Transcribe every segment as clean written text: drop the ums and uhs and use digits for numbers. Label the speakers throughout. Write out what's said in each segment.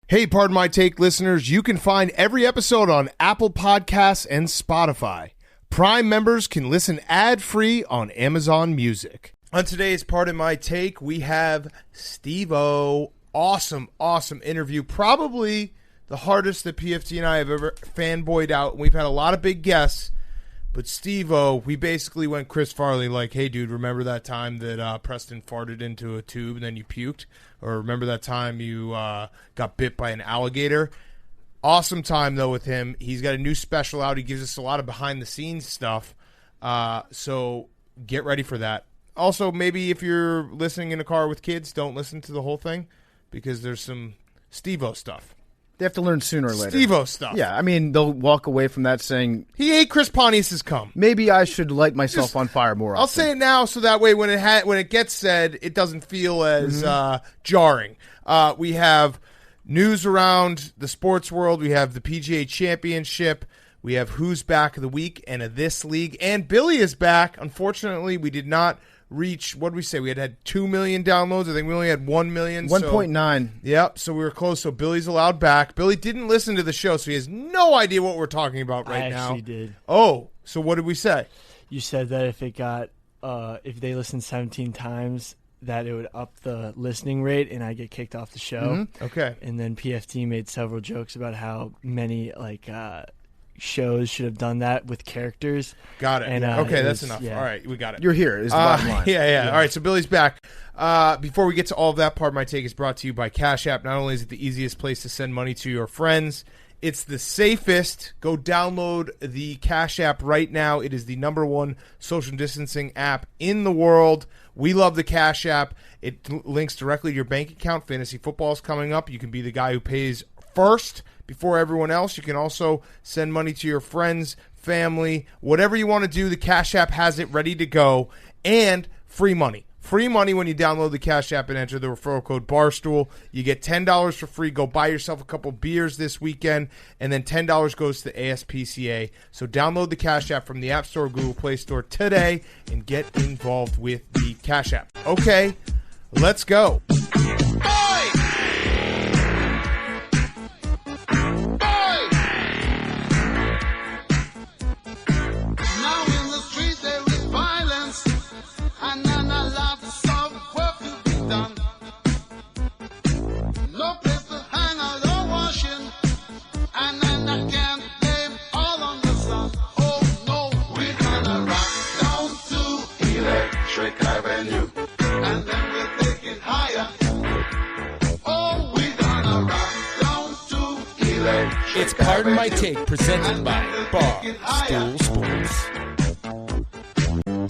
Speaker 1: Hey, Pardon My Take listeners, you can find every episode on Apple Podcasts and Spotify. Prime members can listen ad-free on Amazon Music. On today's Pardon My Take, we have Steve-O. Awesome interview. Probably the hardest that PFT and I have ever fanboyed out. We've had a lot of big guests, but Steve-O, we basically went Chris Farley like, hey, dude, remember that time that Preston farted into a tube and then you puked? Or remember that time you got bit by an alligator? Awesome time, though, with him. He's got a new special out. He gives us a lot of behind-the-scenes stuff. So get ready for that. Also, maybe if you're listening in a car with kids, don't listen to the whole thing because there's some Steve-O stuff.
Speaker 2: They have to learn sooner or later.
Speaker 1: Steve-O stuff.
Speaker 2: Yeah, I mean, they'll walk away from that saying,
Speaker 1: he ate Chris Pontius's cum.
Speaker 2: Maybe I should light myself on fire more often.
Speaker 1: I'll say it now so that way when it gets said, it doesn't feel as jarring. We have news around the sports world. We have the PGA Championship. We have who's back of the week and of this league. And Billy is back. Unfortunately, we did not reach, what did we say? We had 2 million downloads. I think we only had 1 million.
Speaker 2: 1.9.
Speaker 1: Yep, so we were close. So Billy's allowed back. Billy didn't listen to the show, so he has no idea what we're talking about right now.
Speaker 3: I actually did.
Speaker 1: Oh, so what did we say?
Speaker 3: You said that if they listened 17 times, that it would up the listening rate and I get kicked off the show.
Speaker 1: Mm-hmm. Okay.
Speaker 3: And then PFT made several jokes about how many shows should have done that with characters.
Speaker 1: Got it.
Speaker 3: And,
Speaker 1: okay, that's enough.
Speaker 3: Yeah.
Speaker 1: All right, we got it.
Speaker 2: You're here is the bottom line.
Speaker 1: Yeah. All right, so Billy's back. Before we get to all of that, Part of My Take is brought to you by Cash App. Not only is it the easiest place to send money to your friends, it's the safest. Go download the Cash App right now. It is the #1 social distancing app in the world. We love the Cash App. It links directly to your bank account. Fantasy football is coming up. You can be the guy who pays first before everyone else. You can also send money to your friends, family, whatever you want to do. The Cash App has it ready to go. And free money. Free money when you download the Cash App and enter the referral code Barstool. You get $10 for free. Go buy yourself a couple beers this weekend, and then $10 goes to the ASPCA. So download the Cash App from the App Store or Google Play Store today and get involved with the Cash App. Okay, let's go.
Speaker 4: It's Pardon My Take, presented by Barstool Sports.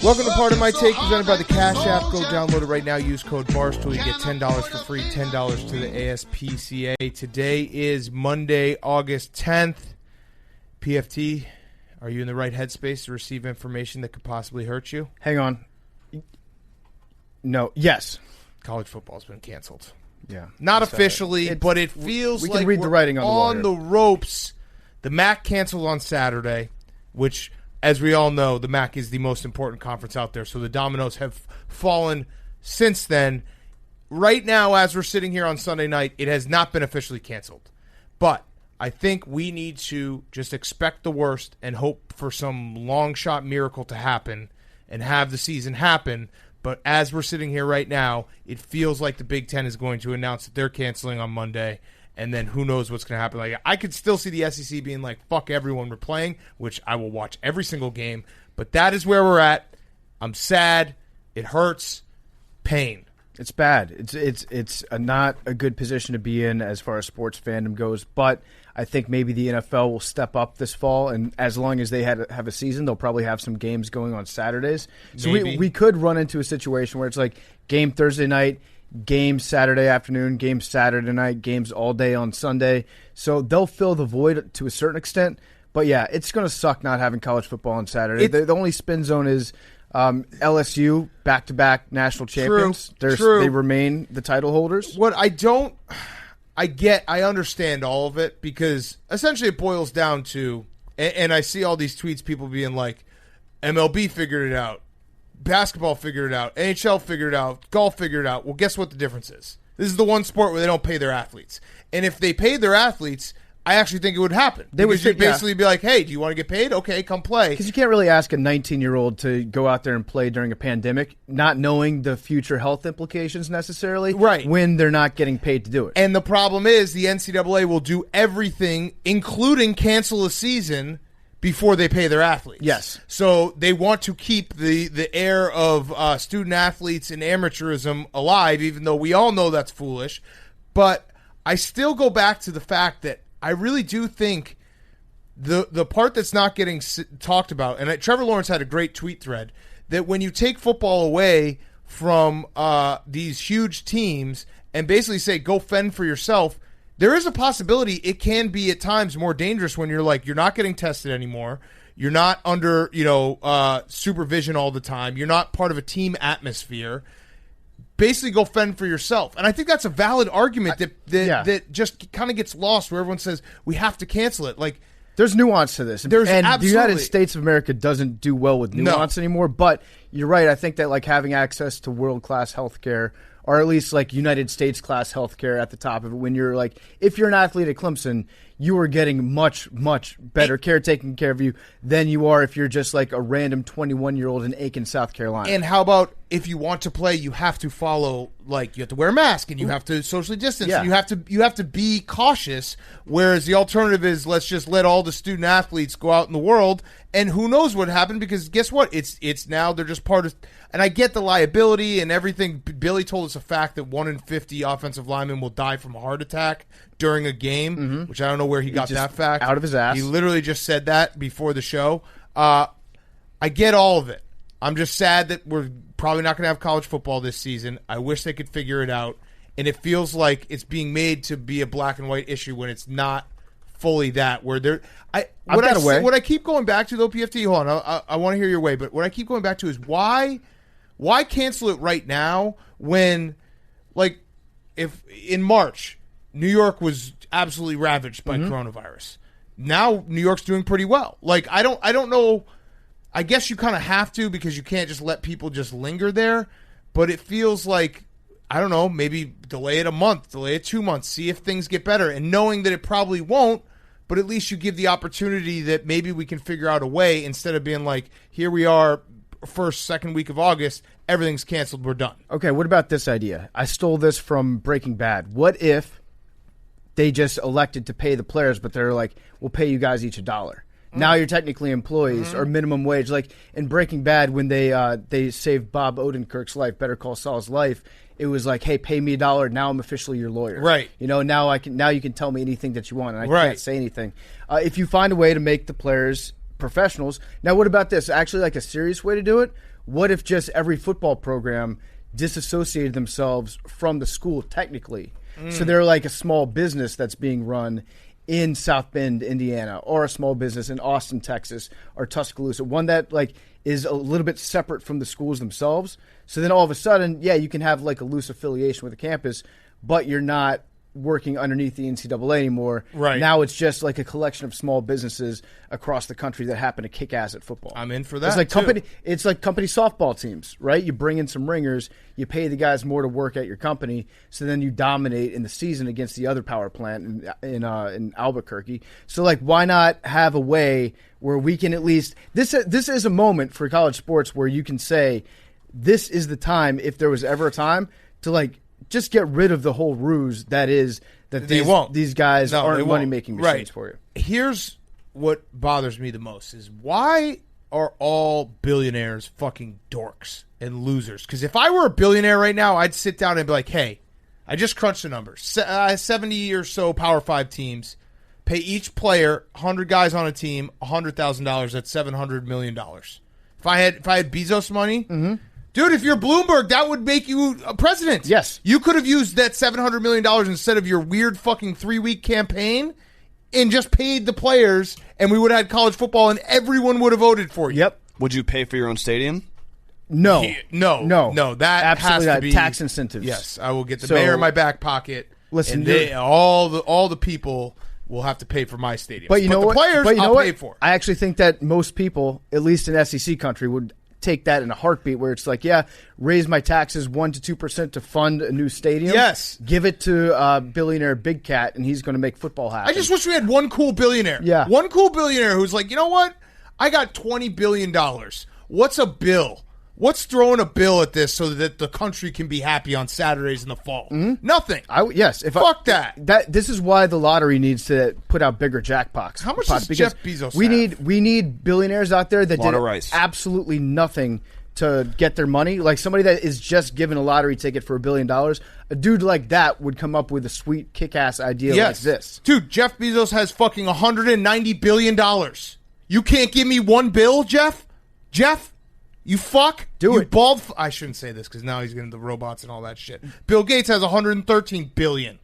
Speaker 1: Welcome to Pardon My Take, presented by the Cash App. Go download it right now. Use code Barstool. You get $10 for free, $10 to the ASPCA. Today is Monday, August 10th. PFT, are you in the right headspace to receive information that could possibly hurt you?
Speaker 2: Hang on. No. Yes.
Speaker 1: College football's been canceled.
Speaker 2: Yeah.
Speaker 1: Not officially, but it feels
Speaker 2: we
Speaker 1: like
Speaker 2: can read the writing
Speaker 1: on the ropes. The MAC canceled on Saturday, which, as we all know, the MAC is the most important conference out there. So the dominoes have fallen since then. Right now, as we're sitting here on Sunday night, it has not been officially canceled. But I think we need to just expect the worst and hope for some long shot miracle to happen and have the season happen. But as we're sitting here right now, it feels like the Big Ten is going to announce that they're canceling on Monday, and then who knows what's going to happen. Like, I could still see the SEC being like, fuck everyone, we're playing, which I will watch every single game. But that is where we're at. I'm sad. It hurts. Pain.
Speaker 2: It's bad. It's not a good position to be in as far as sports fandom goes, but I think maybe the NFL will step up this fall, and as long as they have a season, they'll probably have some games going on Saturdays. So we could run into a situation where it's like game Thursday night, game Saturday afternoon, game Saturday night, games all day on Sunday. So they'll fill the void to a certain extent. But, yeah, it's going to suck not having college football on Saturday. The only spin zone is LSU, back-to-back national champions.
Speaker 1: True.
Speaker 2: They remain the title holders.
Speaker 1: What I understand all of it, because essentially it boils down to, and I see all these tweets, people being like, MLB figured it out, basketball figured it out, NHL figured it out, golf figured it out. Well, guess what the difference is? This is the one sport where they don't pay their athletes. And if they paid their athletes, I actually think it would happen. They would basically be like, hey, do you want to get paid? Okay, come play.
Speaker 2: Because you can't really ask a 19-year-old to go out there and play during a pandemic, not knowing the future health implications necessarily,
Speaker 1: right,
Speaker 2: when they're not getting paid to do it.
Speaker 1: And the problem is the NCAA will do everything, including cancel a season, before they pay their athletes.
Speaker 2: Yes.
Speaker 1: So they want to keep the air of student athletes and amateurism alive, even though we all know that's foolish. But I still go back to the fact that I really do think the part that's not getting talked about, and Trevor Lawrence had a great tweet thread, that when you take football away from these huge teams and basically say, go fend for yourself, there is a possibility it can be at times more dangerous when you're not getting tested anymore. You're not under supervision all the time. You're not part of a team atmosphere. Basically go fend for yourself. And I think that's a valid argument that just kind of gets lost where everyone says we have to cancel it. Like,
Speaker 2: there's nuance to this. And
Speaker 1: absolutely.
Speaker 2: The United States of America doesn't do well with nuance anymore. But you're right. I think that like having access to world-class healthcare, or at least like United States class healthcare at the top of it, when you're like, if you're an athlete at Clemson, you are getting much, much better care taken care of you than you are if you're just like a random 21-year-old in Aiken, South Carolina.
Speaker 1: And how about if you want to play, you have to follow, like, you have to wear a mask and you have to socially distance.
Speaker 2: Yeah.
Speaker 1: And you have to be cautious, whereas the alternative is let's just let all the student athletes go out in the world, and who knows what happened, because guess what? It's now they're just part of. And I get the liability and everything. Billy told us a fact that 1 in 50 offensive linemen will die from a heart attack during a game, which I don't know where he got that fact.
Speaker 2: Out of his ass.
Speaker 1: He literally just said that before the show. I get all of it. I'm just sad that we're probably not going to have college football this season. I wish they could figure it out. And it feels like it's being made to be a black and white issue when it's not fully that. Where there, what I keep going back to, though, PFT, hold on, I want to hear your way, but what I keep going back to is why cancel it right now when, like, if in March, New York was absolutely ravaged by coronavirus. Now New York's doing pretty well. Like, I don't know. I guess you kind of have to, because you can't just let people just linger there. But it feels like, I don't know, maybe delay it a month, delay it 2 months, see if things get better. And knowing that it probably won't, but at least you give the opportunity that maybe we can figure out a way, instead of being like, here we are, second week of August, everything's canceled, we're done.
Speaker 2: Okay, what about this idea? I stole this from Breaking Bad. What if they just elected to pay the players, but they're like, we'll pay you guys each $1. Now you're technically employees or minimum wage. Like in Breaking Bad, when they saved Bob Odenkirk's life, Better Call Saul's life, it was like, hey, pay me $1. Now I'm officially your lawyer.
Speaker 1: Right.
Speaker 2: You know, now you can tell me anything that you want, and I can't say anything. If you find a way to make the players professionals. Now, what about this? Actually, like a serious way to do it? What if just every football program disassociated themselves from the school technically? So they're like a small business that's being run in South Bend, Indiana, or a small business in Austin, Texas, or Tuscaloosa, one that like is a little bit separate from the schools themselves. So then all of a sudden, yeah, you can have like a loose affiliation with the campus, but you're not working underneath the NCAA anymore.
Speaker 1: Right.
Speaker 2: Now it's just like a collection of small businesses across the country that happen to kick ass at football.
Speaker 1: I'm in for that.
Speaker 2: It's like company softball teams, right? You bring in some ringers, you pay the guys more to work at your company, so then you dominate in the season against the other power plant in Albuquerque. So like, why not have a way where we can at least this is a moment for college sports where you can say this is the time, if there was ever a time, to like just get rid of the whole ruse that is that these guys aren't money-making machines for you.
Speaker 1: Here's what bothers me the most is why are all billionaires fucking dorks and losers? Because if I were a billionaire right now, I'd sit down and be like, hey, I just crunched the numbers. 70 or so Power 5 teams, pay each player, 100 guys on a team, $100,000. That's $700 million. If I had Bezos money... Mm-hmm. Dude, if you're Bloomberg, that would make you a president.
Speaker 2: Yes.
Speaker 1: You could have used that $700 million instead of your weird fucking 3-week campaign and just paid the players, and we would have had college football, and everyone would have voted for you.
Speaker 2: Yep.
Speaker 5: Would you pay for your own stadium?
Speaker 1: No. That
Speaker 2: absolutely
Speaker 1: has to be
Speaker 2: tax incentives.
Speaker 1: Yes, I will get the mayor in my back pocket.
Speaker 2: Listen,
Speaker 1: and all the people will have to pay for my stadium.
Speaker 2: But you know
Speaker 1: the
Speaker 2: what?
Speaker 1: Players, I'll pay for.
Speaker 2: I actually think that most people, at least in SEC country, would take that in a heartbeat where it's like, yeah, raise my taxes 1% to 2% to fund a new stadium.
Speaker 1: Yes.
Speaker 2: Give it to billionaire Big Cat, and he's going to make football happen.
Speaker 1: I just wish we had one cool billionaire.
Speaker 2: Yeah.
Speaker 1: One cool billionaire who's like, you know what? I got $20 billion. What's a bill? What's throwing a bill at this so that the country can be happy on Saturdays in the fall?
Speaker 2: Mm-hmm.
Speaker 1: Nothing. Fuck that.
Speaker 2: This is why the lottery needs to put out bigger jackpots.
Speaker 1: How much does Jeff Bezos have?
Speaker 2: We need billionaires out there that did
Speaker 5: rice.
Speaker 2: absolutely nothing to get their money. Like somebody that is just given a lottery ticket for $1 billion. A dude like that would come up with a sweet kick-ass idea like this.
Speaker 1: Dude, Jeff Bezos has fucking $190 billion. You can't give me one bill, Jeff? Jeff? You fuck?
Speaker 2: Do it.
Speaker 1: Bald. I shouldn't say this because now he's getting the robots and all that shit. Bill Gates has $113 billion.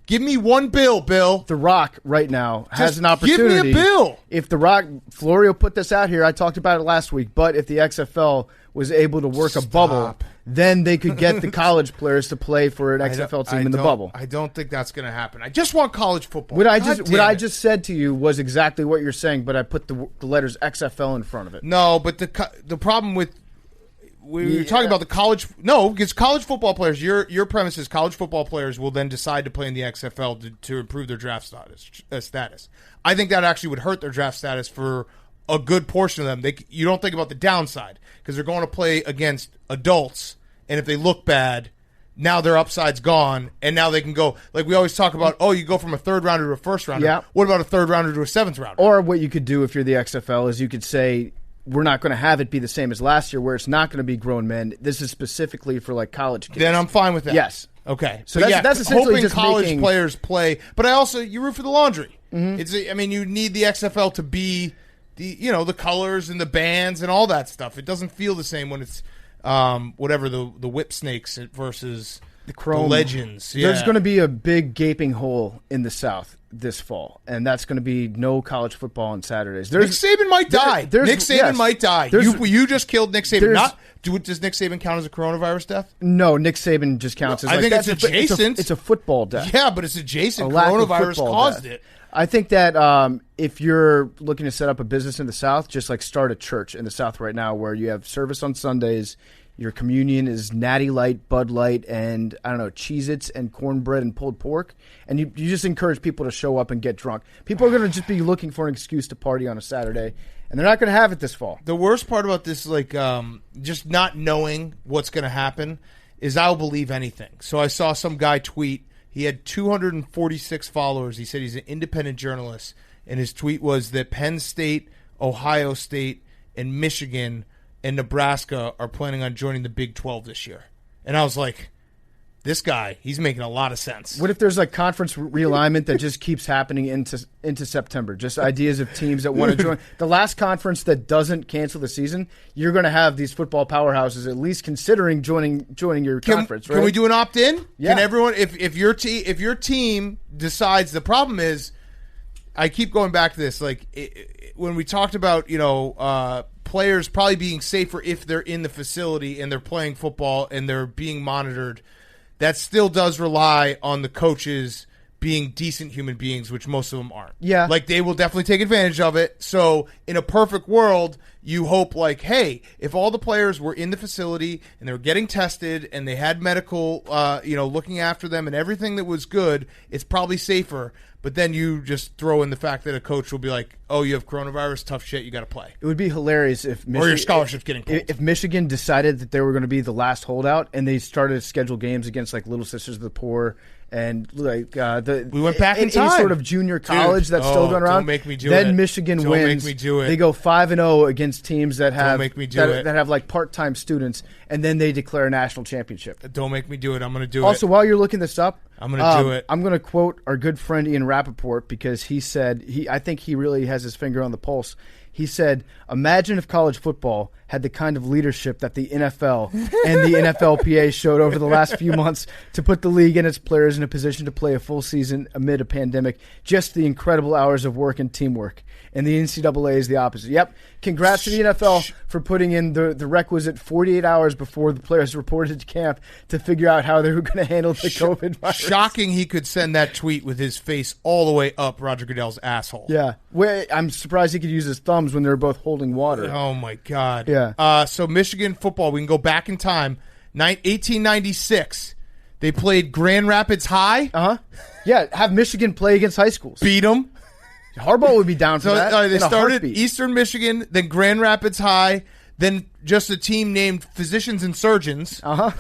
Speaker 1: Give me one bill, Bill.
Speaker 2: The Rock right now has
Speaker 1: Just
Speaker 2: an opportunity.
Speaker 1: give me a bill.
Speaker 2: If The Rock, Florio put this out here, I talked about it last week, but if the XFL was able to work a bubble, then they could get the college players to play for an XFL team in the bubble.
Speaker 1: I don't think that's going to happen. I just want college football.
Speaker 2: What I just said to you was exactly what you're saying, but I put the letters XFL in front of it.
Speaker 1: No, but the problem with we were talking about the college. No, because college football players. Your premise is college football players will then decide to play in the XFL to improve their draft status. I think that actually would hurt their draft status for a good portion of them. You don't think about the downside because they're going to play against adults, and if they look bad, now their upside's gone, and now they can go like we always talk about. Oh, you go from a third rounder to a first rounder.
Speaker 2: Yeah.
Speaker 1: What about a third rounder to a seventh rounder?
Speaker 2: Or what you could do if you're the XFL is you could say, we're not going to have it be the same as last year where it's not going to be grown men. This is specifically for like college kids.
Speaker 1: Then I'm fine with that.
Speaker 2: Yes.
Speaker 1: Okay.
Speaker 2: So that's essentially
Speaker 1: hoping
Speaker 2: just
Speaker 1: college players play. But you root for the laundry. Mm-hmm. You need the XFL to be the colors and the bands and all that stuff. It doesn't feel the same when it's whatever the whip snakes versus
Speaker 2: the chrome
Speaker 1: legends. Yeah.
Speaker 2: There's going to be a big gaping hole in the South this fall, and that's going to be no college football on Saturdays.
Speaker 1: Nick Saban might die. Nick Saban might die. You just killed Nick Saban. Does Nick Saban count as a coronavirus death?
Speaker 2: No, Nick Saban just counts as.
Speaker 1: I think it's adjacent.
Speaker 2: It's a football death.
Speaker 1: Yeah, but it's adjacent. Coronavirus caused it.
Speaker 2: I think that if you're looking to set up a business in the South, just like start a church in the South right now where you have service on Sundays. Your communion is Natty Light, Bud Light, and, I don't know, Cheez-Its and cornbread and pulled pork. And you just encourage people to show up and get drunk. People are going to just be looking for an excuse to party on a Saturday, and they're not going to have it this fall.
Speaker 1: The worst part about this, just not knowing what's going to happen, is I'll believe anything. So I saw some guy tweet. He had 246 followers. He said he's an independent journalist, and his tweet was that Penn State, Ohio State, and Michigan and Nebraska are planning on joining the Big 12 this year. And I was like, this guy, he's making a lot of sense.
Speaker 2: What if there's like conference realignment that just keeps happening into September? Just ideas of teams that want to join. The last conference that doesn't cancel the season, you're going to have these football powerhouses at least considering joining your conference, right?
Speaker 1: Can we do an opt-in?
Speaker 2: Yeah.
Speaker 1: Can everyone, if your team decides, the problem is, I keep going back to this, when we talked about, players probably being safer if they're in the facility and they're playing football and they're being monitored, that still does rely on the coaches being decent human beings, which most of them aren't.
Speaker 2: Yeah.
Speaker 1: They will definitely take advantage of it. So in a perfect world, you hope hey, if all the players were in the facility and they were getting tested and they had medical, looking after them and everything that was good, it's probably safer. But then you just throw in the fact that a coach will be like, oh, you have coronavirus, tough shit, you got to play.
Speaker 2: It would be hilarious if
Speaker 1: or your scholarship's getting pulled.
Speaker 2: If Michigan decided that they were going to be the last holdout and they started to schedule games against Little Sisters of the Poor and
Speaker 1: we went back in time.
Speaker 2: Any sort of junior college that's still going around.
Speaker 1: Don't make me do
Speaker 2: then
Speaker 1: it.
Speaker 2: Michigan
Speaker 1: don't
Speaker 2: wins.
Speaker 1: Make me do it.
Speaker 2: They go 5-0 against teams that have
Speaker 1: that
Speaker 2: have part-time students, and then they declare a national championship.
Speaker 1: Don't make me do it. I'm going to do it.
Speaker 2: Also, while you're looking this up,
Speaker 1: I'm going to do it.
Speaker 2: I'm going to quote our good friend Ian Rappaport because he said I think he really has his finger on the pulse. He said, imagine if college football had the kind of leadership that the NFL and the NFLPA showed over the last few months to put the league and its players in a position to play a full season amid a pandemic. Just the incredible hours of work and teamwork. And the NCAA is the opposite. Yep. Congrats to the NFL for putting in the requisite 48 hours before the players reported to camp to figure out how they were going to handle the COVID virus.
Speaker 1: shocking he could send that tweet with his face all the way up Roger Goodell's asshole.
Speaker 2: Yeah. I'm surprised he could use his thumbs when they were both holding water.
Speaker 1: Oh, my God.
Speaker 2: Yeah.
Speaker 1: So Michigan football, we can go back in time. 1896, they played Grand Rapids High.
Speaker 2: Uh-huh. Yeah, have Michigan play against high schools.
Speaker 1: Beat them.
Speaker 2: Harbaugh would be down for that.
Speaker 1: They
Speaker 2: in a
Speaker 1: started
Speaker 2: heartbeat.
Speaker 1: Eastern Michigan, then Grand Rapids High, then just a team named Physicians and Surgeons.
Speaker 2: Uh-huh.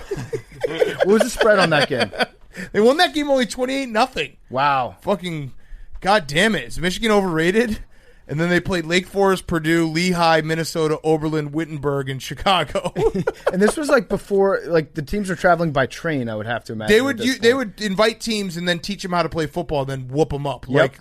Speaker 2: What was the spread on that game?
Speaker 1: They won that game only 28-0.
Speaker 2: Wow.
Speaker 1: Fucking God damn it. Is Michigan overrated? And then they played Lake Forest, Purdue, Lehigh, Minnesota, Oberlin, Wittenberg, and Chicago.
Speaker 2: And this was like before, like the teams were traveling by train, I would have to imagine.
Speaker 1: They would invite teams and then teach them how to play football and then whoop them up.
Speaker 2: Yep.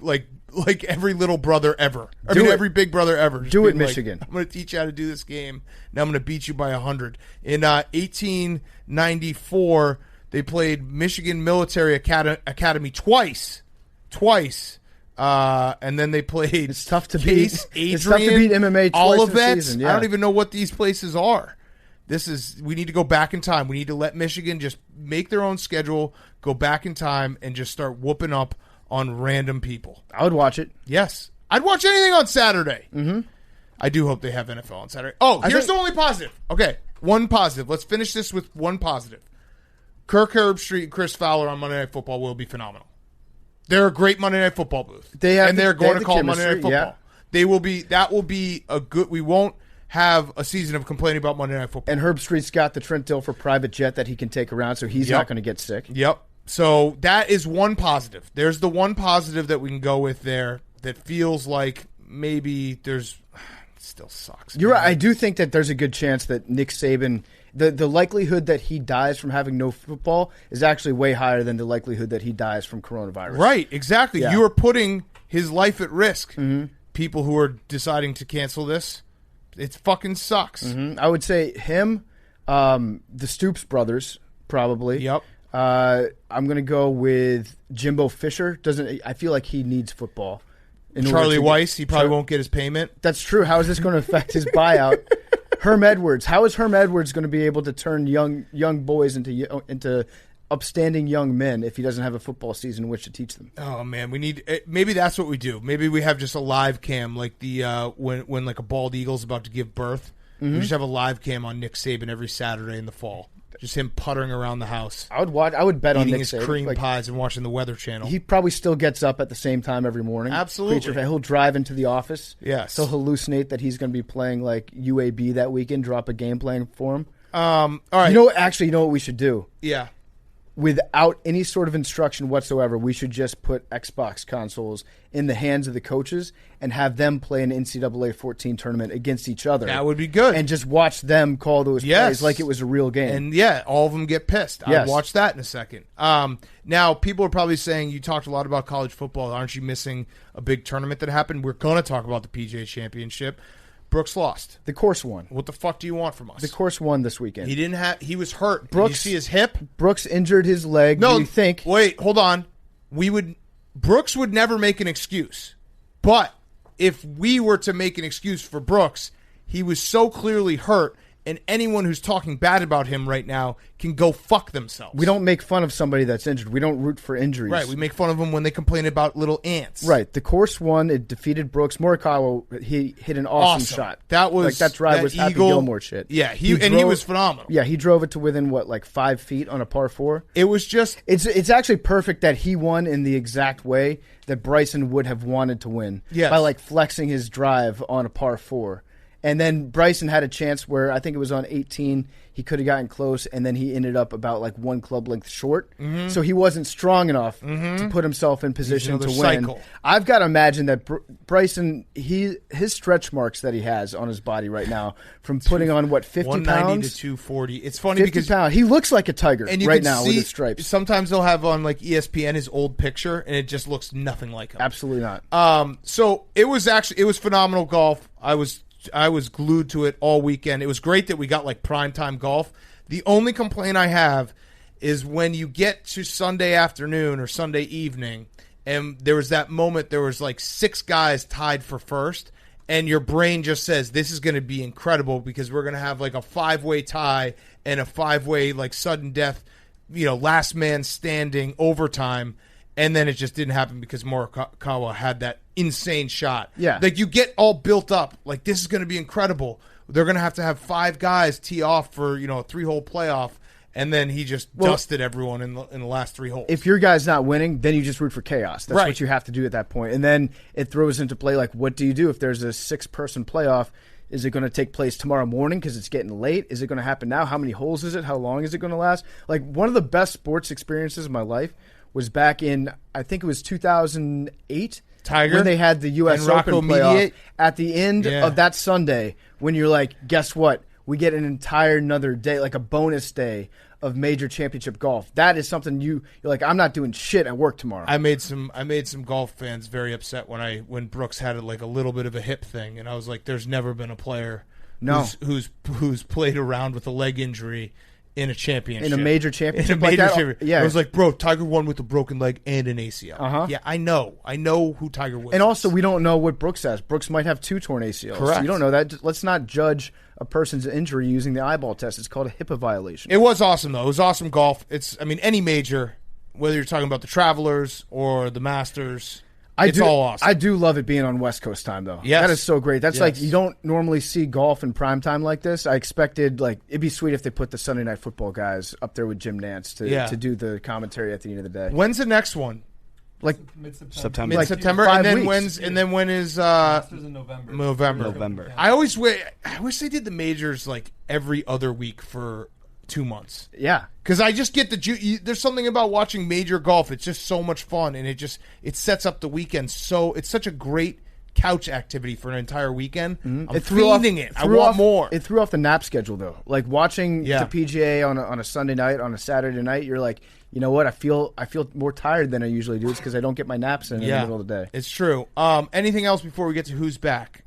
Speaker 1: Like every little brother ever.
Speaker 2: Every
Speaker 1: big brother ever. Just
Speaker 2: do it,
Speaker 1: being like,
Speaker 2: Michigan.
Speaker 1: I'm going to teach you how to do this game. Now I'm going to beat you by 100. In 1894, they played Michigan Military Academy twice. And then they played.
Speaker 2: It's tough to
Speaker 1: Case,
Speaker 2: beat.
Speaker 1: Adrian,
Speaker 2: It's tough to beat MMA twice in a season. Yeah.
Speaker 1: I don't even know what these places are. We need to go back in time. We need to let Michigan just make their own schedule, go back in time, and just start whooping up on random people.
Speaker 2: I would watch it.
Speaker 1: Yes. I'd watch anything on Saturday.
Speaker 2: Mm-hmm.
Speaker 1: I do hope they have NFL on Saturday. Oh, here's the only positive. Okay, one positive. Let's finish this with one positive. Kirk Herbstreit and Chris Fowler on Monday Night Football will be phenomenal. They're a great Monday Night Football booth. They're going to call Monday Night Football.
Speaker 2: Yeah.
Speaker 1: That will be a good. We won't have a season of complaining about Monday Night Football.
Speaker 2: And Herbstreit's got the Trent Dilfer private jet that he can take around, so he's not going to get sick.
Speaker 1: Yep. So that is one positive. There's the one positive that we can go with there that feels like maybe there's it still sucks.
Speaker 2: You're right. I do think that there's a good chance that Nick Saban, the likelihood that he dies from having no football is actually way higher than the likelihood that he dies from coronavirus.
Speaker 1: Right, exactly.
Speaker 2: Yeah.
Speaker 1: You are putting his life at risk.
Speaker 2: Mm-hmm.
Speaker 1: People who are deciding to cancel this, it fucking sucks.
Speaker 2: Mm-hmm. I would say him, the Stoops brothers, probably.
Speaker 1: Yep.
Speaker 2: I'm going to go with Jimbo Fisher. I feel like he needs football.
Speaker 1: Charlie Weiss, he probably won't get his payment.
Speaker 2: That's true. How is this going to affect his buyout? Herm Edwards. How is Herm Edwards going to be able to turn young boys into upstanding young men if he doesn't have a football season in which to teach them?
Speaker 1: Oh man, maybe that's what we do. Maybe we have just a live cam, like the when like a bald eagle's about to give birth.
Speaker 2: Mm-hmm.
Speaker 1: We just have a live cam on Nick Saban every Saturday in the fall. Just him puttering around the house.
Speaker 2: I would bet on Nick
Speaker 1: Saban. Eating his cream pies and watching the Weather Channel.
Speaker 2: He probably still gets up at the same time every morning.
Speaker 1: Absolutely.
Speaker 2: He'll drive into the office.
Speaker 1: Yes.
Speaker 2: He'll hallucinate that he's going to be playing like UAB that weekend, drop a game plan for him.
Speaker 1: All right.
Speaker 2: You know what we should do?
Speaker 1: Yeah.
Speaker 2: Without any sort of instruction whatsoever, we should just put Xbox consoles in the hands of the coaches and have them play an NCAA 14 tournament against each other.
Speaker 1: That would be good.
Speaker 2: And just watch them call those plays like it was a real game.
Speaker 1: And yeah, all of them get pissed.
Speaker 2: Yes.
Speaker 1: I'll watch that in a second. Now, people are probably saying, you talked a lot about college football. Aren't you missing a big tournament that happened? We're going to talk about the PGA Championship. Brooks lost.
Speaker 2: The course won.
Speaker 1: What the fuck do you want from us?
Speaker 2: The course won this weekend.
Speaker 1: He was hurt.
Speaker 2: Brooks,
Speaker 1: Did you see his hip?
Speaker 2: Brooks injured his leg.
Speaker 1: No,
Speaker 2: do you think?
Speaker 1: Wait, hold on. Brooks would never make an excuse. But if we were to make an excuse for Brooks, he was so clearly hurt, and anyone who's talking bad about him right now can go fuck themselves.
Speaker 2: We don't make fun of somebody that's injured. We don't root for injuries.
Speaker 1: Right, we make fun of them when they complain about little ants.
Speaker 2: Right, the course won. It defeated Brooks. Morikawa, he hit an awesome shot.
Speaker 1: That was
Speaker 2: that drive was Happy Gilmore shit.
Speaker 1: Yeah, he was phenomenal.
Speaker 2: Yeah, he drove it to within 5 feet on a par 4.
Speaker 1: It was just
Speaker 2: it's actually perfect that he won in the exact way that Bryson would have wanted to win.
Speaker 1: Yes.
Speaker 2: By flexing his drive on a par 4. And then Bryson had a chance where I think it was on 18. He could have gotten close, and then he ended up about one club length short. Mm-hmm. So he wasn't strong enough to put himself in position to win.
Speaker 1: Cycle.
Speaker 2: I've got to imagine that Bryson, his stretch marks that he has on his body right now from putting on 50
Speaker 1: 190
Speaker 2: pounds
Speaker 1: to 240. It's funny
Speaker 2: 50
Speaker 1: because
Speaker 2: pounds. He looks like a tiger
Speaker 1: and you
Speaker 2: right
Speaker 1: can
Speaker 2: now
Speaker 1: see,
Speaker 2: with his stripes.
Speaker 1: Sometimes they'll have on ESPN his old picture, and it just looks nothing like him.
Speaker 2: Absolutely not.
Speaker 1: So it was phenomenal golf. I was glued to it all weekend. It was great that we got primetime golf. The only complaint I have is when you get to Sunday afternoon or Sunday evening, and there was that moment, there was 6 guys tied for first, and your brain just says, this is going to be incredible because we're going to have a 5-way tie and a 5-way sudden death last man standing overtime, and then it just didn't happen because Morikawa had that insane shot.
Speaker 2: Yeah.
Speaker 1: Like, you get all built up. Like, this is going to be incredible. They're going to have 5 guys tee off for, a 3-hole playoff, and then he just dusted everyone in the last 3 holes.
Speaker 2: If your guy's not winning, then you just root for chaos. That's
Speaker 1: Right.
Speaker 2: what you have to do at that point. And then it throws into play, like, what do you do if there's a 6-person playoff? Is it going to take place tomorrow morning because it's getting late? Is it going to happen now? How many holes is it? How long is it going to last? Like, one of the best sports experiences of my life was back in, I think it was 2008.
Speaker 1: Tiger?
Speaker 2: When they had the U.S.
Speaker 1: And Rocco
Speaker 2: Open playoff.
Speaker 1: Mediate?
Speaker 2: At the end of that Sunday, when you're like, guess what? We get an entire another day, like a bonus day of major championship golf. That is something you're like, I'm not doing shit at work tomorrow.
Speaker 1: I made some golf fans very upset when Brooks had like a little bit of a hip thing, and I was like, there's never been a player who's played around with a leg injury in a championship.
Speaker 2: In a major championship.
Speaker 1: In a major
Speaker 2: like that.
Speaker 1: championship.
Speaker 2: Yeah.
Speaker 1: I was like, bro, Tiger won with a broken leg and an ACL.
Speaker 2: Uh-huh.
Speaker 1: Yeah, I know who Tiger Woods
Speaker 2: And
Speaker 1: is.
Speaker 2: also, we don't know what Brooks has. Brooks might have 2 torn ACLs.
Speaker 1: Correct.
Speaker 2: So you don't know that. Let's not judge a person's injury using the eyeball test. It's called a HIPAA violation.
Speaker 1: It was awesome, though. It was awesome golf. Any major, whether you're talking about the Travelers or the Masters, it's all awesome.
Speaker 2: I do love it being on West Coast time, though.
Speaker 1: Yes.
Speaker 2: That is so great. That's
Speaker 1: Yes.
Speaker 2: like, you don't normally see golf in prime time like this. I expected, like, it'd be sweet if they put the Sunday Night Football guys up there with Jim Nance to do the commentary at the end of the day.
Speaker 1: When's the next one?
Speaker 2: Like
Speaker 5: September.
Speaker 1: Mid-September,
Speaker 2: 5
Speaker 1: and then
Speaker 2: weeks.
Speaker 1: when is
Speaker 6: Masters in November.
Speaker 5: November.
Speaker 1: I wish they did the majors like every other week for 2 months.
Speaker 2: Yeah.
Speaker 1: Because I just get there's something about watching major golf. It's just so much fun, and it sets up the weekend. So it's such a great couch activity for an entire weekend. I'm feeding it. I want more.
Speaker 2: It threw off the nap schedule, though. Like, watching the PGA on a Sunday night, on a Saturday night, you're like, you know what? I feel more tired than I usually do. It's because I don't get my naps in the middle of the day.
Speaker 1: It's true. Anything else before we get to who's back?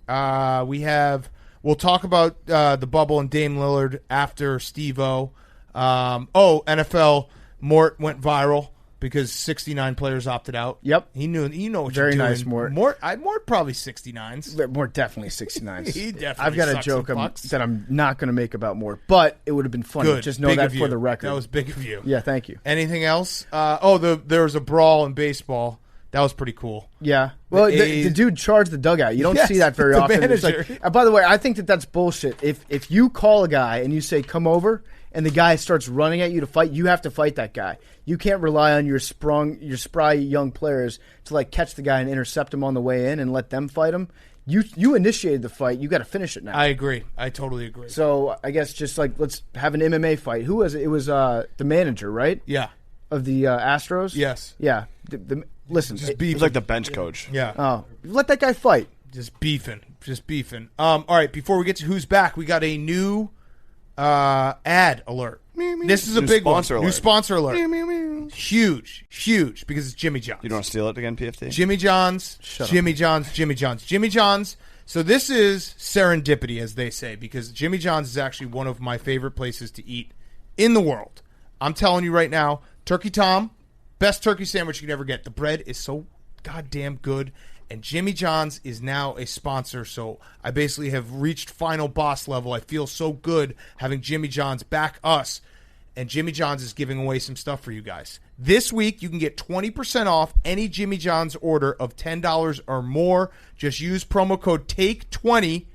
Speaker 1: We'll talk about the bubble and Dame Lillard after Steve-O. NFL, Mort went viral because 69 players opted out.
Speaker 2: Yep.
Speaker 1: He knew what
Speaker 2: Very
Speaker 1: you're doing.
Speaker 2: nice, Mort.
Speaker 1: Mort probably 69s.
Speaker 2: More definitely 69s.
Speaker 1: He definitely
Speaker 2: I've got a
Speaker 1: sucks
Speaker 2: joke
Speaker 1: some pucks.
Speaker 2: that I'm not going to make about Mort, but it would have been funny.
Speaker 1: Good.
Speaker 2: Just know
Speaker 1: Big
Speaker 2: that
Speaker 1: of
Speaker 2: for
Speaker 1: you.
Speaker 2: the record.
Speaker 1: That was big of you.
Speaker 2: Yeah, thank you.
Speaker 1: Anything else? There was a brawl in baseball. That was pretty cool.
Speaker 2: Yeah. Well, the dude charged the dugout. You don't see that very
Speaker 1: the
Speaker 2: often. It's
Speaker 1: manager.
Speaker 2: like, by the way, I think that's bullshit. If you call a guy and you say, come over, and the guy starts running at you to fight, you have to fight that guy. You can't rely on your spry young players to like catch the guy and intercept him on the way in and let them fight him. You initiated the fight. You got to finish it now.
Speaker 1: I agree. I totally agree.
Speaker 2: So I guess just like, let's have an MMA fight. Who was it? It was the manager, right?
Speaker 1: Yeah.
Speaker 2: Of the Astros?
Speaker 1: Yes.
Speaker 2: Yeah. Listen.
Speaker 5: He's like the bench coach.
Speaker 1: Yeah.
Speaker 2: Let that guy fight.
Speaker 1: Just beefing. All right, before we get to who's back, we got a new ad alert. This is a
Speaker 5: New
Speaker 1: big one.
Speaker 5: sponsor alert.
Speaker 1: New sponsor alert. Huge because it's Jimmy John's.
Speaker 5: You don't want to steal it again, PFT?
Speaker 1: Jimmy John's. Jimmy John's. So this is serendipity, as they say, because Jimmy John's is actually one of my favorite places to eat in the world. I'm telling you right now, Turkey Tom, best turkey sandwich you can ever get. The bread is so goddamn good. And Jimmy John's is now a sponsor, so I basically have reached final boss level. I feel so good having Jimmy John's back us. And Jimmy John's is giving away some stuff for you guys. This week, you can get 20% off any Jimmy John's order of $10 or more. Just use promo code TAKE20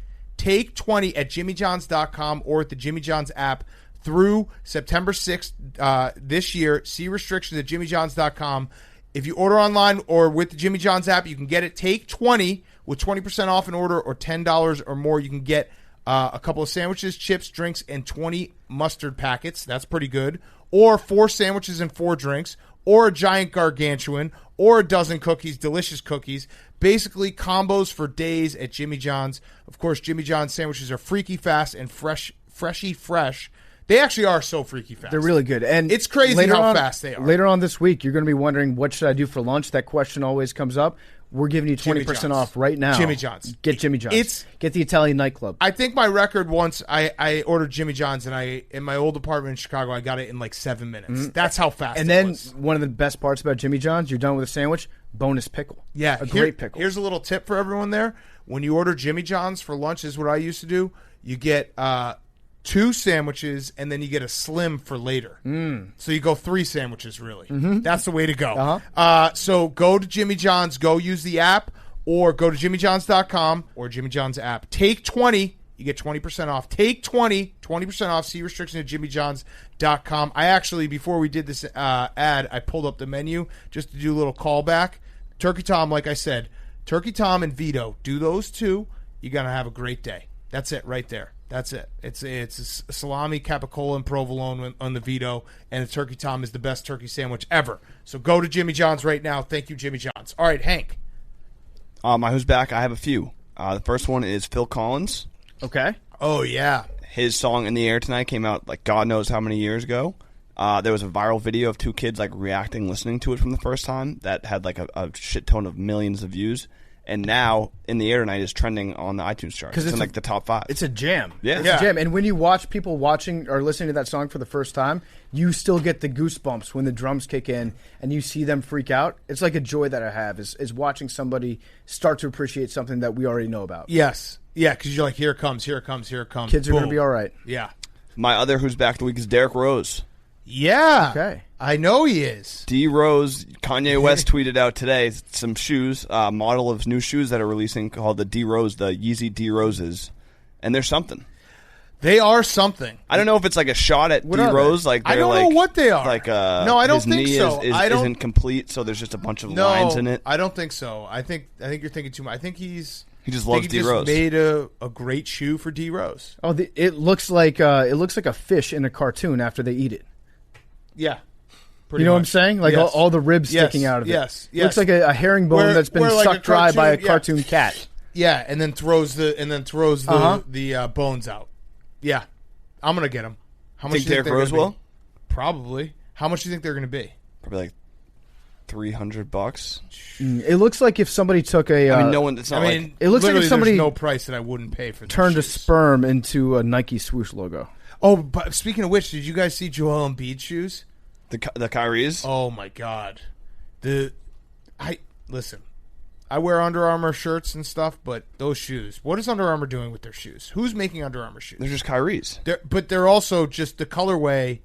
Speaker 1: at jimmyjohns.com or at the Jimmy John's app through September 6th this year. See restrictions at jimmyjohns.com. If you order online or with the Jimmy John's app, you can get it. Take 20 with 20% off an order or $10 or more. You can get a couple of sandwiches, chips, drinks, and 20 mustard packets. That's pretty good. Or 4 sandwiches and 4 drinks. Or a giant gargantuan. Or a dozen cookies, delicious cookies. Basically, combos for days at Jimmy John's. Of course, Jimmy John's sandwiches are freaky fast and freshy fresh. They actually are so freaky fast.
Speaker 2: They're really good. And
Speaker 1: it's crazy how fast they are.
Speaker 2: Later on this week, you're going to be wondering, what should I do for lunch? That question always comes up. We're giving you 20% off right now.
Speaker 1: Jimmy John's.
Speaker 2: Get Jimmy John's. Get the Italian nightclub.
Speaker 1: I think my record once, I ordered Jimmy John's, and in my old apartment in Chicago, I got it in like 7 minutes. Mm-hmm. That's how fast
Speaker 2: and
Speaker 1: it
Speaker 2: then
Speaker 1: was.
Speaker 2: One of the best parts about Jimmy John's, you're done with a sandwich, bonus pickle.
Speaker 1: Yeah.
Speaker 2: A great pickle.
Speaker 1: Here's a little tip for everyone there. When you order Jimmy John's for lunch, this is what I used to do. You get 2 sandwiches, and then you get a slim for later. So you go 3 sandwiches, really. That's the way to go. So go to Jimmy John's, go use the app, or go to jimmyjohns.com or Jimmy John's app. Take 20, you get 20% off. Take 20% off. See restrictions at jimmyjohns.com. I actually, before we did this ad, I pulled up the menu just to do a little callback. Turkey Tom, like I said, Turkey Tom and Vito, do those 2. You're going to have a great day. That's it right there. That's it. It's a salami, capicola, and provolone on the Vito, and the Turkey Tom is the best turkey sandwich ever. So go to Jimmy John's right now. Thank you, Jimmy John's. All right, Hank.
Speaker 5: My Who's Back, I have a few. The first one is Phil Collins.
Speaker 2: Okay.
Speaker 1: Oh, yeah.
Speaker 5: His song In the Air Tonight came out like God knows how many years ago. There was a viral video of 2 kids like reacting, listening to it from the first time that had like a shit ton of millions of views. And now, In the Air Tonight is trending on the iTunes chart. It's in like the top 5.
Speaker 2: It's a jam.
Speaker 5: Yeah.
Speaker 2: It's a jam. And when you watch people watching or listening to that song for the first time, you still get the goosebumps when the drums kick in and you see them freak out. It's like a joy that I have is watching somebody start to appreciate something that we already know about.
Speaker 1: Yes. Yeah, because you're like, here it comes, here it comes, here it comes.
Speaker 2: Kids are going to be all right.
Speaker 1: Yeah.
Speaker 5: My other Who's Back of the week is Derrick Rose.
Speaker 1: Yeah.
Speaker 2: Okay.
Speaker 1: I know he is.
Speaker 5: D Rose, Kanye West tweeted out today some shoes, model of new shoes that are releasing called the D Rose, the Yeezy D Roses, and they're something.
Speaker 1: They are something.
Speaker 5: I don't know if it's like a shot at D Rose, like
Speaker 1: I don't know what they are.
Speaker 5: Like
Speaker 1: no, I don't
Speaker 5: his
Speaker 1: think
Speaker 5: knee
Speaker 1: so.
Speaker 5: Isn't complete, so there's just a bunch of lines in it.
Speaker 1: I don't think so. I think you're thinking too much. I think he
Speaker 5: just loves D Rose.
Speaker 1: Made a great shoe for D Rose.
Speaker 2: Oh, it looks like a fish in a cartoon after they eat it.
Speaker 1: Yeah.
Speaker 2: You know what I'm saying? Like all the ribs sticking out of it.
Speaker 1: Yes.
Speaker 2: Looks like a herringbone that's been sucked dry by a cartoon cat.
Speaker 1: Yeah, and then throws the bones out. Yeah. I'm gonna get them. How much
Speaker 5: think Derrick Rose will?
Speaker 1: Probably. How much do you think they're gonna be?
Speaker 5: Probably like $300.
Speaker 2: It looks like if somebody took a.
Speaker 5: I mean, no one. It's not like
Speaker 2: it looks like if somebody
Speaker 1: there's no price that I wouldn't pay for.
Speaker 2: Turned a sperm into a Nike swoosh logo.
Speaker 1: Oh, but speaking of which, did you guys see Joel Embiid's shoes?
Speaker 5: the Kyries.
Speaker 1: Oh my God, listen. I wear Under Armour shirts and stuff, but those shoes. What is Under Armour doing with their shoes? Who's making Under Armour shoes?
Speaker 5: They're just Kyries.
Speaker 1: But they're also just the colorway.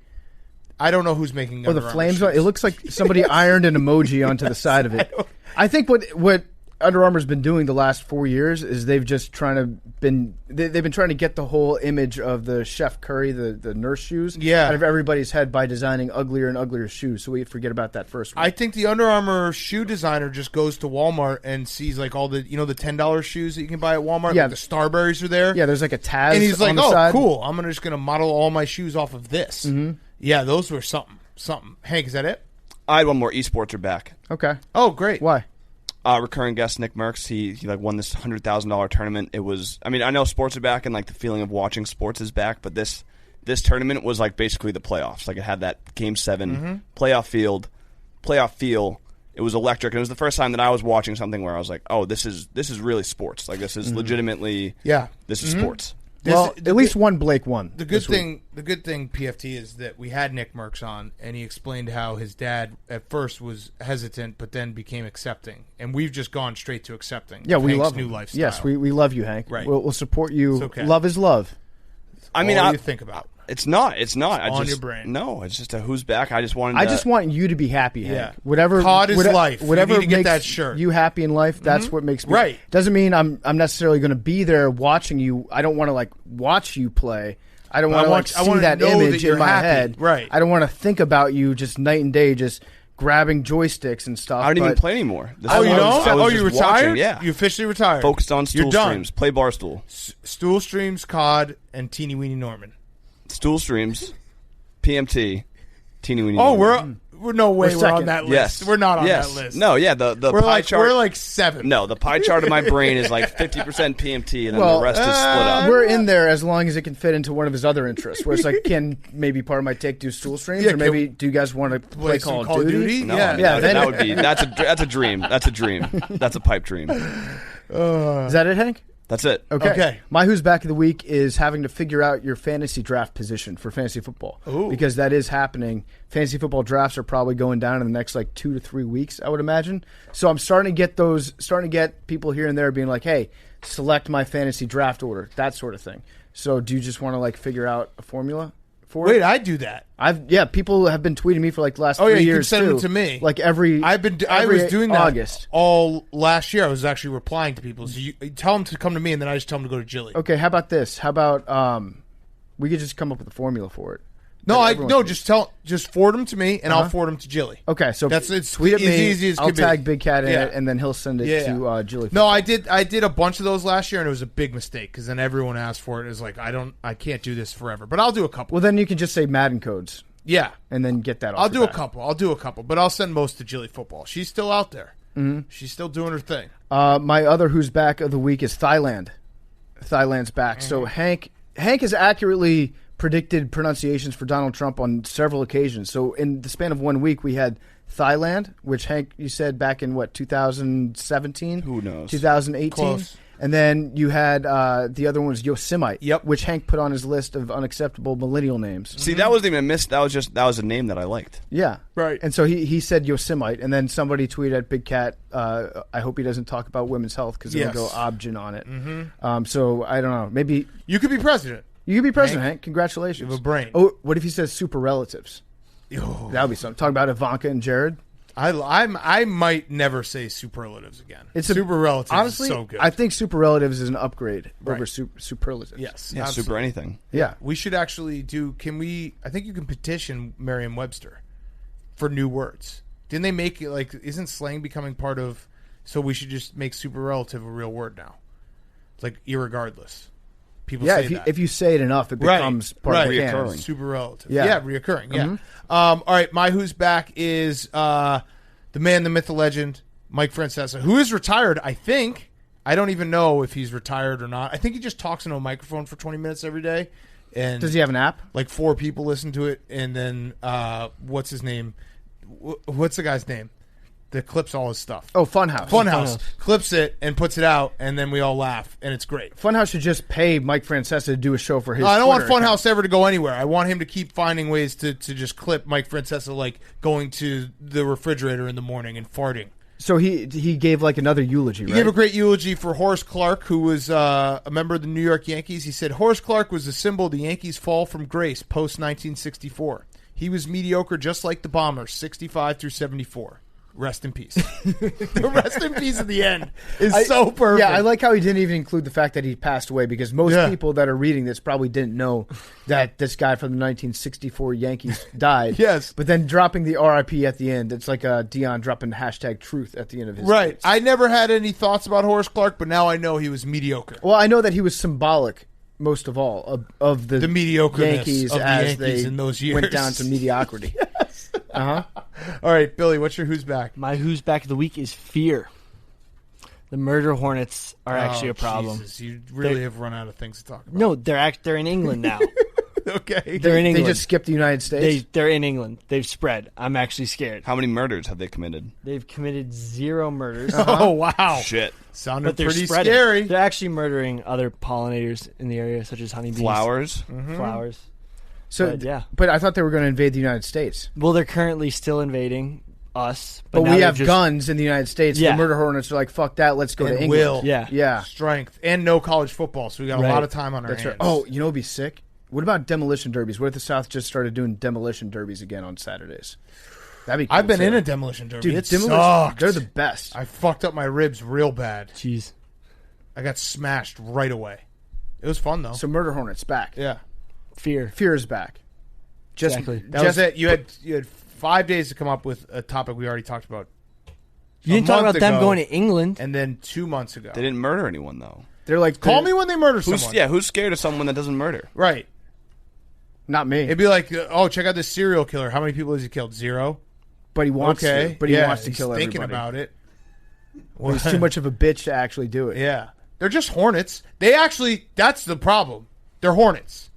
Speaker 1: I don't know who's making Under
Speaker 2: the
Speaker 1: Armour
Speaker 2: flames.
Speaker 1: shoes.
Speaker 2: It looks like somebody ironed an emoji onto the side of it. I think what Under Armour's been doing the last 4 years is they've been trying to get the whole image of the Chef Curry, the nurse shoes, out of everybody's head by designing uglier and uglier shoes. So we forget about that first one.
Speaker 1: I think the Under Armour shoe designer just goes to Walmart and sees like all the the $10 shoes that you can buy at Walmart.
Speaker 2: Yeah,
Speaker 1: like the Starberries are there.
Speaker 2: Yeah, there's like a Taz,
Speaker 1: and he's like,
Speaker 2: on the
Speaker 1: "Oh,
Speaker 2: side.
Speaker 1: Cool! I'm just gonna model all my shoes off of this." Mm-hmm. Yeah, those were something. Hank, is that it?
Speaker 5: I had one more. Esports are back.
Speaker 2: Okay.
Speaker 1: Oh, great.
Speaker 2: Why?
Speaker 5: Recurring guest Nick Merckx, he like won this $100,000 tournament. It was, I mean, I know sports are back and like the feeling of watching sports is back, but this tournament was like basically the playoffs. Like it had that Game 7 playoff feel. It was electric, and it was the first time that I was watching something where I was like, oh, this is really sports. Like this is legitimately, this is sports.
Speaker 2: Well, at least one Blake won.
Speaker 1: The good thing, PFT, is that we had Nick Merckx on, and he explained how his dad at first was hesitant, but then became accepting, and we've just gone straight to accepting.
Speaker 2: Yeah, we
Speaker 1: Hank's
Speaker 2: love
Speaker 1: new
Speaker 2: him.
Speaker 1: lifestyle.
Speaker 2: Yes, we love you, Hank.
Speaker 1: Right.
Speaker 2: We'll support you.
Speaker 1: It's okay.
Speaker 2: Love is love.
Speaker 5: I mean,
Speaker 1: all you think about.
Speaker 5: It's not.
Speaker 1: on your brain.
Speaker 5: No, it's just a who's back. I just wanted.
Speaker 2: I just want you to be happy, Hank.
Speaker 1: Yeah.
Speaker 2: Whatever.
Speaker 1: COD is life.
Speaker 2: Whatever
Speaker 1: You need to get
Speaker 2: makes
Speaker 1: that shirt.
Speaker 2: you happy in life, that's what makes me.
Speaker 1: Right.
Speaker 2: Doesn't mean I'm necessarily going to be there watching you. I don't want to like watch you play. I don't want to like see that
Speaker 1: know
Speaker 2: image
Speaker 1: that you're
Speaker 2: in my
Speaker 1: happy.
Speaker 2: head.
Speaker 1: Right.
Speaker 2: I don't want to think about you just night and day, just grabbing joysticks and stuff.
Speaker 5: I don't even play anymore.
Speaker 1: Oh, you don't?
Speaker 5: I was
Speaker 1: You
Speaker 5: just
Speaker 1: retired?
Speaker 5: watching, yeah.
Speaker 1: You officially retired.
Speaker 5: Focused on stool
Speaker 1: You're done.
Speaker 5: streams. Play Barstool.
Speaker 1: Stool streams, COD, and Teeny Weeny Norman.
Speaker 5: Stool streams, PMT, Teeny Weeny.
Speaker 1: Oh,
Speaker 5: Norman.
Speaker 1: we're no way we're on
Speaker 2: second.
Speaker 1: that list.
Speaker 5: Yes.
Speaker 1: We're not on
Speaker 5: Yes.
Speaker 1: that list.
Speaker 5: No, yeah, the
Speaker 1: we're
Speaker 5: pie
Speaker 1: like
Speaker 5: chart.
Speaker 1: we're like 7.
Speaker 5: No, the pie chart of my brain is like 50% PMT, and then the rest is split up.
Speaker 2: We're in there as long as it can fit into one of his other interests. Where it's like, can maybe part of my take do stool streams,
Speaker 1: Yeah,
Speaker 2: or maybe do you guys want to play
Speaker 1: some
Speaker 2: Call of
Speaker 1: Call of
Speaker 2: Duty?
Speaker 1: Duty?
Speaker 5: No,
Speaker 1: Yeah.
Speaker 5: I mean,
Speaker 2: Yeah,
Speaker 5: that would be that's a dream. That's a dream. That's a pipe dream.
Speaker 2: Is that it, Hank?
Speaker 5: That's it.
Speaker 2: Okay. My Who's Back of the Week is having to figure out your fantasy draft position for fantasy football.
Speaker 1: Ooh.
Speaker 2: Because that is happening. Fantasy football drafts are probably going down in the next like 2 to 3 weeks, I would imagine. So I'm starting to get people here and there being like, hey, select my fantasy draft order, that sort of thing. So do you just want to like figure out a formula for
Speaker 1: Wait,
Speaker 2: it?
Speaker 1: I do that.
Speaker 2: People have been tweeting me for like the last 3
Speaker 1: you
Speaker 2: years
Speaker 1: can send
Speaker 2: too.
Speaker 1: them to me.
Speaker 2: Like I
Speaker 1: was doing that
Speaker 2: August.
Speaker 1: all last year. I was actually replying to people. So you tell them to come to me, and then I just tell them to go to Jilly.
Speaker 2: Okay, how about this? How about we could just come up with a formula for it?
Speaker 1: Just forward them to me, and I'll forward them to Jilly.
Speaker 2: Okay, so
Speaker 1: it's
Speaker 2: tweet at
Speaker 1: as
Speaker 2: me.
Speaker 1: easy as
Speaker 2: I'll
Speaker 1: could be.
Speaker 2: tag Big Cat in
Speaker 1: Yeah.
Speaker 2: it, and then he'll send it to Jilly.
Speaker 1: No, I did a bunch of those last year, and it was a big mistake because then everyone asked for it. It was like I can't do this forever, but I'll do a couple.
Speaker 2: Well, then you can just say Madden codes.
Speaker 1: Yeah,
Speaker 2: and then get that.
Speaker 1: I'll do a couple, but I'll send most to Jilly Football. She's still out there. Mm-hmm. She's still doing her thing.
Speaker 2: My other who's back of the week is Thailand. Thailand's back. Mm-hmm. So Hank has accurately predicted pronunciations for Donald Trump on several occasions. So in the span of 1 week, we had Thailand, which Hank, you said back in 2017?
Speaker 5: Who knows?
Speaker 2: 2018?
Speaker 1: Close.
Speaker 2: And then you had the other one was Yosemite,
Speaker 1: Yep.
Speaker 2: which Hank put on his list of unacceptable millennial names.
Speaker 5: See, that wasn't even a miss. That was a name that I liked.
Speaker 2: Yeah.
Speaker 1: Right.
Speaker 2: And so he said Yosemite, and then somebody tweeted at Big Cat, I hope he doesn't talk about women's health because it'll go obgyn on it. Mm-hmm. So I don't know. Maybe
Speaker 1: you could be president.
Speaker 2: You could be president, Hank. Congratulations.
Speaker 1: You have a brain.
Speaker 2: Oh, what if he says super relatives?
Speaker 1: Oh.
Speaker 2: That would be something. Talk about Ivanka and Jared.
Speaker 1: I might never say superlatives again. Super relatives
Speaker 2: honestly,
Speaker 1: is so good.
Speaker 2: I think super relatives is an upgrade over superlatives.
Speaker 1: Yes.
Speaker 5: Yeah, super anything.
Speaker 2: Yeah.
Speaker 1: We should actually I think you can petition Merriam-Webster for new words. Didn't they make it isn't slang becoming part of, so we should just make super relative a real word now? It's like irregardless. People say that.
Speaker 2: If you say it enough, it becomes part of the canon.
Speaker 1: Super relative.
Speaker 2: Yeah,
Speaker 1: reoccurring. Yeah. All right, my who's back is the man, the myth, the legend, Mike Francesa, who is retired, I think. I don't even know if he's retired or not. I think he just talks into a microphone for 20 minutes every day. And
Speaker 2: does he have an app?
Speaker 1: Like 4 people listen to it, and then what's his name? What's the guy's name that clips all his stuff?
Speaker 2: Oh, Funhouse.
Speaker 1: Funhouse clips it and puts it out, and then we all laugh, and it's great.
Speaker 2: Funhouse should just pay Mike Francesa to do a show for his
Speaker 1: I don't want
Speaker 2: Twitter
Speaker 1: Funhouse
Speaker 2: account.
Speaker 1: ever to go anywhere. I want him to keep finding ways to just clip Mike Francesa, like going to the refrigerator in the morning and farting.
Speaker 2: So he gave another eulogy,
Speaker 1: He
Speaker 2: right?
Speaker 1: gave a great eulogy for Horace Clarke, who was a member of the New York Yankees. He said, Horace Clarke was the symbol of the Yankees' fall from grace post-1964. He was mediocre just like the Bombers, 65 through 74. Rest in peace. The rest in peace at the end is so perfect.
Speaker 2: Yeah, I like how he didn't even include the fact that he passed away, because most people that are reading this probably didn't know that this guy from the 1964 Yankees died.
Speaker 1: Yes.
Speaker 2: But then dropping the RIP at the end, it's like Dion dropping #truth at the end of his
Speaker 1: Right.
Speaker 2: tweets.
Speaker 1: I never had any thoughts about Horace Clarke, but now I know he was mediocre.
Speaker 2: Well, I know that he was symbolic, most of all, of the
Speaker 1: mediocreness
Speaker 2: Yankees
Speaker 1: of the
Speaker 2: as
Speaker 1: Yankees
Speaker 2: they
Speaker 1: in those years.
Speaker 2: went down to mediocrity.
Speaker 1: Yes.
Speaker 2: Uh-huh.
Speaker 1: All right, Billy, what's your who's back?
Speaker 3: My who's back of the week is fear. The murder hornets are actually a problem.
Speaker 1: Jesus, you really have run out of things to talk about.
Speaker 3: No, they're in England now.
Speaker 1: Okay.
Speaker 3: They're in England.
Speaker 2: They just skipped the United States?
Speaker 3: They're in England. They've spread. I'm actually scared.
Speaker 5: How many murders have they committed?
Speaker 3: They've commited 0 murders.
Speaker 1: Oh, wow.
Speaker 5: Shit.
Speaker 1: Sounded
Speaker 3: But they're
Speaker 1: pretty
Speaker 3: spreading.
Speaker 1: scary.
Speaker 3: They're actually murdering other pollinators in the area, such as honeybees.
Speaker 5: Flowers.
Speaker 3: Flowers.
Speaker 2: So,
Speaker 3: But, yeah.
Speaker 2: But I thought they were going to invade the United States.
Speaker 3: Well, they're currently still invading us.
Speaker 2: But
Speaker 3: now
Speaker 2: we
Speaker 3: they're
Speaker 2: have
Speaker 3: just-
Speaker 2: guns in the United States.
Speaker 3: Yeah.
Speaker 2: The murder hornets are like, fuck that, let's go to
Speaker 1: And
Speaker 2: England.
Speaker 1: will.
Speaker 3: Yeah.
Speaker 2: Yeah.
Speaker 1: Strength. And no college football, so we got a
Speaker 3: Right.
Speaker 1: lot of time on our
Speaker 2: That's
Speaker 1: hands.
Speaker 2: right. Oh, you know what'd be sick? What about demolition derbies? What if the South just started doing demolition derbies again on Saturdays? That'd be cool,
Speaker 1: I've been
Speaker 2: too.
Speaker 1: in a demolition derby.
Speaker 2: Dude,
Speaker 1: It
Speaker 2: demolition,
Speaker 1: sucked.
Speaker 2: they're the best.
Speaker 1: I fucked up my ribs real bad.
Speaker 3: Jeez.
Speaker 1: I got smashed right away. It was fun, though.
Speaker 2: So murder hornets back.
Speaker 1: Yeah.
Speaker 3: Fear.
Speaker 2: Fear is back. Just
Speaker 3: Exactly.
Speaker 1: That was it. You had 5 days to come up with a topic we already talked about.
Speaker 3: You didn't talk
Speaker 1: month
Speaker 3: about them
Speaker 1: ago.
Speaker 3: going to England.
Speaker 1: And then 2 months ago.
Speaker 5: They didn't murder anyone, though.
Speaker 2: They're like,
Speaker 1: Call me when they murder
Speaker 5: Who's
Speaker 1: someone.
Speaker 5: who's scared of someone that doesn't murder?
Speaker 1: Right.
Speaker 2: Not me.
Speaker 1: It'd be like, oh, check out this serial killer. How many people has he killed? 0?
Speaker 2: But he wants
Speaker 1: Okay.
Speaker 2: to. But he
Speaker 1: Yeah,
Speaker 2: wants to
Speaker 1: he's
Speaker 2: kill
Speaker 1: thinking
Speaker 2: everybody.
Speaker 1: about it.
Speaker 2: Well, he's too much of a bitch to actually do it.
Speaker 1: Yeah. They're just hornets. That's the problem. They're hornets.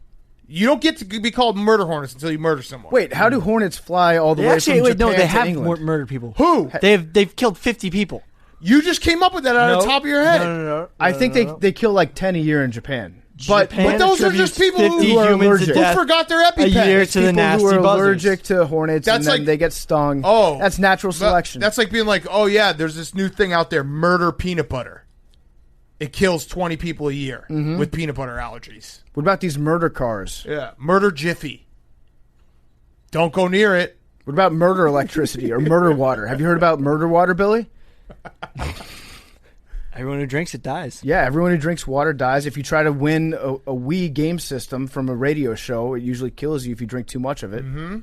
Speaker 1: You don't get to be called murder hornets until you murder someone.
Speaker 2: Wait, how do hornets fly all the
Speaker 3: They
Speaker 2: way
Speaker 3: actually,
Speaker 2: from Japan
Speaker 3: they
Speaker 2: to
Speaker 3: have
Speaker 2: England?
Speaker 3: murdered people.
Speaker 1: Who?
Speaker 3: They've killed 50 people.
Speaker 1: You just came up with that out of the top of your head.
Speaker 3: No.
Speaker 2: I think they kill like 10 a year in Japan.
Speaker 1: But those are just people who
Speaker 2: are allergic.
Speaker 1: Who forgot their EpiPen.
Speaker 3: a year
Speaker 2: It's
Speaker 3: to the
Speaker 2: people
Speaker 3: nasty
Speaker 2: who are
Speaker 3: buzzers.
Speaker 2: allergic to hornets,
Speaker 1: That's
Speaker 2: and then
Speaker 1: like-
Speaker 2: they get stung.
Speaker 1: Oh.
Speaker 2: That's natural selection.
Speaker 1: That's like being like, oh, yeah, there's this new thing out there, murder peanut butter. it kills 20 people a year with peanut butter allergies.
Speaker 2: What about these murder cars?
Speaker 1: Yeah, Murder Jiffy. Don't go near it.
Speaker 2: What about murder electricity or murder water? Have you heard about murder water, Billy?
Speaker 3: Everyone who drinks it dies.
Speaker 2: Yeah, everyone who drinks water dies. If you try to win a Wii game system from a radio show, it usually kills you if you drink too much of it.
Speaker 1: Mm-hmm.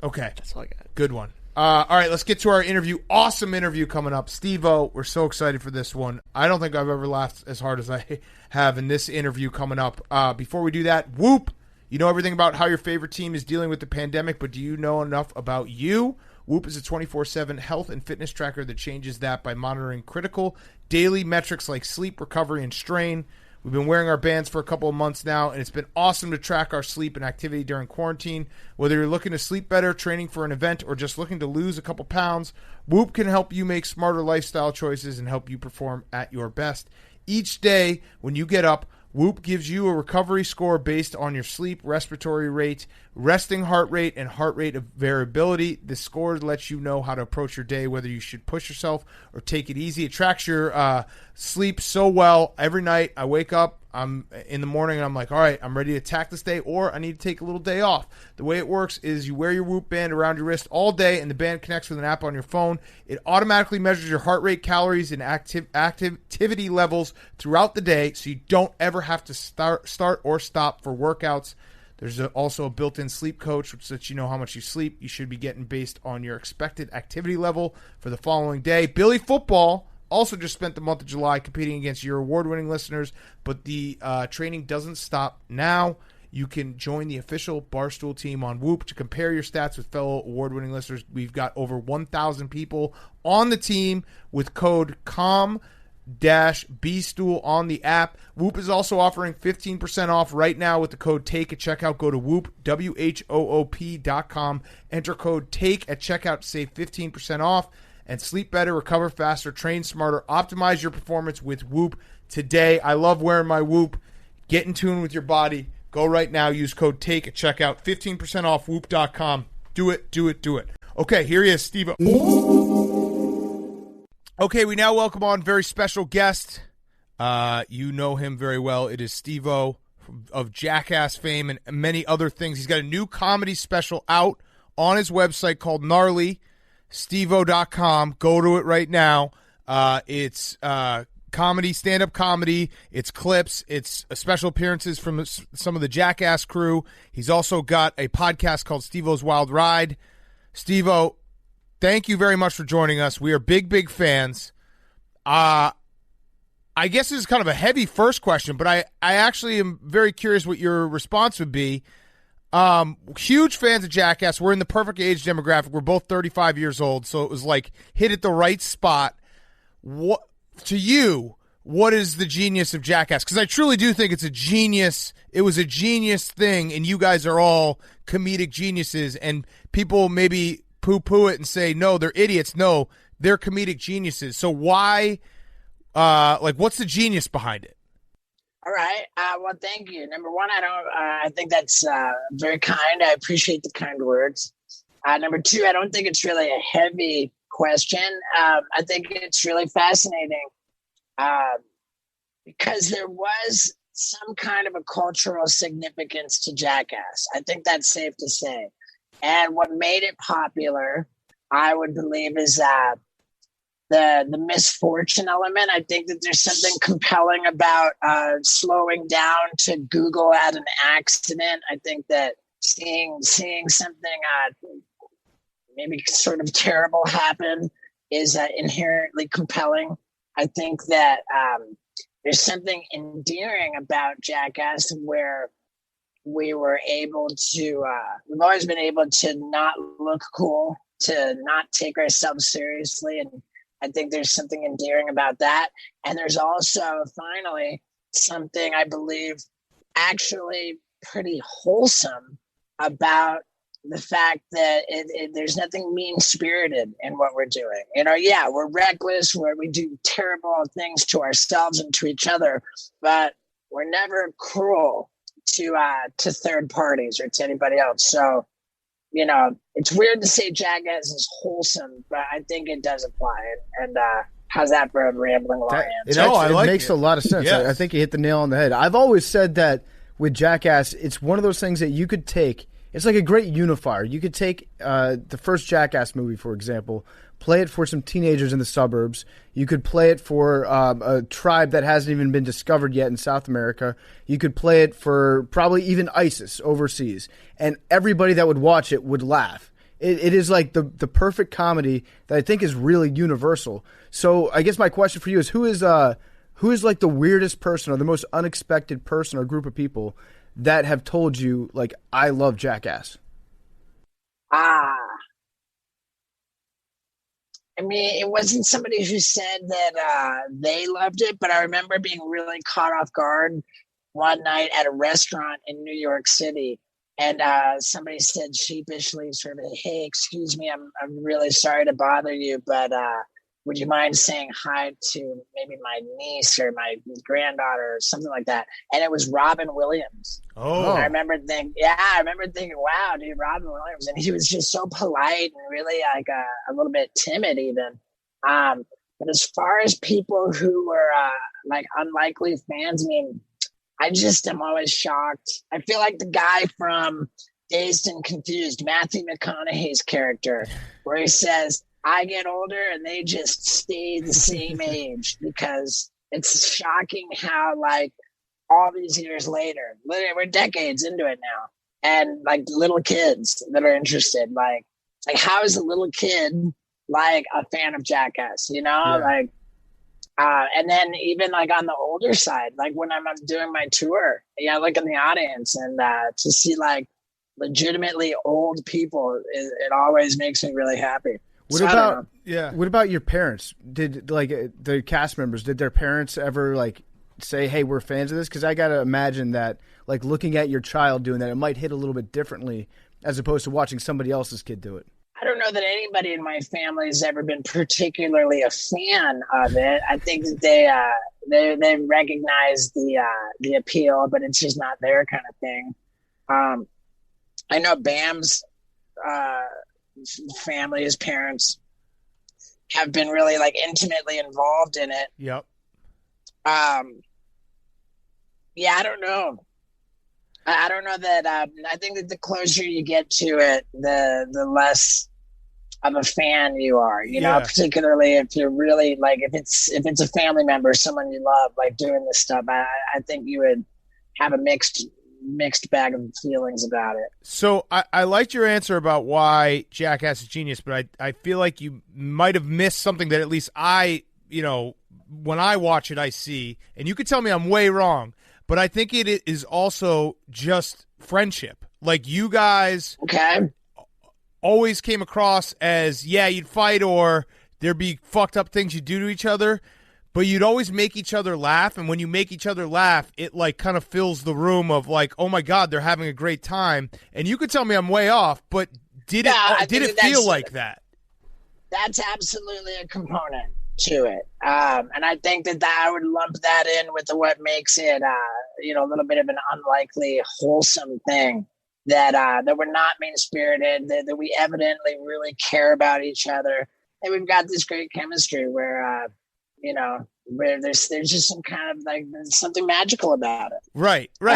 Speaker 1: Okay.
Speaker 3: That's all I got.
Speaker 1: Good one. All right, let's get to our interview. Awesome interview coming up. Steve-O, we're so excited for this one. I don't think I've ever laughed as hard as I have in this interview coming up. Before we do that, Whoop. You know everything about how your favorite team is dealing with the pandemic, but do you know enough about you? Whoop is a 24/7 health and fitness tracker that changes that by monitoring critical daily metrics like sleep, recovery, and strain. We've been wearing our bands for a couple of months now, and it's been awesome to track our sleep and activity during quarantine. Whether you're looking to sleep better, training for an event, or just looking to lose a couple pounds, Whoop can help you make smarter lifestyle choices and help you perform at your best. Each day when you get up, Whoop gives you a recovery score based on your sleep, respiratory rate, resting heart rate, and heart rate of variability. This score lets you know how to approach your day, whether you should push yourself or take it easy. It tracks your sleep so well. Every night I wake up, I'm in the morning, and I'm like, all right, I'm ready to attack this day, or I need to take a little day off. The way it works is you wear your Whoop band around your wrist all day, and the band connects with an app on your phone. It automatically measures your heart rate, calories, and activity levels throughout the day, so you don't ever have to start or stop for workouts. There's also a built-in sleep coach, which lets you know how much you sleep. You should be getting based on your expected activity level for the following day. Billy Football also just spent the month of July competing against your award-winning listeners, but the training doesn't stop now. You can join the official Barstool team on Whoop to compare your stats with fellow award-winning listeners. We've got over 1,000 people on the team with code COM-BStool on the app. Whoop is also offering 15% off right now with the code TAKE at checkout. Go to Whoop, WHOOP.com. Enter code TAKE at checkout to save 15% off. And sleep better, recover faster, train smarter, optimize your performance with Whoop today. I love wearing my Whoop. Get in tune with your body. Go right now. Use code TAKE at checkout. 15% off Whoop.com. Do it, do it, do it. Okay, here he is, Steve. Okay, we now welcome on very special guest. You know him very well. It is Steve-O of Jackass fame and many other things. He's got a new comedy special out on his website called Gnarly. Steve-O.com. Go to it right now. It's comedy, stand-up comedy. It's clips. It's special appearances from some of the Jackass crew. He's also got a podcast called Steve-O's Wild Ride. Steve-O, thank you very much for joining us. We are big, big fans. I guess this is kind of a heavy first question, but I actually am very curious what your response would be. Huge fans of Jackass. We're in the perfect age demographic. We're both 35 years old, so it was like hit at the right spot. What to you? What is the genius of Jackass? Because I truly do think it's a genius. It was a genius thing, and you guys are all comedic geniuses. And people maybe poo-poo it and say, no, they're idiots. No, they're comedic geniuses. So why? What's the genius behind it?
Speaker 6: All right. Well, thank you. Number one, I think that's very kind. I appreciate the kind words. Number two, I don't think it's really a heavy question. I think it's really fascinating because there was some kind of a cultural significance to Jackass. I think that's safe to say. And what made it popular, I would believe, is the misfortune element. I think that there's something compelling about slowing down to Google at an accident. I think that seeing something maybe sort of terrible happen is inherently compelling. I think that there's something endearing about Jackass where we were able to, we've always been able to not look cool, to not take ourselves seriously. And I think there's something endearing about that. And there's also, finally, something I believe actually pretty wholesome about the fact that there's nothing mean-spirited in what we're doing. Yeah, we're reckless, we do terrible things to ourselves and to each other, but we're never cruel to third parties or to anybody else. So, it's weird to say Jackass is wholesome, but I think it does apply. And How's that for a rambling long answer?
Speaker 2: It makes a lot of sense.
Speaker 1: Yes.
Speaker 2: I think you hit the nail on the head. I've always said that with Jackass, it's one of those things that you could take. It's like a great unifier. You could take the first Jackass movie, for example, play it for some teenagers in the suburbs. You could play it for a tribe that hasn't even been discovered yet in South America. You could play it for probably even ISIS overseas. And everybody that would watch it would laugh. It is like the perfect comedy that I think is really universal. So I guess my question for you is who is like the weirdest person or the most unexpected person or group of people that have told you, like, I love Jackass?
Speaker 6: I mean, it wasn't somebody who said that they loved it, but I remember being really caught off guard one night at a restaurant in New York City. And somebody said sheepishly, sort of, hey, excuse me, I'm really sorry to bother you, but would you mind saying hi to maybe my niece or my granddaughter or something like that? And it was Robin Williams.
Speaker 1: Oh.
Speaker 6: And I remember thinking, wow, dude, Robin Williams. And he was just so polite and really like a little bit timid even. But as far as people who were like unlikely fans, I mean, I just am always shocked. I feel like the guy from Dazed and Confused, Matthew McConaughey's character, where he says, I get older and they just stay the same age, because it's shocking how, like, all these years later, literally we're decades into it now, and like little kids that are interested, like how is a little kid like a fan of Jackass, you know?
Speaker 2: Yeah.
Speaker 6: Like, and then even like on the older side, like when I'm doing my tour, I look in the audience and to see like legitimately old people, it always makes me really happy.
Speaker 2: What about your parents? Did like the cast members? Did their parents ever like say, "Hey, we're fans of this"? Because I gotta imagine that, like, looking at your child doing that, it might hit a little bit differently as opposed to watching somebody else's kid do it.
Speaker 6: I don't know that anybody in my family has ever been particularly a fan of it. I think that they recognize the appeal, but it's just not their kind of thing. I know Bam's family, his parents, have been really like intimately involved in it.
Speaker 1: Yep.
Speaker 6: Yeah, I don't know. I don't know that. I think that the closer you get to it, the less of a fan you are. You know, particularly if you're really like if it's a family member, someone you love, like doing this stuff. I think you would have a mixed bag of feelings about it.
Speaker 1: So I liked your answer about why Jackass is genius, but I feel like you might have missed something that at least I, when I watch it, I see, and you could tell me I'm way wrong, but I think it is also just friendship. Like, you guys always came across as, you'd fight or there'd be fucked up things you do to each other, but you'd always make each other laugh, and when you make each other laugh, it like kind of fills the room of like, oh my God, they're having a great time. And you could tell me I'm way off, but did it feel like that?
Speaker 6: That's absolutely a component to it. And I think that I would lump that in with what makes it, a little bit of an unlikely, wholesome thing. That we're not mean-spirited, that we evidently really care about each other. And we've got this great chemistry where there's just some kind of like something magical about it.
Speaker 1: Right. Go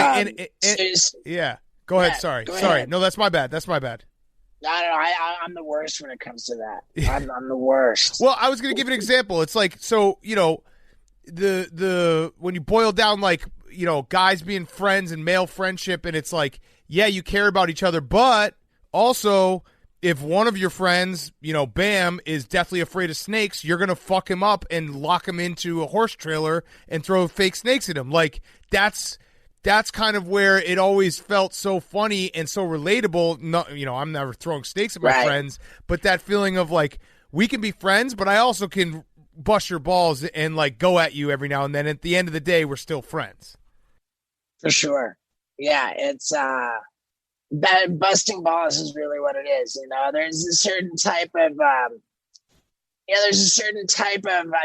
Speaker 1: ahead. Sorry. No, that's my bad.
Speaker 6: I don't know. I'm the worst when it comes to that. I'm the worst.
Speaker 1: Well, I was going to give an example. It's like, so, the when you boil down, like, guys being friends and male friendship, and it's like, you care about each other, but also if one of your friends, Bam, is deathly afraid of snakes, you're going to fuck him up and lock him into a horse trailer and throw fake snakes at him. Like, that's kind of where it always felt so funny and so relatable. No, I'm never throwing snakes at my friends, but that feeling of like, we can be friends, but I also can bust your balls and like go at you every now and then. At the end of the day, we're still friends.
Speaker 6: For sure. Yeah, it's busting balls is really what it is. There's a certain type of I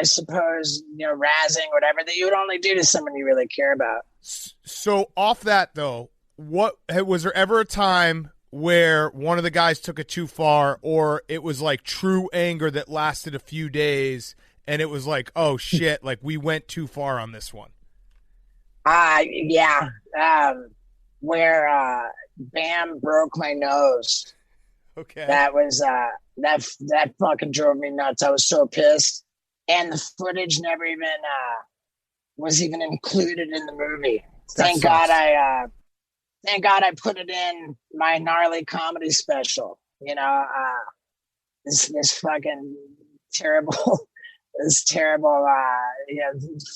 Speaker 6: suppose, razzing, whatever, that you would only do to someone you really care about.
Speaker 1: So off that though, was there ever a time where one of the guys took it too far, or it was like true anger that lasted a few days and it was like, oh shit, like we went too far on this one?
Speaker 6: Yeah. Where Bam broke my nose.
Speaker 1: Okay.
Speaker 6: That was that fucking drove me nuts. I was so pissed, and the footage never even was even included in the movie. Thank God I put it in my gnarly comedy special. You know, this fucking terrible,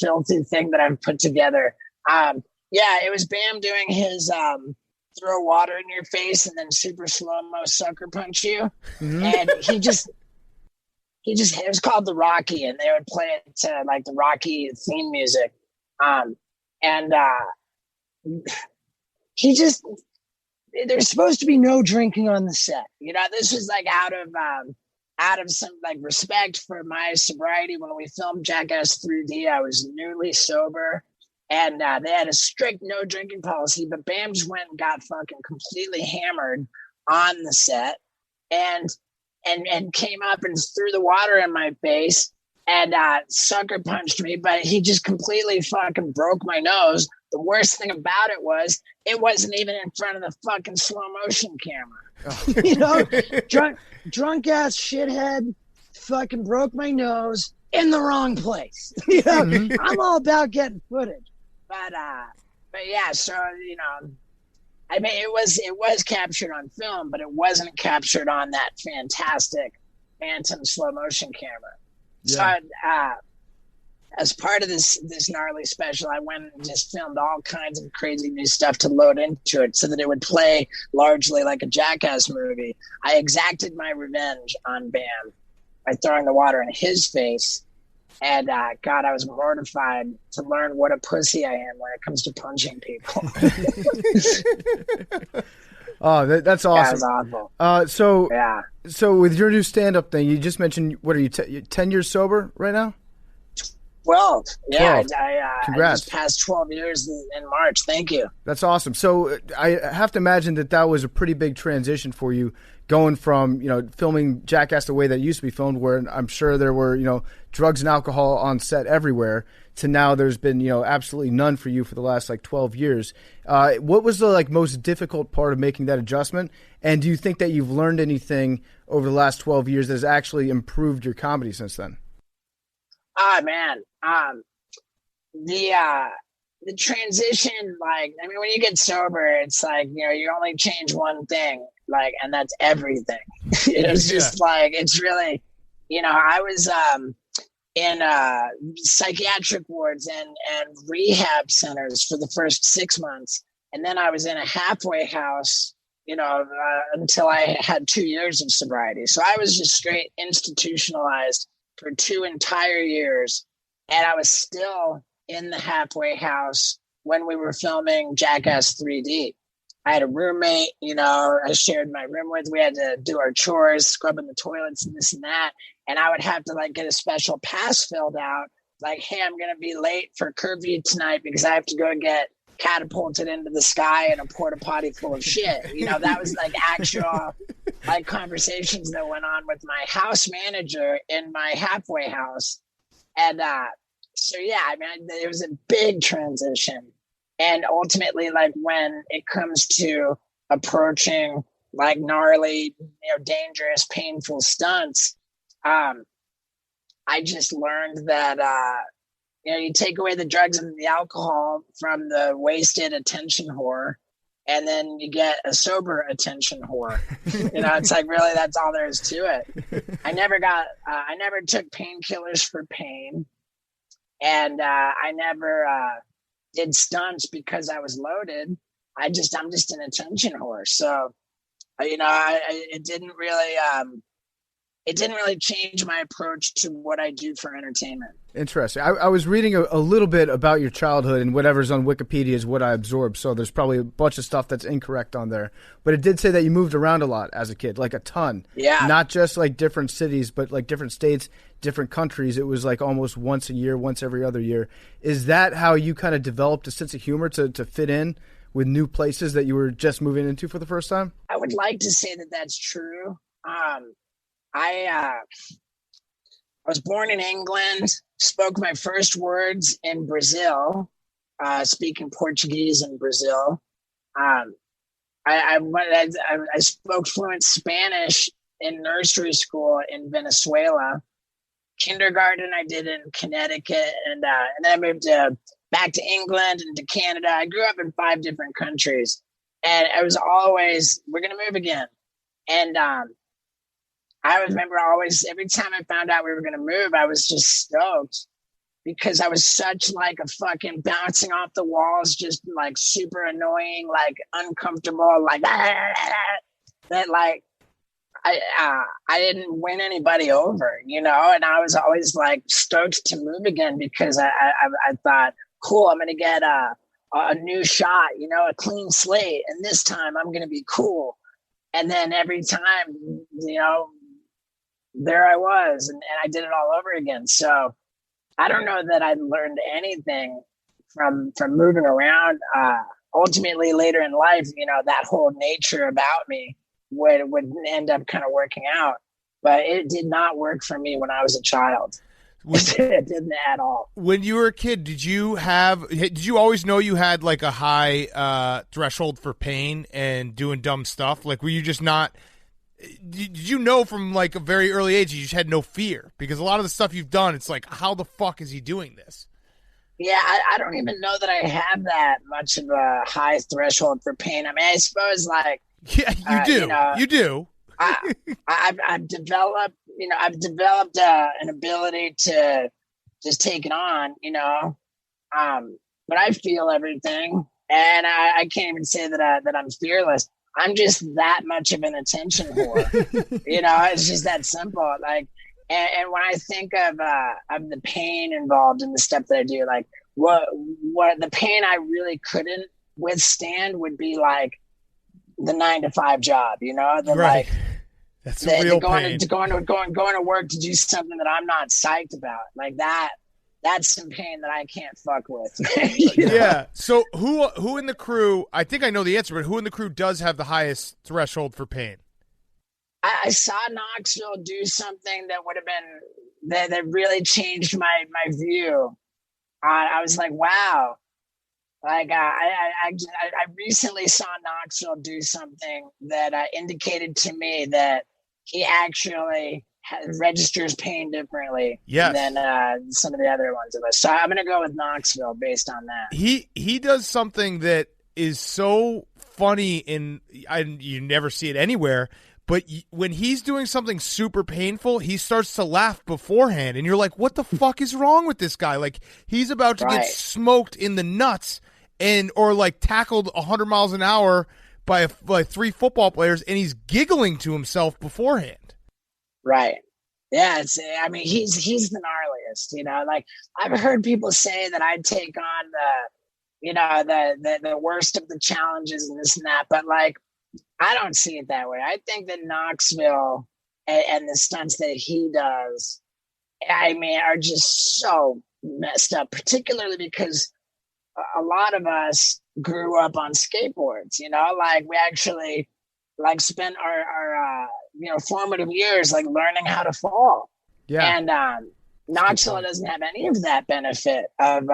Speaker 6: filthy thing that I've put together. Yeah, it was Bam doing his throw water in your face and then super slow-mo sucker punch you. Mm-hmm. And he just it was called The Rocky, and they would play it to like the Rocky theme music. There's supposed to be no drinking on the set. You know, this was like out of some like respect for my sobriety. When we filmed Jackass 3D, I was newly sober. And they had a strict no drinking policy, but Bam just went and got fucking completely hammered on the set, and came up and threw the water in my face and sucker punched me. But he just completely fucking broke my nose. The worst thing about it was it wasn't even in front of the fucking slow motion camera. Oh. You know, drunk ass shithead fucking broke my nose in the wrong place. You know, I'm all about getting footage. But yeah, so, you know, I mean, it was captured on film, but it wasn't captured on that fantastic Phantom slow motion camera. Yeah. So, as part of this gnarly special, I went and just filmed all kinds of crazy new stuff to load into it so that it would play largely like a Jackass movie. I exacted my revenge on Bam by throwing the water in his face. And God, I was mortified to learn what a pussy I am when it comes to punching people.
Speaker 2: Oh, that's awesome.
Speaker 6: That was awful.
Speaker 2: So with your new stand-up thing, you just mentioned, what are you, 10 years sober right now?
Speaker 6: 12. Yeah,
Speaker 2: 12.
Speaker 6: I just passed 12 years in March. Thank you.
Speaker 2: That's awesome. So I have to imagine that was a pretty big transition for you, going from, you know, filming Jackass the way that it used to be filmed, where I'm sure there were, you know, drugs and alcohol on set everywhere, to now there's been, you know, absolutely none for you for the last like 12 years. What was the like most difficult part of making that adjustment? And do you think that you've learned anything over the last 12 years that has actually improved your comedy since then?
Speaker 6: Man, the transition, like, I mean, when you get sober, it's like, you know, you only change one thing, like, and that's everything. It's just like, it's really, you know, I was in psychiatric wards and rehab centers for the first 6 months. And then I was in a halfway house, you know, until I had 2 years of sobriety. So I was just straight institutionalized for 2 entire years. And I was still in the halfway house when we were filming Jackass 3D. I had a roommate, you know, I shared my room with. We had to do our chores, scrubbing the toilets and this and that. And I would have to like get a special pass filled out. Like, hey, I'm going to be late for curfew tonight because I have to go get catapulted into the sky in a porta potty full of shit. You know, that was like actual like conversations that went on with my house manager in my halfway house. And so, yeah, I mean, it was a big transition. And ultimately, like, when it comes to approaching like gnarly, you know, dangerous, painful stunts, I just learned that, you know, you take away the drugs and the alcohol from the wasted attention whore, and then you get a sober attention whore. You know, it's like, really, that's all there is to it. I never took painkillers for pain. And I never did stunts because I was loaded. I'm just an attention whore. So, you know, it didn't really change my approach to what I do for entertainment.
Speaker 2: Interesting. I was reading a little bit about your childhood, and whatever's on Wikipedia is what I absorbed. So there's probably a bunch of stuff that's incorrect on there. But it did say that you moved around a lot as a kid, like a ton.
Speaker 6: Yeah.
Speaker 2: Not just like different cities, but like different states, different countries. It was like almost once a year, once every other year. Is that how you kind of developed a sense of humor to fit in with new places that you were just moving into for the first time?
Speaker 6: I would like to say that that's true. was born in England, spoke my first words in Brazil, speaking Portuguese in Brazil. I spoke fluent Spanish in nursery school in Venezuela. Kindergarten I did in Connecticut, and then I moved back to England and to Canada. I grew up in 5 different countries, and I was always, we're going to move again. And I remember always, every time I found out we were going to move, I was just stoked because I was such like a fucking bouncing off the walls, just like super annoying, like uncomfortable, like that, like I didn't win anybody over, you know, and I was always like stoked to move again because I thought, cool, I'm going to get a new shot, you know, a clean slate. And this time I'm going to be cool. And then every time, you know, there I was, and I did it all over again. So I don't know that I learned anything from moving around. Ultimately, later in life, you know, that whole nature about me would end up kind of working out. But it did not work for me when I was a child. It didn't at all.
Speaker 1: When you were a kid, did you always know you had like a high threshold for pain and doing dumb stuff? Like, were you just not? Did you know from like a very early age you just had no fear? Because a lot of the stuff you've done, it's like, how the fuck is he doing this?
Speaker 6: Yeah, I don't even know that I have that much of a high threshold for pain. I mean, I suppose like
Speaker 1: yeah, you do.
Speaker 6: You know,
Speaker 1: you do.
Speaker 6: I've developed, you know, an ability to just take it on, you know. But I feel everything, and I can't even say that I'm fearless. I'm just that much of an attention whore. You know, it's just that simple. Like, and when I think of the pain involved in the stuff that I do, like what the pain I really couldn't withstand would be like the 9-to-5 job, you know,
Speaker 1: right. Like that's the real pain.
Speaker 6: Going to work to do something that I'm not psyched about, like that. That's some pain that I can't fuck with.
Speaker 1: Yeah. So who in the crew? I think I know the answer, but who in the crew does have the highest threshold for pain?
Speaker 6: I saw Knoxville do something that would have been that really changed my view. I was like, wow. Like I recently saw Knoxville do something that indicated to me that he actually registers pain differently than some of the other ones of us. So I'm going to go with Knoxville based on that.
Speaker 1: He does something that is so funny, you never see it anywhere. But when he's doing something super painful, he starts to laugh beforehand, and you're like, "What the fuck is wrong with this guy?" Like he's about to get smoked in the nuts, or like tackled 100 miles an hour by 3 football players, and he's giggling to himself beforehand. Right.
Speaker 6: Yeah. I mean, he's the gnarliest. You know, like I've heard people say that I'd take on the worst of the challenges and this and that, but like, I don't see it that way. I think that Knoxville and the stunts that he does, I mean, are just so messed up, particularly because a lot of us grew up on skateboards, you know, like we actually like spent our formative years like learning how to fall. Yeah. And Knoxville doesn't have any of that benefit of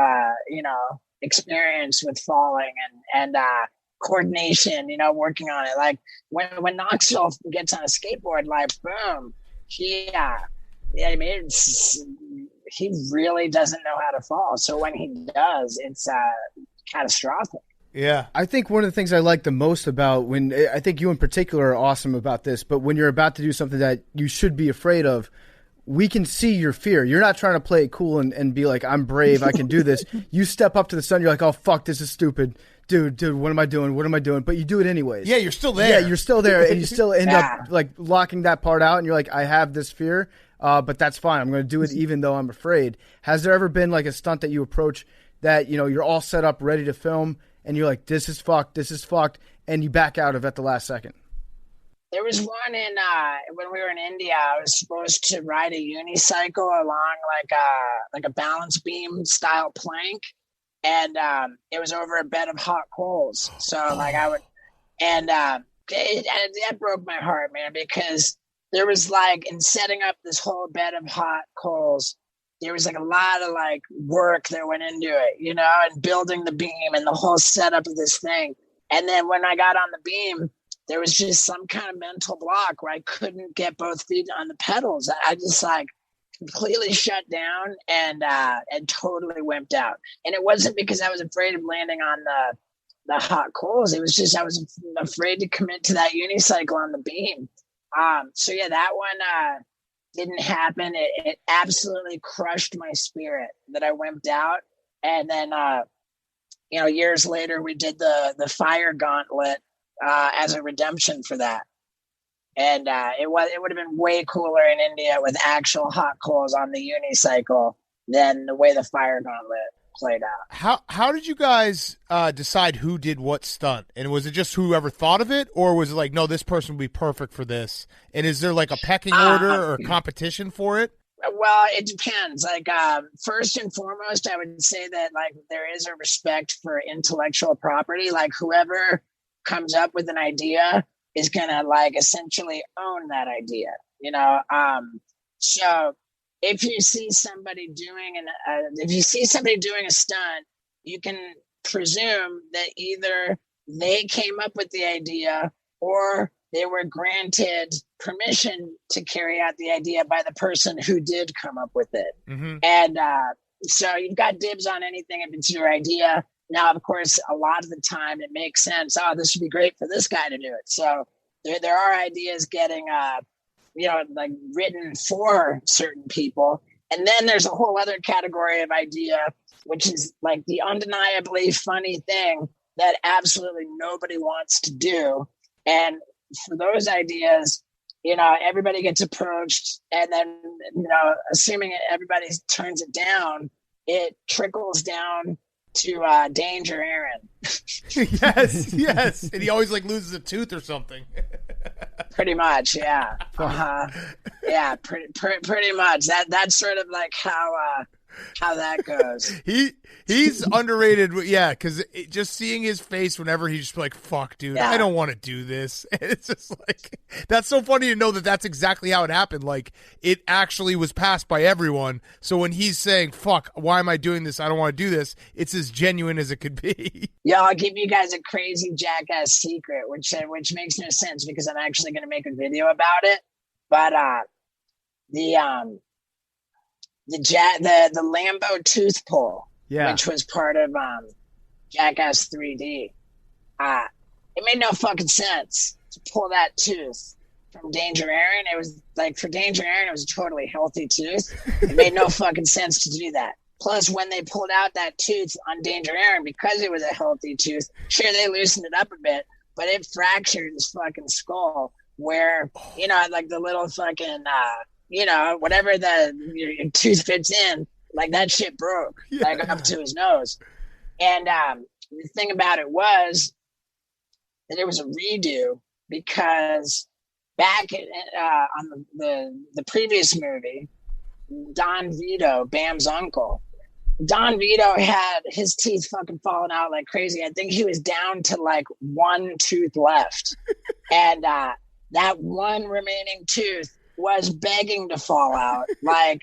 Speaker 6: experience with falling and coordination, you know, working on it. Like when Knoxville gets on a skateboard, like boom, he really doesn't know how to fall. So when he does, it's catastrophic.
Speaker 2: Yeah. I think one of the things I like the most about I think you in particular are awesome about this, but when you're about to do something that you should be afraid of, we can see your fear. You're not trying to play it cool and be like, I'm brave, I can do this. You step up to the sun, you're like, oh, fuck, this is stupid. Dude, what am I doing? What am I doing? But you do it anyways.
Speaker 1: Yeah, you're still there.
Speaker 2: Yeah, you're still there, and you still end up like locking that part out, and you're like, I have this fear, but that's fine. I'm going to do it even though I'm afraid. Has there ever been like a stunt that you approach that, you know, you're all set up, ready to film, and you're like, this is fucked, and you back out of at the last second?
Speaker 6: There was one when we were in India. I was supposed to ride a unicycle along like a balance beam style plank, and it was over a bed of hot coals. So like I would, and that broke my heart, man, because there was like, in setting up this whole bed of hot coals, there was like a lot of like work that went into it, you know, and building the beam and the whole setup of this thing. And then when I got on the beam, there was just some kind of mental block where I couldn't get both feet on the pedals. I just like completely shut down and totally wimped out. And it wasn't because I was afraid of landing on the hot coals. It was just, I was afraid to commit to that unicycle on the beam. So yeah, that one didn't happen. It absolutely crushed my spirit that I wimped out. And then, you know, years later we did the fire gauntlet as a redemption for that. And it would have been way cooler in India with actual hot coals on the unicycle than the way the fire gauntlet played out.
Speaker 1: How did you guys decide who did what stunt? And was it just whoever thought of it, or was it like, no, this person would be perfect for this? And is there like a pecking order or a competition for it?
Speaker 6: Well, it depends. Like, first and foremost, I would say that like there is a respect for intellectual property. Like whoever comes up with an idea is gonna like essentially own that idea, you know. So if you see somebody doing a stunt, you can presume that either they came up with the idea or they were granted permission to carry out the idea by the person who did come up with it. Mm-hmm. And so you've got dibs on anything if it's your idea. Now, of course, a lot of the time it makes sense. Oh, this would be great for this guy to do it. So there are ideas getting, you know, like written for certain people. And then there's a whole other category of idea, which is like the undeniably funny thing that absolutely nobody wants to do. And for those ideas, you know, everybody gets approached, and then, you know, assuming everybody turns it down, it trickles down to Danger Aaron.
Speaker 1: yes. And he always like loses a tooth or something.
Speaker 6: Pretty much, yeah. Yeah, pretty much. That's sort of like how that goes.
Speaker 1: He's underrated, yeah, because just seeing his face whenever he's just like, fuck, dude, I don't want to do this. And it's just like, that's so funny to know that that's exactly how it happened. Like, it actually was passed by everyone. So when he's saying, fuck, why am I doing this? I don't want to do this. It's as genuine as it could be.
Speaker 6: Yeah, I'll give you guys a crazy Jackass secret, which makes no sense because I'm actually going to make a video about it. But the Lambo tooth pull, which was part of Jackass 3D. It made no fucking sense to pull that tooth from Danger Aaron. It was like, for Danger Aaron, it was a totally healthy tooth. It made no fucking sense to do that. Plus, when they pulled out that tooth on Danger Aaron, because it was a healthy tooth, sure, they loosened it up a bit, but it fractured his fucking skull where, you know, like the little fucking, you know, whatever your tooth fits in, like that shit broke, like up to his nose. And the thing about it was that it was a redo because back on the previous movie, Don Vito, Bam's uncle, Don Vito had his teeth fucking falling out like crazy. I think he was down to like one tooth left. And that one remaining tooth was begging to fall out. Like,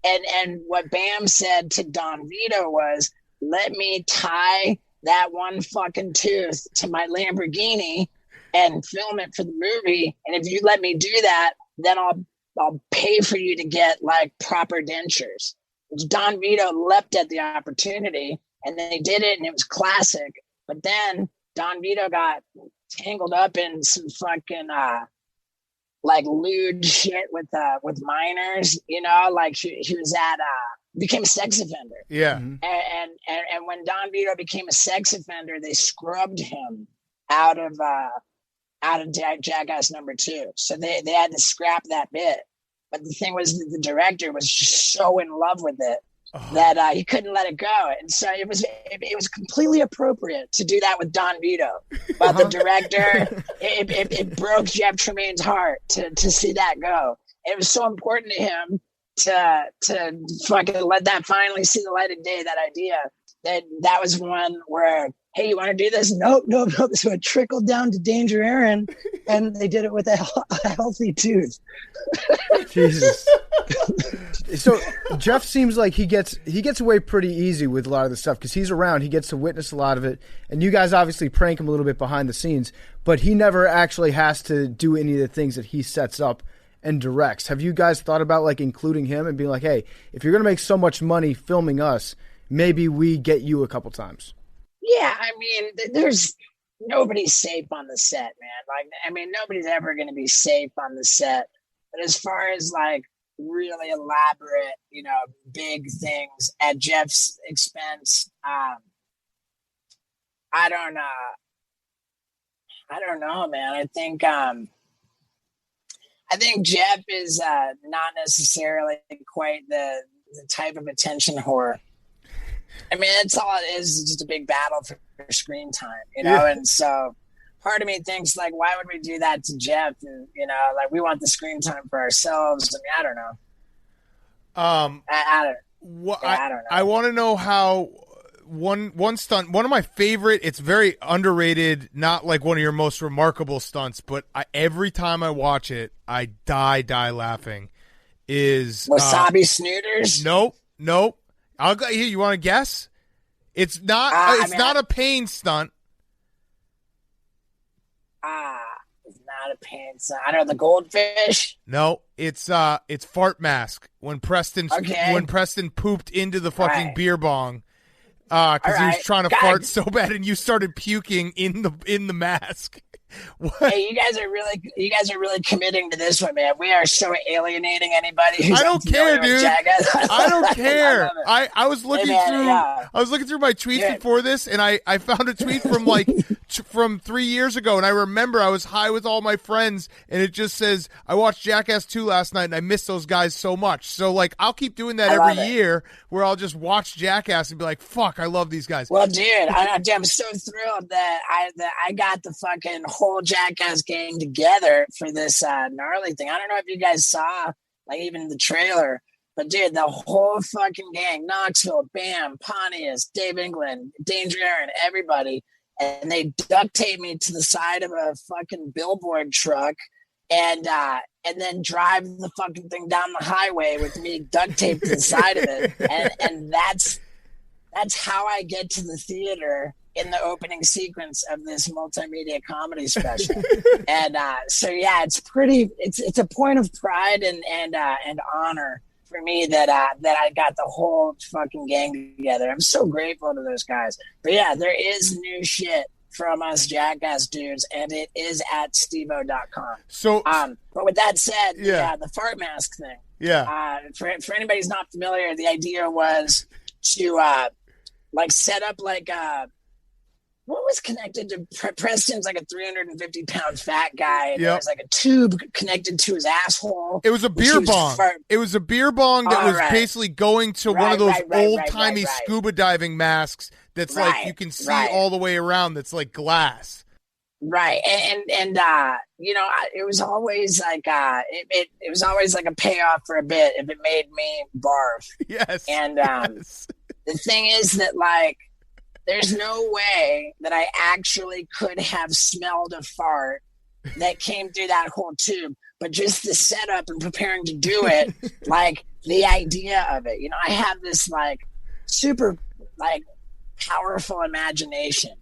Speaker 6: and what Bam said to Don Vito was, let me tie that one fucking tooth to my Lamborghini and film it for the movie. And if you let me do that, then I'll pay for you to get like proper dentures. Which Don Vito leapt at the opportunity, and they did it, and it was classic. But then Don Vito got tangled up in some fucking like lewd shit with minors, you know, like he was became a sex offender.
Speaker 1: Yeah.
Speaker 6: And when Don Vito became a sex offender, they scrubbed him out of Jackass #2. So they had to scrap that bit. But the thing was, the director was just so in love with it that he couldn't let it go. And so it was completely appropriate to do that with Don Vito. But the director, it broke Jeff Tremaine's heart to see that go. It was so important to him to fucking let that finally see the light of day, that idea. That was one where hey, you want to do this? Nope. So it trickled down to Danger Aaron, and they did it with a healthy tooth.
Speaker 2: Jesus. So Jeff seems like he gets away pretty easy with a lot of the stuff because he's around. He gets to witness a lot of it, and you guys obviously prank him a little bit behind the scenes, but he never actually has to do any of the things that he sets up and directs. Have you guys thought about like including him and being like, hey, if you're going to make so much money filming us, maybe we get you a couple times?
Speaker 6: Yeah, I mean, there's nobody's safe on the set, man. Like, I mean, nobody's ever going to be safe on the set. But as far as like really elaborate, big things at Jeff's expense, I don't know, man. I think Jeff is not necessarily quite the type of attention whore. I mean, that's all it is. It's just a big battle for screen time,
Speaker 2: Yeah.
Speaker 6: And so part of me thinks, like, why would we do that to Jeff? And, like, we want the screen time for ourselves. I mean, I don't know. I don't know.
Speaker 1: I want to know how one stunt, one of my favorite, it's very underrated, not like one of your most remarkable stunts, but every time I watch it, I die laughing, is
Speaker 6: Wasabi Snooters?
Speaker 1: Nope. I'll go here. You want to guess? It's not. Not a pain stunt.
Speaker 6: It's not a pain stunt. I know the goldfish.
Speaker 1: No, it's fart mask when Preston pooped into the fucking beer bong because he was trying to fart so bad and you started puking in the mask.
Speaker 6: Hey, you guys are really committing to this one, man. We are so alienating anybody who's
Speaker 1: I don't care, dude. I don't care. I was looking through my tweets before this, and I found a tweet from from 3 years ago, and I remember I was high with all my friends, and it just says, I watched Jackass 2 last night, and I miss those guys so much. So, like, I'll keep doing that every year, where I'll just watch Jackass and be like, fuck, I love these guys.
Speaker 6: Well, dude, I'm so thrilled that I got the fucking whole Jackass gang together for this gnarly thing. I don't know if you guys saw, like, even the trailer, but dude, the whole fucking gang, Knoxville, Bam, Pontius, Dave England, Danger Aaron, everybody, and they duct taped me to the side of a fucking billboard truck and then drive the fucking thing down the highway with me duct taped to the side of it. And that's how I get to the theater in the opening sequence of this multimedia comedy special. And so yeah, it's a point of pride and honor for me that I got the whole fucking gang together. I'm so grateful to those guys. But yeah, there is new shit from us Jackass dudes, and it is at stevo.com.
Speaker 1: So
Speaker 6: but with that said, the fart mask thing.
Speaker 1: Yeah.
Speaker 6: For anybody who's not familiar, the idea was to set up what was connected to Preston's like a 350-pound fat guy, and there was like a tube connected to his asshole.
Speaker 1: It was a beer bong. It was a beer bong that was basically going to one of those old-timey scuba diving masks that's like you can see all the way around, that's like glass.
Speaker 6: Right. And it was always like it was always like a payoff for a bit if it made me barf.
Speaker 1: Yes.
Speaker 6: And the thing is that, like, there's no way that I actually could have smelled a fart that came through that whole tube, but just the setup and preparing to do it, like the idea of it, I have this like super like powerful imagination,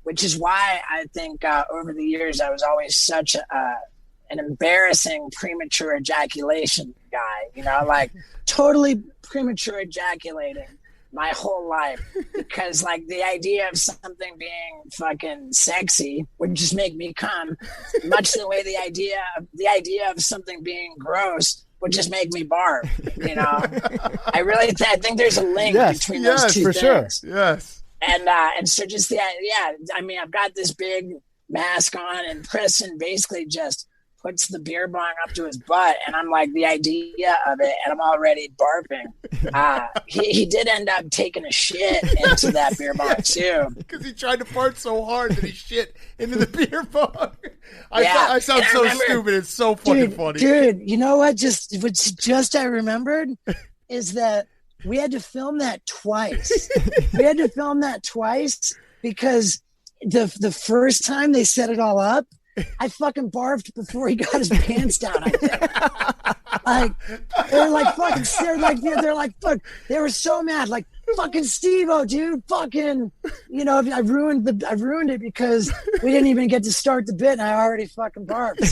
Speaker 6: which is why I think over the years I was always such an embarrassing premature ejaculation guy, like totally premature ejaculating my whole life, because like the idea of something being fucking sexy would just make me come, much the way the idea of something being gross would just make me barf. I think there's a link between those two things.
Speaker 2: Sure.
Speaker 1: Yes.
Speaker 6: And so just I mean, I've got this big mask on, and Preston basically just puts the beer bong up to his butt, and I'm like, the idea of it, and I'm already barfing. He did end up taking a shit into that beer bong too,
Speaker 1: because he tried to fart so hard that he shit into the beer bong. I sound so stupid. It's so fucking funny,
Speaker 6: dude. You know what? I remembered is that we had to film that twice. because the first time they set it all up, I fucking barfed before he got his pants down. I think. Like they're like fucking. They're like fuck. They were so mad. Like fucking Steve-O, dude. Fucking. You know, I ruined it because we didn't even get to start the bit, and I already fucking barfed.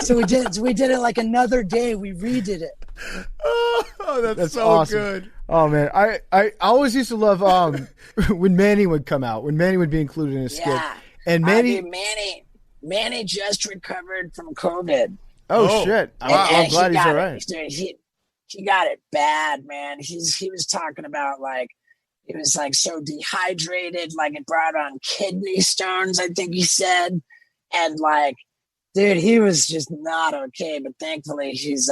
Speaker 6: So we did it like another day. We redid it.
Speaker 1: Oh, that's so
Speaker 2: awesome.
Speaker 1: good.
Speaker 2: Oh man, I always used to love when Manny would come out, when Manny would be included in a skit.
Speaker 6: Yeah.
Speaker 2: And
Speaker 6: Manny just recovered from COVID.
Speaker 2: Oh shit! I'm glad he's all right.
Speaker 6: He got it bad, man. He was talking about like he was like so dehydrated, like it brought on kidney stones, I think he said, and like, dude, he was just not okay. But thankfully, he's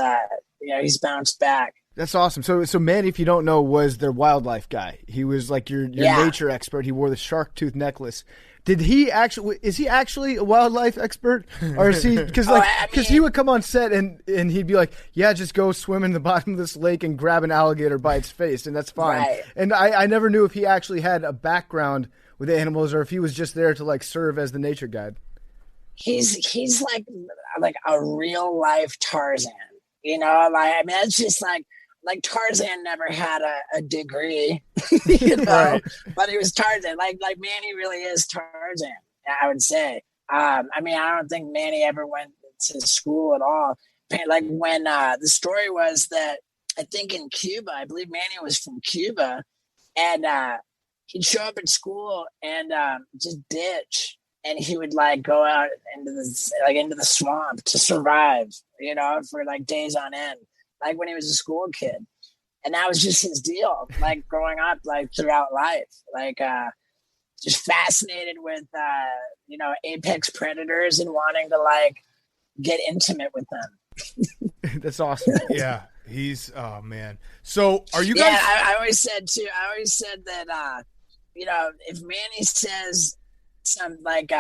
Speaker 6: bounced back.
Speaker 2: That's awesome. So Manny, if you don't know, was their wildlife guy. He was like your nature expert. He wore the shark tooth necklace. Is he actually a wildlife expert, or is he? Because he would come on set and he'd be like, "Yeah, just go swim in the bottom of this lake and grab an alligator by its face, and that's fine."
Speaker 6: Right.
Speaker 2: And I never knew if he actually had a background with animals or if he was just there to like serve as the nature guide.
Speaker 6: He's like a real life Tarzan, you know. Like I mean, it's just like Tarzan never had a degree, you know, right. But he was Tarzan. Like Manny really is Tarzan, I would say. I mean, I don't think Manny ever went to school at all. Like when the story was that I think in Cuba, I believe Manny was from Cuba, and he'd show up at school and just ditch, and he would like go out into the swamp to survive, you know, for like days on end. Like when he was a school kid. And that was just his deal, like growing up, like throughout life, like just fascinated with, you know, apex predators and wanting to like get intimate with them.
Speaker 2: That's awesome.
Speaker 1: Yeah. He's, oh man. So are you guys?
Speaker 6: Yeah, I always said that, you know, if Manny says some like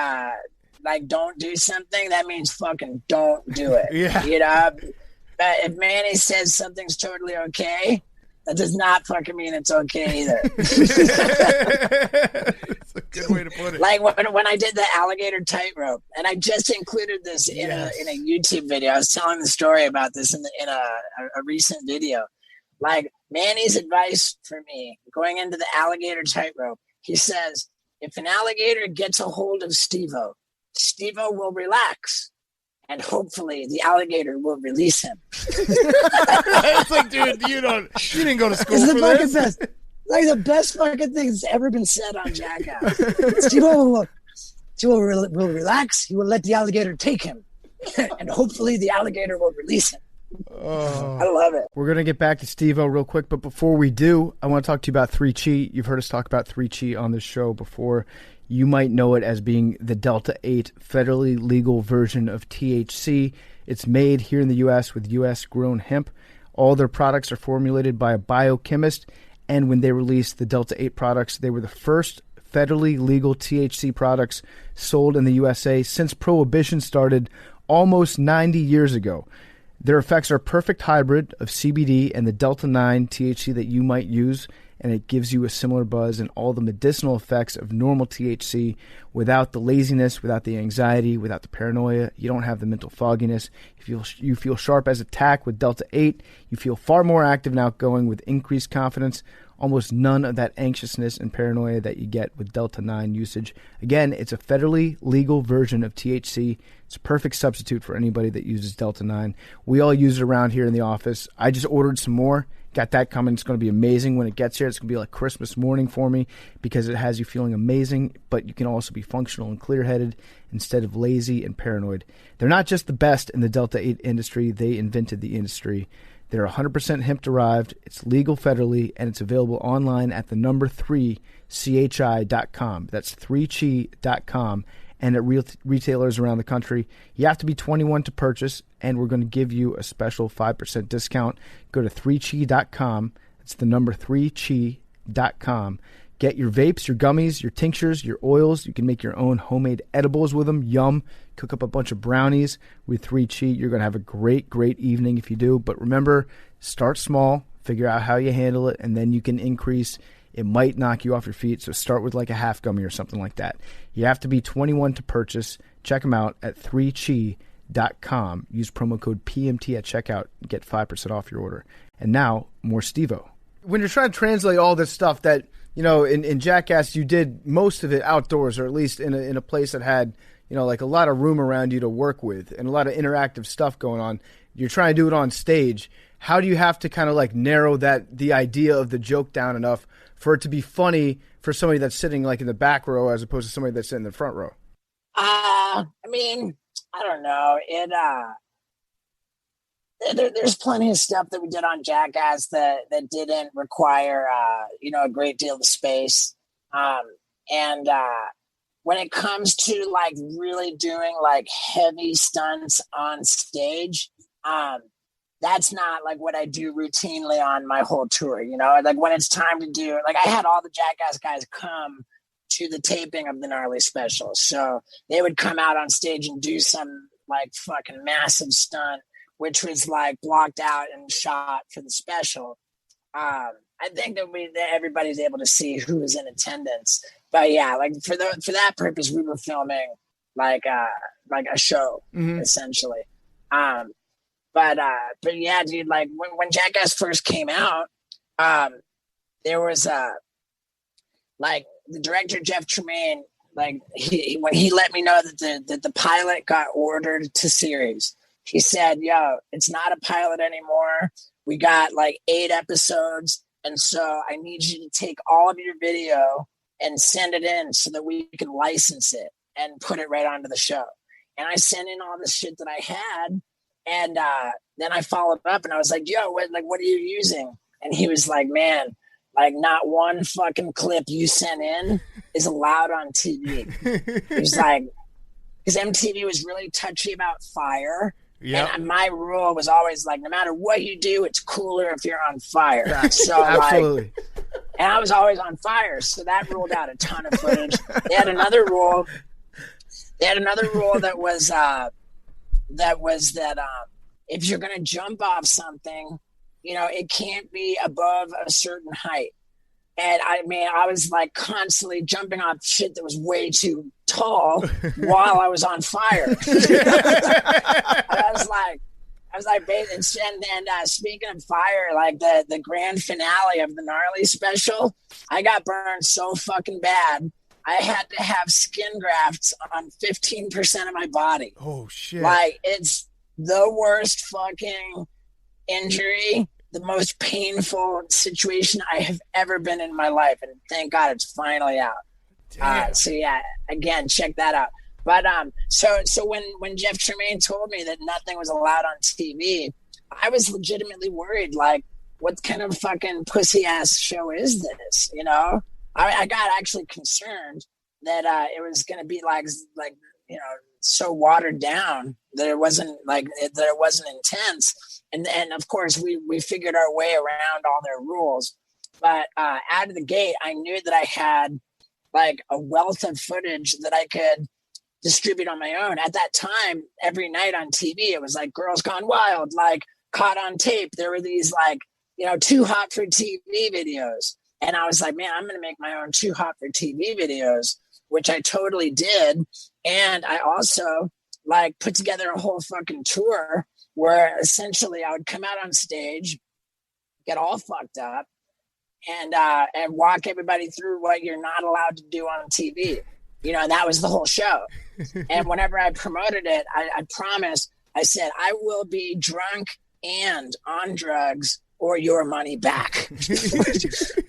Speaker 6: don't do something, that means fucking don't do it.
Speaker 1: Yeah.
Speaker 6: You know? But if Manny says something's totally okay, that does not fucking mean it's okay either.
Speaker 1: It's a good way to put it.
Speaker 6: Like when I did the alligator tightrope, and I just included this in a YouTube video. I was telling the story about this in a recent video. Like Manny's advice for me going into the alligator tightrope, he says, if an alligator gets a hold of Steve-O, Steve-O will relax. And hopefully the alligator will release him.
Speaker 1: It's like, dude, you didn't go to school
Speaker 6: it's
Speaker 1: for
Speaker 6: the fucking
Speaker 1: this.
Speaker 6: best. Like the best fucking thing that's ever been said on Jackass. Steve-O will relax. He will let the alligator take him. And hopefully the alligator will release him.
Speaker 1: Oh.
Speaker 6: I love it.
Speaker 2: We're going to get back to Steve-O real quick, but before we do, I want to talk to you about 3Chi. You've heard us talk about 3Chi on this show before. You might know it as being the Delta 8 federally legal version of THC. It's made here in the U.S. with U.S.-grown hemp. All their products are formulated by a biochemist, and when they released the Delta 8 products, they were the first federally legal THC products sold in the USA since Prohibition started almost 90 years ago. Their effects are a perfect hybrid of CBD and the Delta 9 THC that you might use, and it gives you a similar buzz and all the medicinal effects of normal THC without the laziness, without the anxiety, without the paranoia. You don't have the mental fogginess. You feel sharp as a tack with Delta 8. You feel far more active and outgoing with increased confidence. Almost none of that anxiousness and paranoia that you get with Delta 9 usage. Again, it's a federally legal version of THC. It's a perfect substitute for anybody that uses Delta 9. We all use it around here in the office. I just ordered some more. Got that coming. It's going to be amazing when it gets here. It's going to be like Christmas morning for me because it has you feeling amazing, but you can also be functional and clear-headed instead of lazy and paranoid. They're not just the best in the Delta 8 industry. They invented the industry. They're 100% hemp-derived. It's legal federally, and it's available online at the number 3chi.com. That's 3chi.com. And at retailers around the country. You have to be 21 to purchase, and we're going to give you a special 5% discount. Go to 3chi.com. It's the number 3chi.com. Get your vapes, your gummies, your tinctures, your oils. You can make your own homemade edibles with them. Yum. Cook up a bunch of brownies with 3Chi. You're going to have a great, great evening if you do. But remember, start small, figure out how you handle it, and then you can increase It might knock you off your feet, so start with like a half gummy or something like that. You have to be 21 to purchase. Check them out at 3chi.com. Use promo code PMT at checkout. Get 5% off your order. And now, more Steve-O. When you're trying to translate all this stuff that, in Jackass, you did most of it outdoors, or at least in a place that had, like a lot of room around you to work with and a lot of interactive stuff going on. You're trying to do it on stage. How do you have to kind of like narrow the idea of the joke down enough for it to be funny for somebody that's sitting like in the back row as opposed to somebody that's sitting in the front row?
Speaker 6: I don't know. There's plenty of stuff that we did on Jackass that didn't require, a great deal of space. When it comes to like really doing like heavy stunts on stage, that's not like what I do routinely on my whole tour. Like when it's time to do, like I had all the Jackass guys come to the taping of the gnarly special. So they would come out on stage and do some like fucking massive stunt, which was like blocked out and shot for the special. I think that everybody's able to see who was in attendance. But yeah, like for that purpose, we were filming like a show, essentially. But yeah, dude, like when Jackass first came out, there was like the director Jeff Tremaine, like when he let me know that the pilot got ordered to series, he said, "Yo, it's not a pilot anymore. We got like 8 episodes, and so I need you to take all of your video and send it in so that we can license it and put it right onto the show." And I sent in all the shit that I had. And then I followed up and I was like, "Yo, what are you using?" And he was like, "Man, like not one fucking clip you sent in is allowed on TV." He was like, because MTV was really touchy about fire. Yeah. And my rule was always like, no matter what you do, it's cooler if you're on fire. So absolutely. And I was always on fire, so that ruled out a ton of footage. They had another rule that was that if you're going to jump off something, it can't be above a certain height. And I was like constantly jumping off shit that was way too tall while I was on fire. I was like, and speaking of fire, like the grand finale of the gnarly special, I got burned so fucking bad. I had to have skin grafts on 15% of my body.
Speaker 1: Oh shit! Like
Speaker 6: it's the worst fucking injury, the most painful situation I have ever been in my life, and thank God it's finally out. So yeah, again, check that out. But so when Jeff Tremaine told me that nothing was allowed on TV, I was legitimately worried. Like, what kind of fucking pussy ass show is this? I got actually concerned that it was going to be like so watered down that it wasn't intense. And of course we figured our way around all their rules. But out of the gate, I knew that I had like a wealth of footage that I could distribute on my own. At that time, every night on TV, it was like Girls Gone Wild, like Caught on Tape. There were these like, Too Hot for TV videos. And I was like, man, I'm going to make my own Too Hot for TV videos, which I totally did. And I also like put together a whole fucking tour where essentially I would come out on stage, get all fucked up, and walk everybody through what you're not allowed to do on TV. And that was the whole show. And whenever I promoted it, I promised, I said, I will be drunk and on drugs or your money back,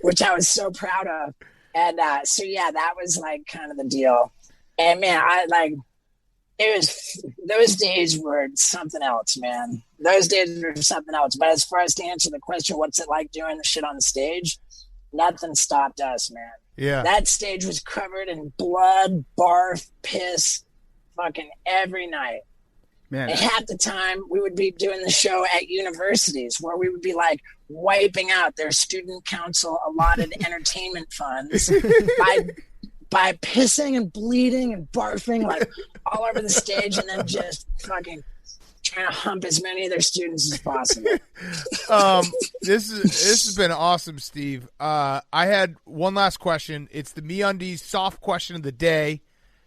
Speaker 6: which I was so proud of. And so, yeah, that was like kind of the deal. And man, those days were something else, man. Those days were something else. But as far as to answer the question, what's it like doing the shit on the stage? Nothing stopped us, man. Yeah. That stage was covered in blood, barf, piss, fucking every night. Man. And half the time we would be doing the show at universities where we would be like wiping out their student council allotted entertainment funds by pissing and bleeding and barfing like all over the stage, and then just fucking trying to hump as many of their students as possible.
Speaker 1: This has been awesome, Steve. I had one last question. It's the MeUndies soft question of the day.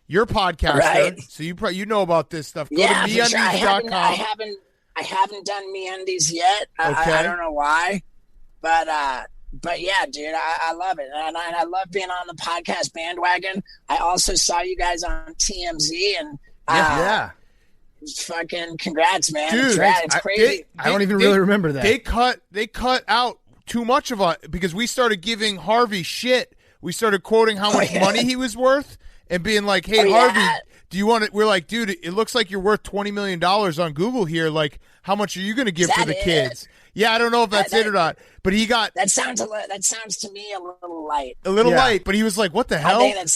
Speaker 1: You're a podcaster,
Speaker 6: Right.
Speaker 1: so you know about this stuff. Go
Speaker 6: Yeah,
Speaker 1: to
Speaker 6: for sure.
Speaker 1: MeUndies.com.
Speaker 6: I haven't done MeUndies yet.
Speaker 1: Okay.
Speaker 6: I don't know why, but yeah, dude, I love it, and I love being on the podcast bandwagon. I also saw you guys on TMZ, and
Speaker 2: Yeah.
Speaker 6: fucking congrats, man!
Speaker 1: Dude,
Speaker 6: it's crazy.
Speaker 2: I don't even really remember that.
Speaker 1: They cut out too much of it because we started giving Harvey shit. We started quoting how much money he was worth and being like, "Hey, Harvey, do you want it?" We're like, "Dude, it looks like you're worth $20 million on Google here. Like, how much are you going to give to the kids?" Yeah, I don't know if that's it or not, but he got
Speaker 6: that sounds to me a little light.
Speaker 1: Light, but he was like, "What the hell?"
Speaker 6: I think that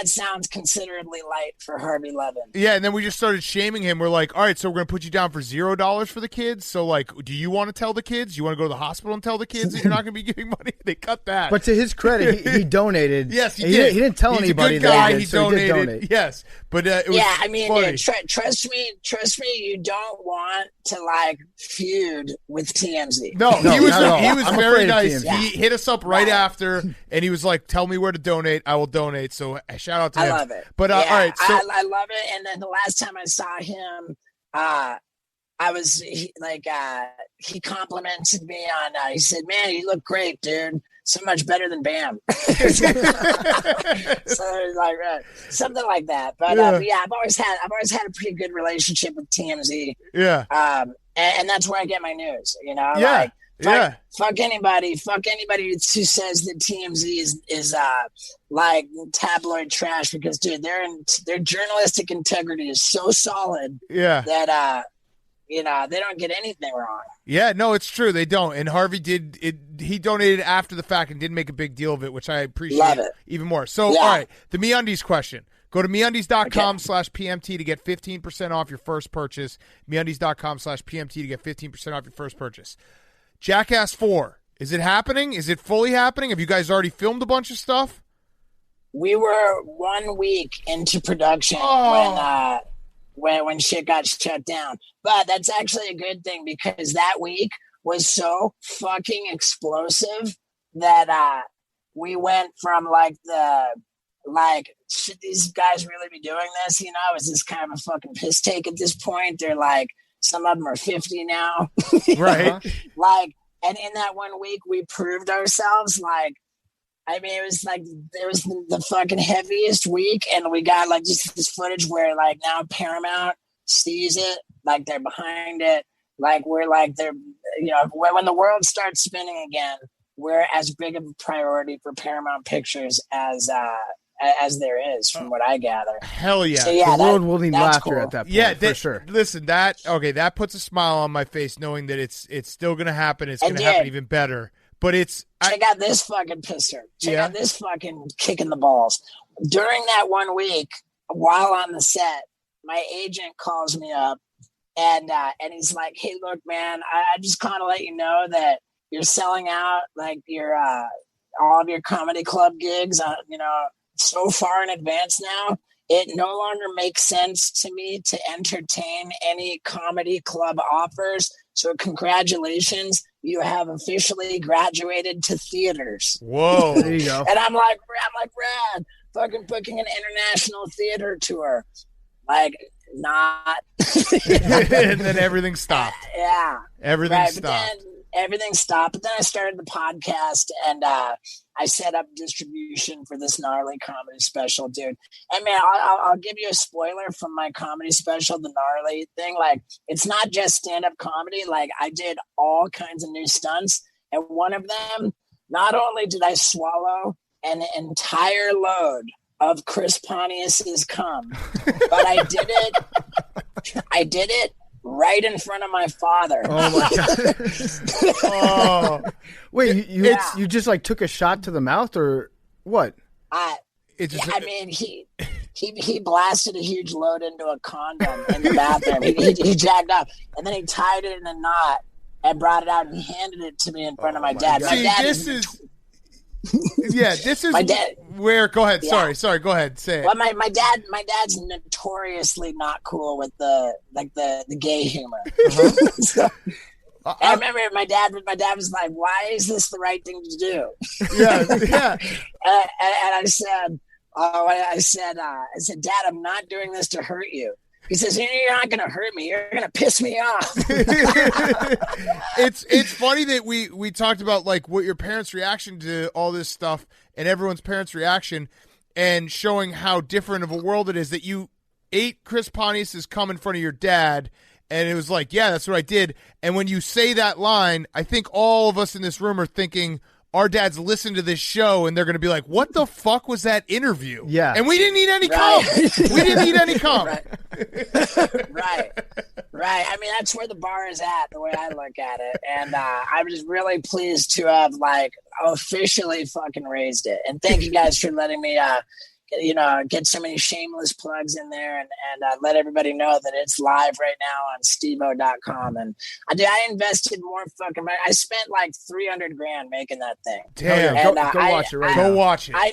Speaker 6: sounds considerably light for Harvey Levin.
Speaker 1: Yeah, and then we just started shaming him. We're like, all right, so we're going to put you down for $0 for the kids. So, like, do you want to tell the kids? You want to go to the hospital and tell the kids that you're not going to be giving money? They cut that.
Speaker 2: But to his credit, he donated.
Speaker 1: Yes, he did.
Speaker 2: He didn't tell
Speaker 1: He's
Speaker 2: anybody
Speaker 1: a good
Speaker 2: that
Speaker 1: guy.
Speaker 2: he did,
Speaker 1: He
Speaker 2: so
Speaker 1: donated.
Speaker 2: he did donate.
Speaker 1: Yes, but it was
Speaker 6: I mean,
Speaker 1: funny.
Speaker 6: dude, trust me, you don't want to like feud with TMZ.
Speaker 1: No, he was
Speaker 2: not at all. I'm
Speaker 1: very
Speaker 2: afraid of
Speaker 1: nice.
Speaker 2: TMZ.
Speaker 1: He hit us up right after, and he was like, "Tell me where to donate. I will donate." So shout out to him.
Speaker 6: I love it.
Speaker 1: But all right, so
Speaker 6: I love it. And then the last time I saw him, he complimented me on. He said, "Man, you look great, dude. So much better than Bam." So like something like that. But yeah, I've always had a pretty good relationship with TMZ.
Speaker 1: Yeah.
Speaker 6: And that's where I get my news. You know.
Speaker 1: Yeah.
Speaker 6: Like, Fuck anybody who says that TMZ is like tabloid trash, because dude, their journalistic integrity is so solid that they don't get anything wrong.
Speaker 1: Yeah, no, it's true. They don't. And Harvey did it. He donated after the fact and didn't make a big deal of it, which I appreciate
Speaker 6: Love it.
Speaker 1: even more. So, all right, the MeUndies question. Go to MeUndies.com/PMT to get 15% off your first purchase. MeUndies.com/PMT to get 15% off your first purchase. Jackass 4. Is it happening? Is it fully happening? Have you guys already filmed a bunch of stuff?
Speaker 6: We were 1 week into production when shit got shut down. But that's actually a good thing, because that week was so fucking explosive that we went from should these guys really be doing this? You know, is this kind of a fucking piss take at this point? They're like, some of them are 50 now.
Speaker 1: Right.
Speaker 6: And in that 1 week, we proved ourselves. It was the fucking heaviest week, and we got just this footage where now Paramount sees it, they're behind it, they're when the world starts spinning again, we're as big of a priority for Paramount Pictures as there is, from what I gather.
Speaker 1: Hell yeah.
Speaker 6: So, yeah,
Speaker 2: the world will need laughter
Speaker 6: cool.
Speaker 2: at that point,
Speaker 1: for
Speaker 2: sure.
Speaker 1: Listen, that puts a smile on my face, knowing that it's still going to happen. It's going to happen even better. But
Speaker 6: check out this fucking pisser. Check out this fucking kick in the balls. During that 1 week, while on the set, my agent calls me up and he's like, "Hey, look, man, I just kind of let you know that you're selling out your all of your comedy club gigs, so far in advance now. It no longer makes sense to me to entertain any comedy club offers. So congratulations, you have officially graduated to theaters."
Speaker 1: Whoa.
Speaker 2: There you go.
Speaker 6: And I'm like, rad, fucking booking an international theater tour. Not.
Speaker 1: And then everything stopped.
Speaker 6: Yeah.
Speaker 1: Everything stopped.
Speaker 6: Everything stopped. But then I started the podcast, and I set up distribution for this gnarly comedy special, dude. And man, I'll give you a spoiler from my comedy special, the gnarly thing. It's not just stand-up comedy. I did all kinds of new stunts, and one of them, not only did I swallow an entire load of Chris Pontius's cum, but I did it right in front of my father.
Speaker 2: Oh my god! Wait, you just took a shot to the mouth, or what?
Speaker 6: He blasted a huge load into a condom in the bathroom. He jacked up, and then he tied it in a knot and brought it out and he handed it to me in front of my dad.
Speaker 1: See, Yeah, this is
Speaker 6: My dad-
Speaker 1: where. Go ahead.
Speaker 6: Yeah.
Speaker 1: Sorry. Go ahead. Say it.
Speaker 6: Well, my dad's notoriously not cool with the gay humor. So, I remember my dad was like, "Why is this the right thing to do?"
Speaker 1: Yeah.
Speaker 6: And I said, Dad, I'm not doing this to hurt you. He says, "You're not going to hurt me. You're going to piss me off."
Speaker 1: It's funny that we talked about like what your parents' reaction to all this stuff and everyone's parents' reaction, and showing how different of a world it is that you ate Chris Pontius's cum in front of your dad. And it was like, yeah, that's what I did. And when you say that line, I think all of us in this room are thinking our dads listen to this show and they're going to be like, what the fuck was that interview?
Speaker 2: Yeah.
Speaker 1: And we didn't eat any cum. We didn't eat any cum.
Speaker 6: Right. I mean, that's where the bar is at, the way I look at it. And I'm just really pleased to have, like, officially fucking raised it. And thank you guys for letting me get so many shameless plugs in there and let everybody know that it's live right now on stevo.com. And I invested more fucking money. I spent like $300,000 making that thing.
Speaker 1: Damn.
Speaker 6: And,
Speaker 2: go watch it right now.
Speaker 1: Go watch it.
Speaker 6: I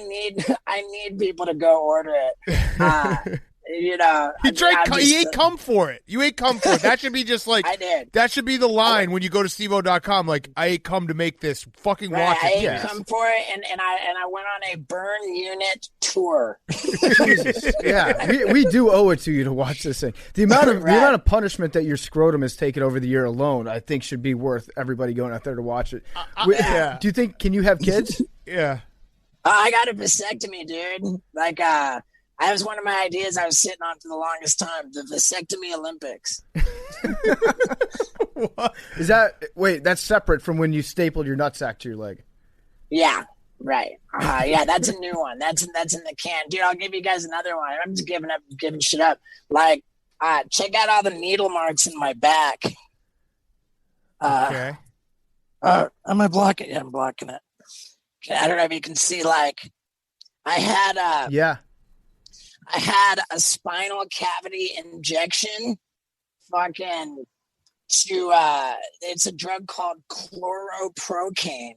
Speaker 6: need people to go order it.
Speaker 1: He ate cum for it. You ate cum for it. That should be just like
Speaker 6: I did.
Speaker 1: That should be the line when you go to stevo.com. Like, I ate cum to make this. Fucking watch
Speaker 6: I
Speaker 1: it.
Speaker 6: ate cum for it, and I went on a burn unit tour.
Speaker 2: Jesus. Yeah, we do owe it to you to watch this thing. The amount of punishment that your scrotum has taken over the year alone, I think, should be worth everybody going out there to watch it.
Speaker 1: Yeah.
Speaker 2: Do you think? Can you have kids?
Speaker 1: Yeah.
Speaker 6: I got a vasectomy, dude. Like, that was one of my ideas I was sitting on for the longest time. The vasectomy Olympics.
Speaker 2: What? Is that? Wait, that's separate from when you stapled your nutsack to your leg.
Speaker 6: Yeah. Right. Yeah, that's a new one. That's in the can. Dude, I'll give you guys another one. I'm just giving shit up. Like, check out all the needle marks in my back.
Speaker 1: Okay.
Speaker 6: Am I blocking it? Yeah, I'm blocking it. Okay, I don't know if you can see, like, I had a spinal cavity injection it's a drug called chloroprocaine,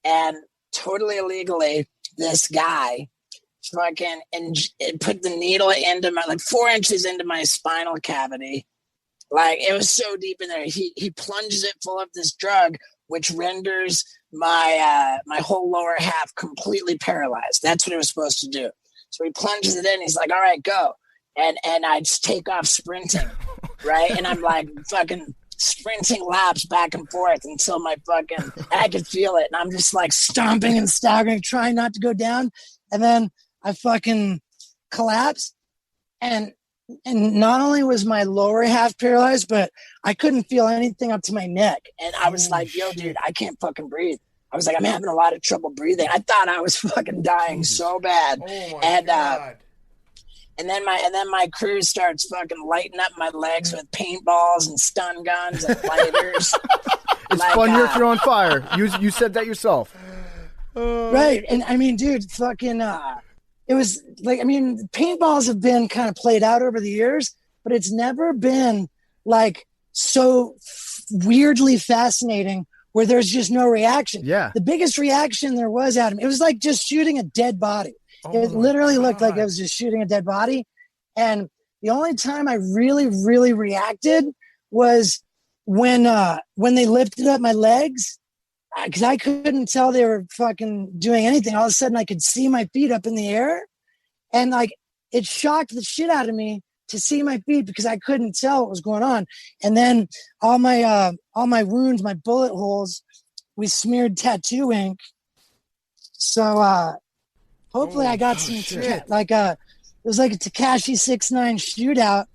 Speaker 6: and totally illegally this guy put the needle into my, like, 4 inches into my spinal cavity. Like, it was so deep in there. He plunges it full of this drug, which renders my whole lower half completely paralyzed. That's what it was supposed to do. So he plunges it in. He's like, all right, go. And I just take off sprinting, right? And I'm like fucking sprinting laps back and forth until I could feel it. And I'm just like stomping and staggering, trying not to go down. And then I fucking collapse. And not only was my lower half paralyzed, but I couldn't feel anything up to my neck. And I was like, yo, dude, I can't fucking breathe. I was like, I'm having a lot of trouble breathing. I thought I was fucking dying so bad.
Speaker 1: Oh my God.
Speaker 6: And then my crew starts fucking lighting up my legs with paintballs and stun guns and lighters.
Speaker 2: It's fun here if you're on fire. You said that yourself.
Speaker 6: Right. And I mean, dude, fucking it was like, I mean, paintballs have been kind of played out over the years, but it's never been like so weirdly fascinating where there's just no reaction.
Speaker 2: Yeah.
Speaker 6: The biggest reaction there was, Adam, it was like just shooting a dead body. It literally looked like I was just shooting a dead body. And the only time I really, really reacted was when they lifted up my legs, because I couldn't tell they were fucking doing anything. All of a sudden I could see my feet up in the air, and like it shocked the shit out of me to see my feet because I couldn't tell what was going on. And then all my wounds, my bullet holes, we smeared tattoo ink. So hopefully I got some shit. Like it was like a Tekashi 6ix9ine shootout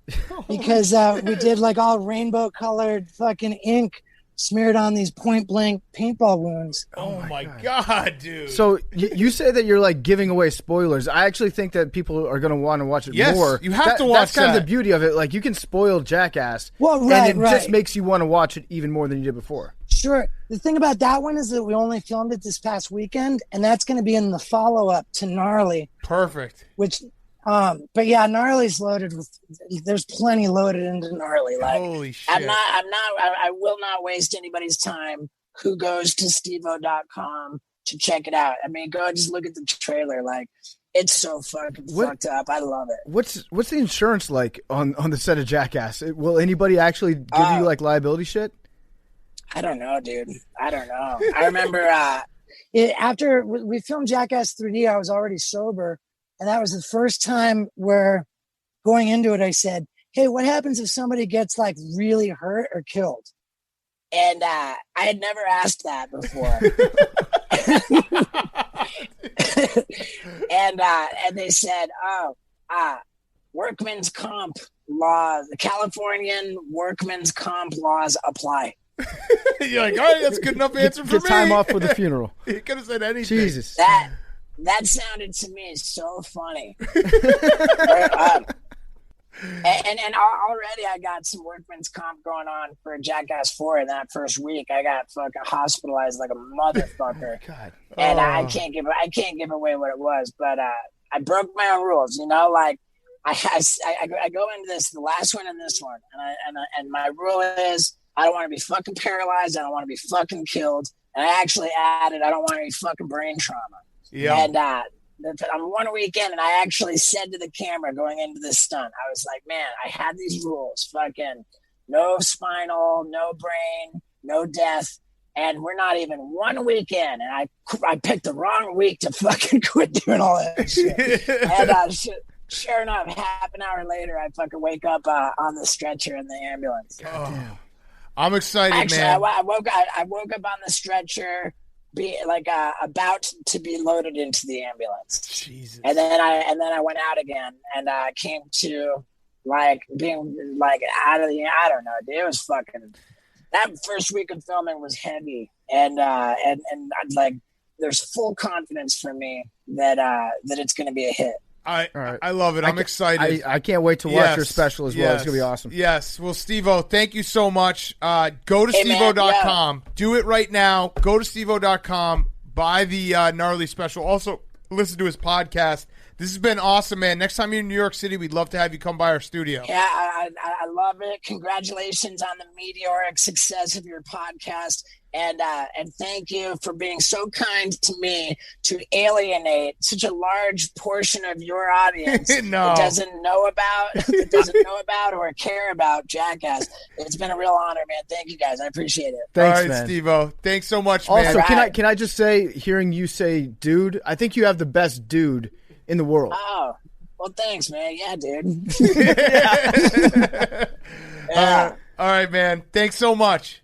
Speaker 6: because we did like all rainbow colored fucking ink smeared on these point blank paintball wounds.
Speaker 1: Oh my God, dude.
Speaker 2: So you say that you're like giving away spoilers. I actually think that people are going to want to watch it more.
Speaker 1: You have to watch
Speaker 2: That's kind of the beauty of it. Like, you can spoil Jackass, and it just makes you want to watch it even more than you did before.
Speaker 6: Sure. The thing about that one is that we only filmed it this past weekend, and that's going to be in the follow-up to Gnarly.
Speaker 1: Perfect.
Speaker 6: Which, but yeah, Gnarly's loaded with. There's plenty loaded into Gnarly. Like,
Speaker 1: holy shit!
Speaker 6: I will not waste anybody's time who goes to stevo.com to check it out. I mean, go just look at the trailer. Like, it's so fucking fucked up. I love it.
Speaker 2: What's the insurance like on the set of Jackass? Will anybody actually give you like liability shit?
Speaker 6: I don't know, dude. I don't know. I remember after we filmed Jackass 3D, I was already sober, and that was the first time where going into it, I said, "Hey, what happens if somebody gets like really hurt or killed?" And I had never asked that before. and they said, workman's comp law, the Californian workman's comp laws apply.
Speaker 1: You're like, all right, that's a good enough answer for me.
Speaker 2: Get time off for the funeral.
Speaker 1: You could have said anything.
Speaker 2: Jesus.
Speaker 6: That sounded to me so funny. And already I got some workman's comp going on for Jackass 4 in that first week. I got fucking hospitalized like a motherfucker.
Speaker 2: God.
Speaker 6: And I can't give away what it was, but I broke my own rules, you know, like I go into this, the last one and this one, and my rule is I don't want to be fucking paralyzed, I don't want to be fucking killed, and I actually added I don't want any fucking brain trauma.
Speaker 1: Yeah.
Speaker 6: And I'm 1 weekend, and I actually said to the camera going into this stunt, I was like, man, I had these rules, fucking no spinal, no brain, no death, and we're not even 1 week in, and I picked the wrong week to fucking quit doing all that shit. And sure enough, half an hour later, I fucking wake up on the stretcher in the ambulance.
Speaker 1: Oh, I'm excited,
Speaker 6: actually,
Speaker 1: man.
Speaker 6: I woke up on the stretcher, about to be loaded into the ambulance.
Speaker 1: Jesus.
Speaker 6: And then I went out again, and I came to like being like out of the, I don't know, dude, it was fucking, that first week of filming was heavy, and like there's full confidence for me that it's going to be a hit.
Speaker 1: I love it. I'm excited.
Speaker 2: I can't wait to watch your special as well. It's going to be awesome.
Speaker 1: Yes. Well, Steve-O, thank you so much. Go to steve-o.com. Yeah. Do it right now. Go to steve-o.com. Buy the gnarly special. Also, listen to his podcast. This has been awesome, man. Next time you're in New York City, we'd love to have you come by our studio.
Speaker 6: Yeah, I love it. Congratulations on the meteoric success of your podcast. And thank you for being so kind to me to alienate such a large portion of your audience that doesn't know about or care about Jackass. It's been a real honor, man. Thank you guys. I appreciate it.
Speaker 2: Thanks,
Speaker 1: all right,
Speaker 2: man.
Speaker 1: Steve-O. Thanks so much,
Speaker 2: also,
Speaker 1: man.
Speaker 2: Also, can I just say, hearing you say dude, I think you have the best dude in the world.
Speaker 6: Oh, well, thanks, man. Yeah, dude.
Speaker 1: Yeah. All right, man. Thanks so much.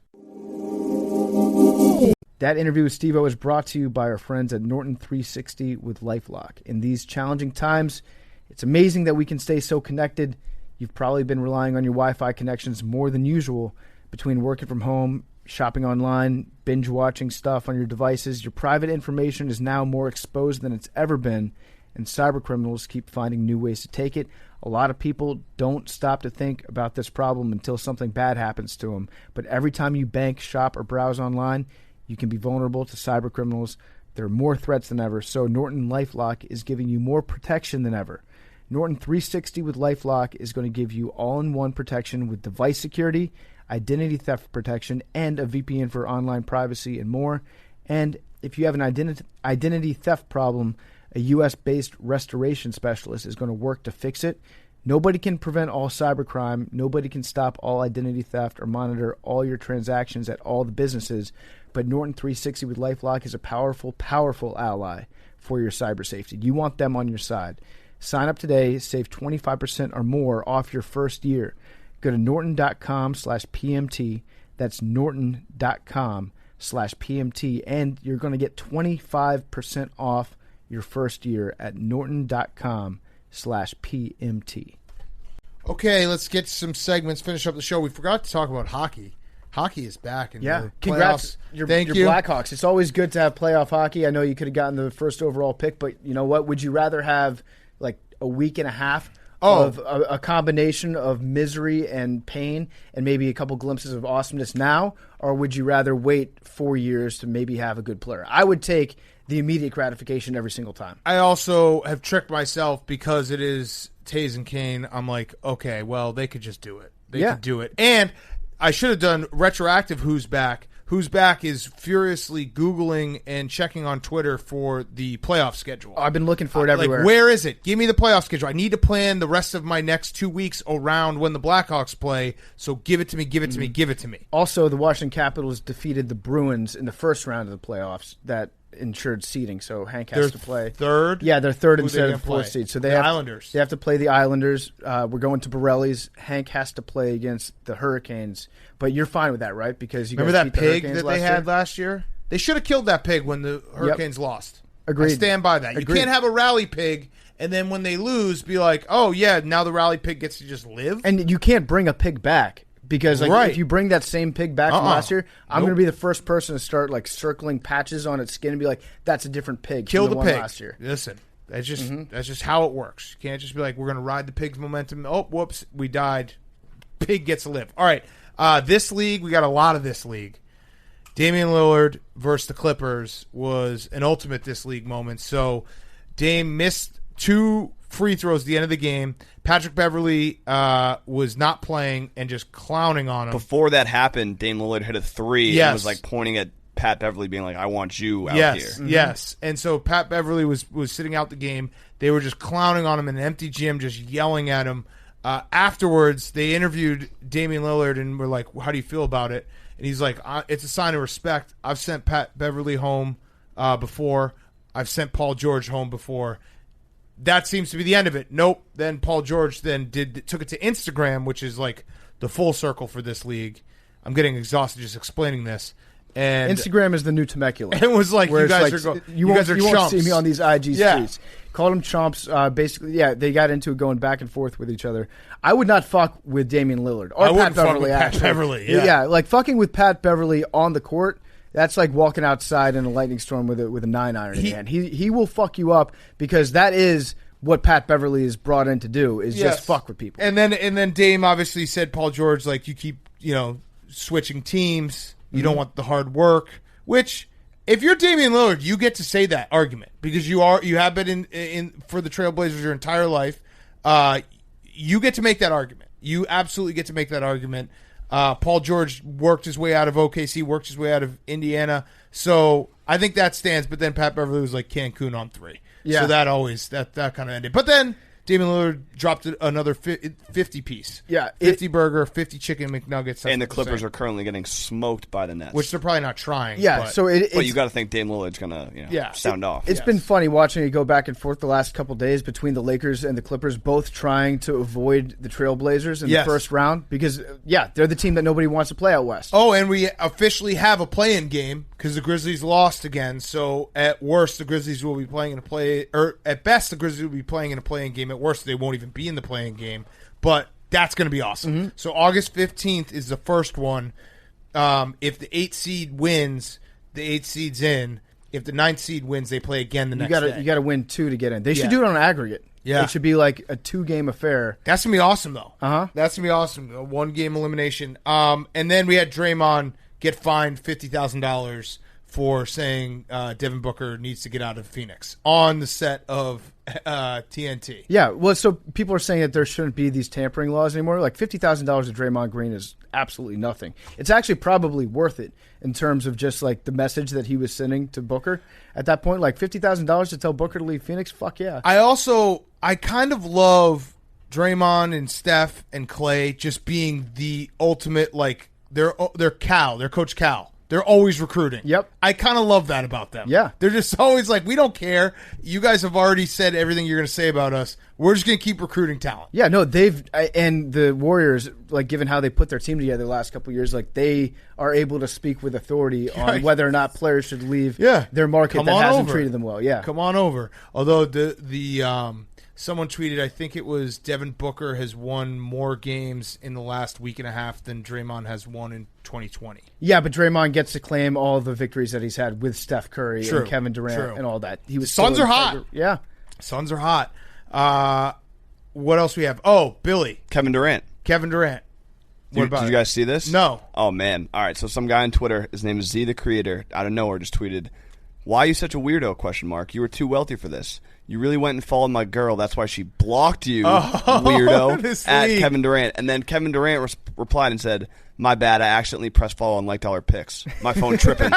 Speaker 2: That interview with Steve-O is brought to you by our friends at Norton 360 with LifeLock. In these challenging times, it's amazing that we can stay so connected. You've probably been relying on your Wi-Fi connections more than usual. Between working from home, shopping online, binge watching stuff on your devices, your private information is now more exposed than it's ever been, and cyber criminals keep finding new ways to take it. A lot of people don't stop to think about this problem until something bad happens to them. But every time you bank, shop, or browse online, you can be vulnerable to cyber criminals. There are more threats than ever, so Norton LifeLock is giving you more protection than ever. Norton 360 with LifeLock is going to give you all-in-one protection with device security, identity theft protection, and a VPN for online privacy and more. And if you have an identity theft problem, a U.S.-based restoration specialist is going to work to fix it. Nobody can prevent all cybercrime. Nobody can stop all identity theft or monitor all your transactions at all the businesses. But Norton 360 with LifeLock is a powerful, powerful ally for your cyber safety. You want them on your side. Sign up today. Save 25% or more off your first year. Go to norton.com/PMT. That's norton.com/PMT. And you're going to get 25% off your first year at norton.com/PMT.
Speaker 1: Okay, let's get some segments, finish up the show. We forgot to talk about hockey. Hockey is back.
Speaker 2: Congrats,
Speaker 1: Thank you.
Speaker 2: Blackhawks. It's always good to have playoff hockey. I know you could have gotten the first overall pick, but you know what? Would you rather have like a week and a half of a combination of misery and pain and maybe a couple glimpses of awesomeness now, or would you rather wait 4 years to maybe have a good player? I would take the immediate gratification every single time.
Speaker 1: I also have tricked myself because it is Taze and Kane. I'm like, okay, well, they could just do it. They could do it. And I should have done retroactive who's back who's back, is furiously Googling and checking on Twitter for the playoff schedule.
Speaker 2: I've been looking for it everywhere.
Speaker 1: Like, where is it? Give me the playoff schedule. I need to plan the rest of my next 2 weeks around when the Blackhawks play. So give it to me, give it to me, give it to me.
Speaker 2: Also, the Washington Capitals defeated the Bruins in the first round of the playoffs. That ensured seeding, so Hank has to play
Speaker 1: third.
Speaker 2: Yeah, they're third
Speaker 1: Who
Speaker 2: instead
Speaker 1: they
Speaker 2: of
Speaker 1: gonna
Speaker 2: fourth
Speaker 1: play?
Speaker 2: seed. So
Speaker 1: The Islanders.
Speaker 2: They have to play the Islanders. We're going to Borelli's. Hank has to play against the Hurricanes, but you're fine with that, right? Because you
Speaker 1: Remember
Speaker 2: guys
Speaker 1: that
Speaker 2: beat the
Speaker 1: pig
Speaker 2: Hurricanes
Speaker 1: that they had last year? They should have killed that pig when the Hurricanes lost.
Speaker 2: Agreed.
Speaker 1: I stand by that. You
Speaker 2: Agreed.
Speaker 1: can't have a rally pig and then when they lose be like, oh yeah, now the rally pig gets to just live.
Speaker 2: And you can't bring a pig back. Because
Speaker 1: Right.
Speaker 2: if you bring that same pig back from last year, I'm
Speaker 1: Nope.
Speaker 2: going to be the first person to start like circling patches on its skin and be like, "That's a different pig."
Speaker 1: Kill
Speaker 2: from
Speaker 1: the
Speaker 2: one
Speaker 1: pig.
Speaker 2: last year.
Speaker 1: Listen, that's just how it works. You can't just be like, we're going to ride the pig's momentum. Oh, whoops, we died. Pig gets to live. All right, this league, we got a lot of this league. Damian Lillard versus the Clippers was an ultimate this league moment. So Dame missed 2 free throws at the end of the game. Patrick Beverley was not playing and just clowning on him.
Speaker 5: Before that happened, Dame Lillard hit a 3
Speaker 1: Yes.
Speaker 5: and was like pointing at Pat Beverley, being like, "I want you out
Speaker 1: Yes,
Speaker 5: here."
Speaker 1: yes. And so Pat Beverley was sitting out the game. They were just clowning on him in an empty gym, just yelling at him. Afterwards, they interviewed Damian Lillard and were like, how do you feel about it? And he's like, it's a sign of respect. I've sent Pat Beverley home before. I've sent Paul George home before. That seems to be the end of it. Nope. Then Paul George took it to Instagram, which is like the full circle for this league. I'm getting exhausted just explaining this. And
Speaker 2: Instagram is the new Temecula.
Speaker 1: it was like,
Speaker 2: Where
Speaker 1: you
Speaker 2: it's
Speaker 1: guys
Speaker 2: like,
Speaker 1: are
Speaker 2: you
Speaker 1: guys are
Speaker 2: won't
Speaker 1: chumps.
Speaker 2: see me on these IG
Speaker 1: Yeah.
Speaker 2: streets. Called them chumps. Basically, yeah, they got into it going back and forth with each other. I would not fuck with Damian Lillard or
Speaker 1: I
Speaker 2: Pat
Speaker 1: wouldn't fuck
Speaker 2: Beverley.
Speaker 1: with Pat
Speaker 2: actually.
Speaker 1: Beverley, yeah.
Speaker 2: Like fucking with Pat Beverley on the court. That's like walking outside in a lightning storm with a 9-iron in hand. He will fuck you up because that is what Pat Beverley is brought in to do is
Speaker 1: Yes.
Speaker 2: just fuck with people.
Speaker 1: And then Dame obviously said, Paul George, like, you keep switching teams. You don't want the hard work. Which, if you're Damian Lillard, you get to say that argument because you have been in for the Trailblazers your entire life. You get to make that argument. You absolutely get to make that argument. Paul George worked his way out of OKC, worked his way out of Indiana. So I think that stands. But then Pat Beverley was like Cancun on 3.
Speaker 2: Yeah.
Speaker 1: So that always that kind of ended. But then Damian Lillard dropped another 50 piece.
Speaker 2: Yeah,
Speaker 1: 50 burger, 50 chicken McNuggets.
Speaker 5: And the Clippers are currently getting smoked by the Nets.
Speaker 1: Which they're probably not trying.
Speaker 2: Yeah,
Speaker 1: but,
Speaker 2: so
Speaker 5: but you got to think Dame Lillard's gonna sound off.
Speaker 2: It's been funny watching it go back and forth the last couple days between the Lakers and the Clippers, both trying to avoid the Trailblazers in the first round because, they're the team that nobody wants to play out west.
Speaker 1: Oh, and we officially have a play-in game because the Grizzlies lost again. So at worst, the Grizzlies will be playing in at best, the Grizzlies will be playing in a play-in game. At worst, they won't even be in the play-in game. But that's going to be awesome.
Speaker 2: Mm-hmm.
Speaker 1: So August 15th is the first one. If the 8th seed wins, the 8th seed's in. If the 9th seed wins, they play again the next day.
Speaker 2: You got to win 2 to get in. They should do it on aggregate.
Speaker 1: Yeah.
Speaker 2: It should be like a 2-game affair.
Speaker 1: That's going to be awesome, though.
Speaker 2: Uh-huh.
Speaker 1: That's going to be awesome. A 1-game elimination. And then we had Draymond get fined $50,000 for saying Devin Booker needs to get out of Phoenix on the set of TNT.
Speaker 2: Yeah, well, so people are saying that there shouldn't be these tampering laws anymore. Like $50,000 of Draymond Green is absolutely nothing. It's actually probably worth it in terms of just like the message that he was sending to Booker at that point. Like $50,000 to tell Booker to leave Phoenix. Fuck yeah.
Speaker 1: I kind of love Draymond and Steph and Clay just being the ultimate, like they're Coach Cal. They're always recruiting.
Speaker 2: Yep.
Speaker 1: I kind of love that about them.
Speaker 2: Yeah.
Speaker 1: They're just always like, we don't care. You guys have already said everything you're going to say about us. We're just going to keep recruiting talent.
Speaker 2: Yeah, no, and the Warriors, like given how they put their team together the last couple of years, like they are able to speak with authority on whether or not players should leave their market that hasn't treated them well. Yeah.
Speaker 1: Come on over. Although the someone tweeted, I think it was Devin Booker has won more games in the last week and a half than Draymond has won in 2020.
Speaker 2: Yeah, but Draymond gets to claim all the victories that he's had with Steph Curry
Speaker 1: True.
Speaker 2: and Kevin Durant
Speaker 1: True.
Speaker 2: and all that.
Speaker 1: Suns are hot.
Speaker 2: Yeah.
Speaker 1: Suns are hot. What else we have? Oh, Billy.
Speaker 5: Kevin Durant.
Speaker 1: What about
Speaker 5: Did you guys see this?
Speaker 1: No.
Speaker 5: Oh, man. All right, so some guy on Twitter, his name is Z the Creator, out of nowhere just tweeted, "Why are you such a weirdo, ? You were too wealthy for this. You really went and followed my girl. That's why she blocked you,
Speaker 1: honestly.
Speaker 5: weirdo, at Kevin Durant. And then Kevin Durant replied and said, my bad, I accidentally pressed follow and liked all her pics. My phone tripping.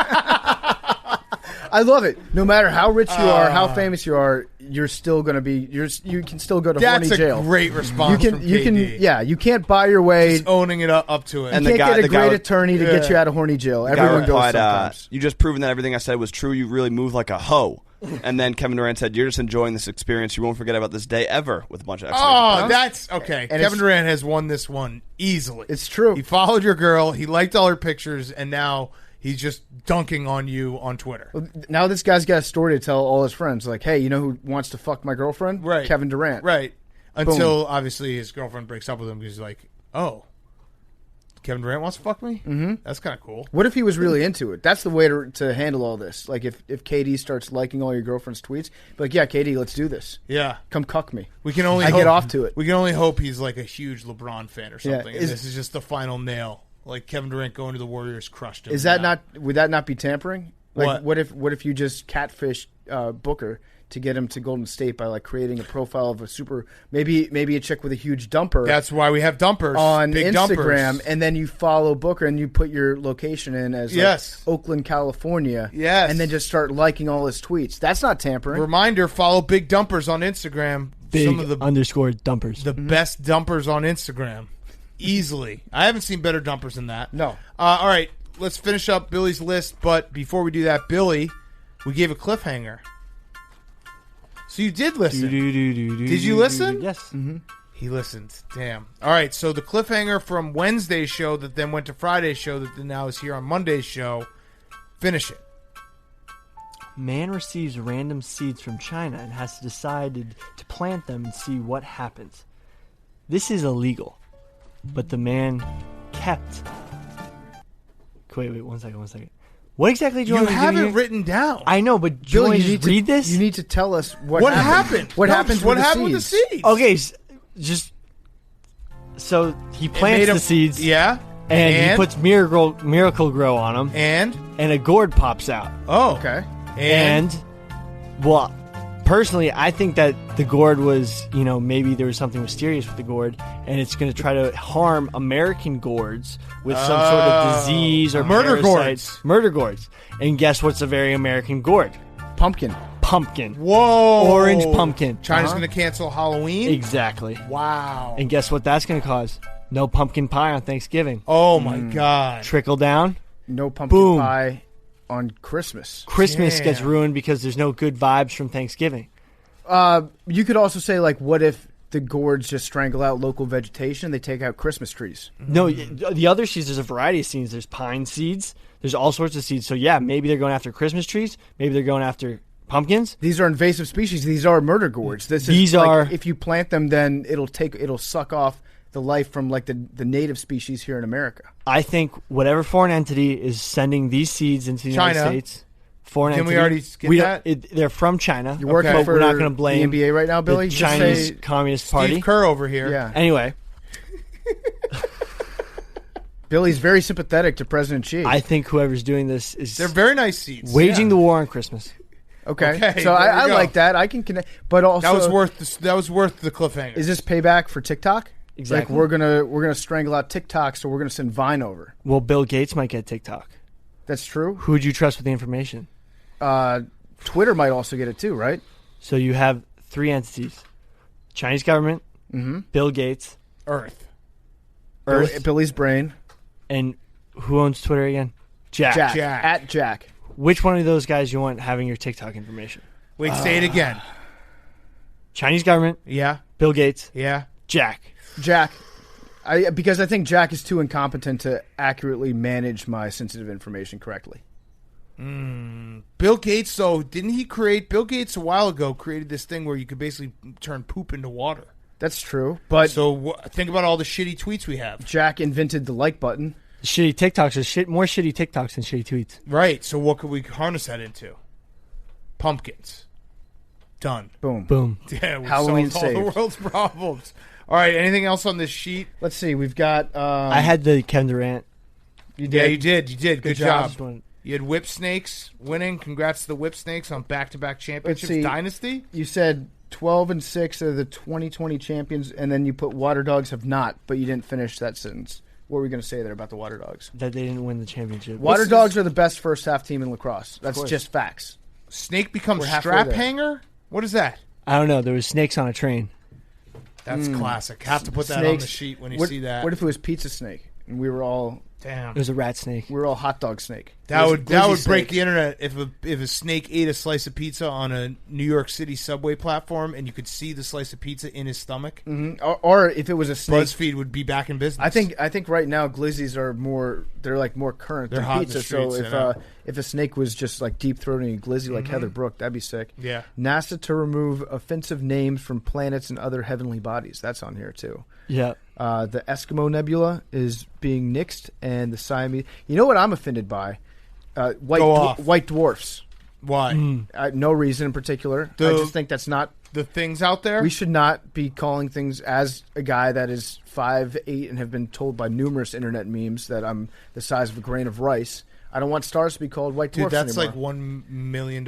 Speaker 2: I love it. No matter how rich you are, how famous you are, you're still going to be. You can still go to horny jail.
Speaker 1: That's a great response.
Speaker 2: You can't buy your way.
Speaker 1: Just owning it up to it.
Speaker 2: And you can't get a great attorney to get you out of horny jail. Everyone
Speaker 5: replied,
Speaker 2: goes sometimes.
Speaker 5: You just proven that everything I said was true. You really move like a hoe. And then Kevin Durant said, "You're just enjoying this experience. You won't forget about this day ever." With a bunch of exclamation points.
Speaker 1: That's okay. And Kevin Durant has won this one easily.
Speaker 2: It's true.
Speaker 1: He followed your girl. He liked all her pictures, and now he's just dunking on you on Twitter.
Speaker 2: Well, now this guy's got a story to tell all his friends. Like, hey, you know who wants to fuck my girlfriend?
Speaker 1: Right.
Speaker 2: Kevin Durant.
Speaker 1: Right. Until obviously his girlfriend breaks up with him because he's like, oh, Kevin Durant wants to fuck me? Mm-hmm. That's kind of cool.
Speaker 2: What if he was really into it? That's the way to handle all this. Like, if KD starts liking all your girlfriend's tweets, be like, yeah, KD, let's do this.
Speaker 1: Yeah.
Speaker 2: Come cuck me.
Speaker 1: We can only
Speaker 2: get off to it.
Speaker 1: We can only hope he's like a huge LeBron fan or something.
Speaker 2: Yeah.
Speaker 1: And this is just the final nail. Like Kevin Durant going to the Warriors crushed him.
Speaker 2: Is that not? Would that not be tampering? Like,
Speaker 1: What
Speaker 2: if you just catfish Booker to get him to Golden State by like creating a profile of a maybe a chick with a huge dumper?
Speaker 1: That's why we have dumpers
Speaker 2: on
Speaker 1: big
Speaker 2: Instagram,
Speaker 1: dumpers.
Speaker 2: And then you follow Booker and you put your location in as like Oakland, California.
Speaker 1: Yes,
Speaker 2: and then just start liking all his tweets. That's not tampering.
Speaker 1: Reminder: follow big dumpers on Instagram.
Speaker 3: Big
Speaker 1: Some of the
Speaker 3: underscore dumpers.
Speaker 1: The best dumpers on Instagram. Easily. I haven't seen better dumpers than that.
Speaker 2: No.
Speaker 1: All right, let's finish up Billy's list. But before we do that, Billy, we gave a cliffhanger. So you did listen. Did you listen?
Speaker 3: Yes.
Speaker 2: Mm-hmm.
Speaker 1: He listened. Damn. All right, so the cliffhanger from Wednesday's show that then went to Friday's show that now is here on Monday's show. Finish it.
Speaker 3: Man receives random seeds from China and has decided to plant them and see what happens. This is illegal. But the man kept. Wait, one second. What exactly did
Speaker 1: you have it written down?
Speaker 3: I know, but
Speaker 2: Bill,
Speaker 3: you need to read this?
Speaker 2: You need to tell us what
Speaker 1: happened.
Speaker 2: What happened with the
Speaker 1: seeds?
Speaker 3: Okay, just so he plants the seeds.
Speaker 1: Yeah.
Speaker 3: And he puts Miracle Grow on them.
Speaker 1: And
Speaker 3: a gourd pops out.
Speaker 1: Oh.
Speaker 2: Okay.
Speaker 3: And well, personally, I think that the gourd was, maybe there was something mysterious with the gourd, and it's going to try to harm American gourds with some sort of disease or
Speaker 1: murder
Speaker 3: parasite.
Speaker 1: gourds.
Speaker 3: Murder gourds. And guess what's a very American gourd?
Speaker 2: Pumpkin.
Speaker 1: Whoa.
Speaker 3: Orange pumpkin.
Speaker 1: China's going to cancel Halloween?
Speaker 3: Exactly.
Speaker 1: Wow.
Speaker 3: And guess what that's going to cause? No pumpkin pie on Thanksgiving.
Speaker 1: Oh, my God.
Speaker 3: Trickle down.
Speaker 2: No pumpkin pie on Christmas.
Speaker 3: Christmas gets ruined because there's no good vibes from Thanksgiving.
Speaker 2: You could also say, like, what if the gourds just strangle out local vegetation? They take out Christmas trees.
Speaker 3: No, the other seeds, there's a variety of seeds. There's pine seeds. There's all sorts of seeds. So, yeah, maybe they're going after Christmas trees. Maybe they're going after pumpkins.
Speaker 2: These are invasive species. These are murder gourds. If you plant them, then it'll suck off the life from like the native species here in America.
Speaker 3: I think whatever foreign entity is sending these seeds into the United States, foreign entity.
Speaker 1: Can we already get that?
Speaker 3: They're from China.
Speaker 2: You're working for
Speaker 3: we're not going to blame
Speaker 2: the NBA right now, Billy.
Speaker 3: The Chinese Communist Party.
Speaker 1: Steve Kerr over here.
Speaker 2: Yeah.
Speaker 3: Anyway,
Speaker 2: Billy's very sympathetic to President Xi.
Speaker 3: I think whoever's doing this is
Speaker 1: they're very nice seeds.
Speaker 3: Waging the war on Christmas.
Speaker 2: Okay, so I like that. I can connect, but also
Speaker 1: that was worth the cliffhanger.
Speaker 2: Is this payback for TikTok?
Speaker 3: Exactly.
Speaker 2: Like we're gonna strangle out TikTok, so we're gonna send Vine over.
Speaker 3: Well, Bill Gates might get TikTok.
Speaker 2: That's true.
Speaker 3: Who would you trust with the information?
Speaker 2: Twitter might also get it too, right?
Speaker 3: So you have three entities: Chinese government, Bill Gates,
Speaker 1: Earth,
Speaker 2: Billy's brain,
Speaker 3: and who owns Twitter again? Jack.
Speaker 2: At Jack.
Speaker 3: Which one of those guys you want having your TikTok information?
Speaker 1: Wait, say it again.
Speaker 3: Chinese government.
Speaker 1: Yeah.
Speaker 3: Bill Gates.
Speaker 1: Yeah.
Speaker 3: Jack.
Speaker 2: Because I think Jack is too incompetent to accurately manage my sensitive information correctly.
Speaker 1: Bill Gates, though, Bill Gates a while ago created this thing where you could basically turn poop into water.
Speaker 2: That's true. But
Speaker 1: so think about all the shitty tweets we have.
Speaker 2: Jack invented the like button.
Speaker 3: Shitty TikToks are more shitty TikToks than shitty tweets.
Speaker 1: Right. So what could we harness that into? Pumpkins. Done.
Speaker 2: Boom.
Speaker 1: Yeah, we
Speaker 2: Halloween
Speaker 1: solved all the world's problems. All right. Anything else on this sheet?
Speaker 2: Let's see. We've got.
Speaker 3: I had the Kevin Durant.
Speaker 1: You did. Yeah, you did. Good job. You had Whip Snakes winning. Congrats to the Whip Snakes on back-to-back championships.
Speaker 2: see.
Speaker 1: Dynasty?
Speaker 2: You said 12-6 are the 2020 champions, and then you put Water Dogs have not, but you didn't finish that sentence. What were we going to say there about the Water Dogs?
Speaker 3: That they didn't win the championship.
Speaker 2: Water Dogs are the best first half team in lacrosse. That's
Speaker 3: course.
Speaker 2: just facts.
Speaker 1: Snake becomes
Speaker 2: We're halfway
Speaker 1: strap
Speaker 2: there.
Speaker 1: hanger? What is that?
Speaker 3: I don't know. There was snakes on a train.
Speaker 1: That's classic. Have to put that on
Speaker 2: Snakes.
Speaker 1: the sheet when you
Speaker 2: What-
Speaker 1: see that.
Speaker 2: What if it was Pizza Snake and we were all
Speaker 1: Damn.
Speaker 3: It was a rat snake.
Speaker 2: Hot Dog Snake?
Speaker 1: That
Speaker 2: It was
Speaker 1: would
Speaker 2: Glizzy
Speaker 1: break
Speaker 2: Snake.
Speaker 1: the internet if a snake ate a slice of pizza on a New York City subway platform and you could see the slice of pizza in his stomach.
Speaker 2: Mhm. Or if it was a snake.
Speaker 1: BuzzFeed would be back in business.
Speaker 2: I think right now Glizzies are more. They're like more current
Speaker 1: They're
Speaker 2: than
Speaker 1: hot in the
Speaker 2: pizza. So
Speaker 1: streets, I know.
Speaker 2: if a snake was just like deep throating a Glizzy like Heather Brooke, that'd be sick.
Speaker 1: Yeah.
Speaker 2: NASA to remove offensive names from planets and other heavenly bodies. That's on here too.
Speaker 3: Yeah.
Speaker 2: The Eskimo Nebula is being nixed, and the Siamese. You know what I'm offended by?
Speaker 1: Go off.
Speaker 2: White dwarfs.
Speaker 1: Why?
Speaker 2: No reason in particular. I just think that's not.
Speaker 1: The things out there?
Speaker 2: We should not be calling things, as a guy that is 5'8" and have been told by numerous internet memes that I'm the size of a grain of rice. I don't want stars to be called white dwarfs
Speaker 1: Dude, that's
Speaker 2: anymore.
Speaker 1: like $1 million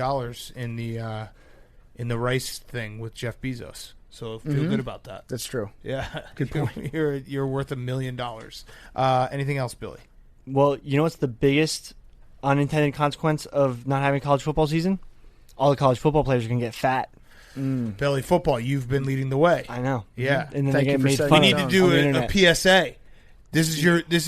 Speaker 1: in the rice thing with Jeff Bezos. So feel good about that.
Speaker 2: That's true.
Speaker 1: Yeah.
Speaker 2: Good point.
Speaker 1: You're worth $1 million. Anything else, Billy?
Speaker 3: Well, you know what's the biggest unintended consequence of not having a college football season? All the college football players are going to get fat.
Speaker 1: Billy, football, you've been leading the way.
Speaker 3: I know.
Speaker 1: Yeah.
Speaker 3: And then
Speaker 2: Thank
Speaker 3: they
Speaker 2: you
Speaker 3: get
Speaker 2: for
Speaker 3: made
Speaker 2: setting
Speaker 3: fun
Speaker 1: We
Speaker 2: it
Speaker 3: of
Speaker 1: need
Speaker 2: down.
Speaker 1: to do
Speaker 3: on the
Speaker 1: a
Speaker 3: internet.
Speaker 1: PSA. This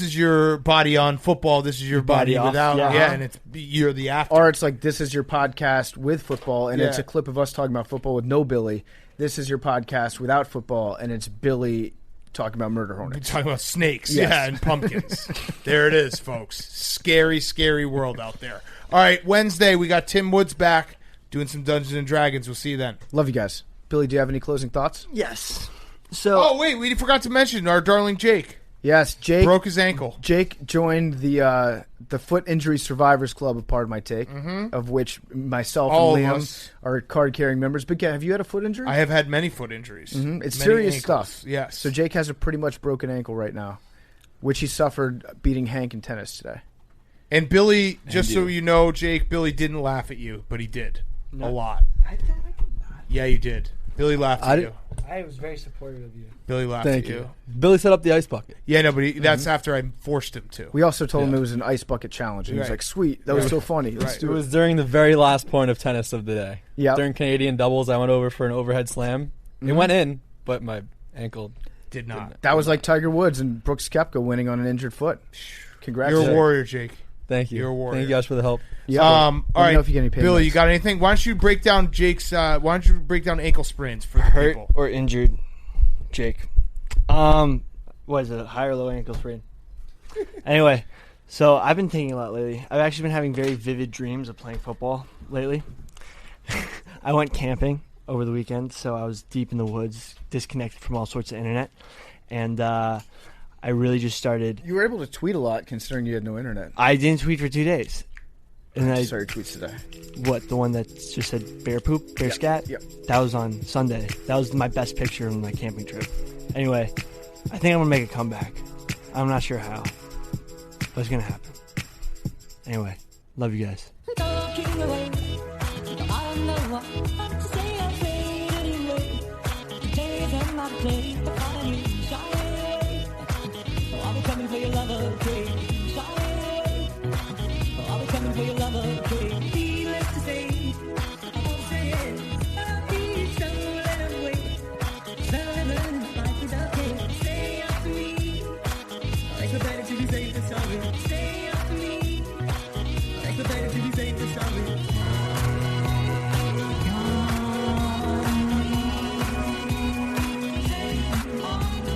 Speaker 1: is your body on football. This is your body,
Speaker 3: Body off,
Speaker 1: without.
Speaker 3: yeah.
Speaker 1: And you're the after.
Speaker 2: Or it's like, this is your podcast with football, and it's
Speaker 1: Yeah.
Speaker 2: a clip of us talking about football with no Billy. This is your podcast without football, and it's Billy talking about murder
Speaker 1: We're
Speaker 2: hornets.
Speaker 1: talking about snakes,
Speaker 2: Yes.
Speaker 1: yeah, and pumpkins. There it is, folks. Scary, scary world out there. All right, Wednesday we got Tim Woods back doing some Dungeons and Dragons. We'll see you then.
Speaker 2: Love you guys. Billy, do you have any closing thoughts?
Speaker 3: Yes. So
Speaker 1: Oh wait, we forgot to mention our darling Jake
Speaker 2: Yes, Jake.
Speaker 1: broke his ankle.
Speaker 2: Jake joined the Foot Injury Survivors Club, of Pardon My Take, of which myself
Speaker 1: All
Speaker 2: and
Speaker 1: of
Speaker 2: Liam
Speaker 1: us.
Speaker 2: are card-carrying members. But have you had a foot injury?
Speaker 1: I have had many foot injuries.
Speaker 2: It's
Speaker 1: Many
Speaker 2: serious
Speaker 1: ankles.
Speaker 2: stuff.
Speaker 1: Yes.
Speaker 2: So Jake has a pretty much broken ankle right now, which he suffered beating Hank in tennis today.
Speaker 1: And Billy, just so you know, Jake, Billy didn't laugh at you, but he did a lot.
Speaker 3: I did not.
Speaker 1: Yeah, you did. Billy laughed at you.
Speaker 3: I was very supportive of you.
Speaker 1: Billy laughed
Speaker 7: Thank
Speaker 1: at you.
Speaker 7: Billy set up the ice bucket.
Speaker 1: Yeah, no, but that's after I forced him to.
Speaker 2: We also told him it was an ice bucket challenge, and he was
Speaker 1: Right.
Speaker 2: like, "Sweet, that was
Speaker 1: Right.
Speaker 2: so funny. Let's
Speaker 1: Right.
Speaker 2: do
Speaker 7: It
Speaker 2: it."
Speaker 7: was during the very last point of tennis of the day.
Speaker 2: Yeah.
Speaker 7: During Canadian doubles, I went over for an overhead slam. It went in, but my ankle.
Speaker 1: Did not.
Speaker 2: That was like Tiger Woods and Brooks Koepka winning on an injured foot. Congrats.
Speaker 1: You're a
Speaker 2: Jake.
Speaker 1: warrior, Jake.
Speaker 7: Thank you.
Speaker 1: You're a warrior.
Speaker 7: Thank you guys for the help.
Speaker 2: Yeah.
Speaker 1: All
Speaker 2: Let me
Speaker 1: right,
Speaker 2: know if you get any pain
Speaker 1: Billy,
Speaker 2: meds.
Speaker 1: you got anything? Why don't you break down Jake's? Why don't you break down ankle sprains for the
Speaker 3: Hurt
Speaker 1: people?
Speaker 3: or injured, Jake. What is it? A high or low ankle sprain? Anyway, so I've been thinking a lot lately. I've actually been having very vivid dreams of playing football lately. I went camping over the weekend, so I was deep in the woods, disconnected from all sorts of internet, and I really just started.
Speaker 2: You were able to tweet a lot considering you had no internet.
Speaker 3: I didn't tweet for 2 days. And
Speaker 2: I
Speaker 3: I
Speaker 2: saw your tweets today.
Speaker 3: what the one that just said bear poop, bear scat.
Speaker 2: Yep.
Speaker 3: That was on Sunday. That was my best picture of my camping trip. Anyway, I think I'm gonna make a comeback. I'm not sure how, but it's gonna happen. Anyway, love you guys.
Speaker 8: Talking away. I don't know what to say or say it anyway. Today's another day for calling you shy. Oh, I'll be coming for your love, okay? Shy. Oh, I'll be coming for your love, okay? Needless to say, I won't say it. I'll be so let away. Lemon, spicy duck cake. Stay up to me. Like the better to be safe than sorry. Stay up to me. Like the better to be safe than sorry. On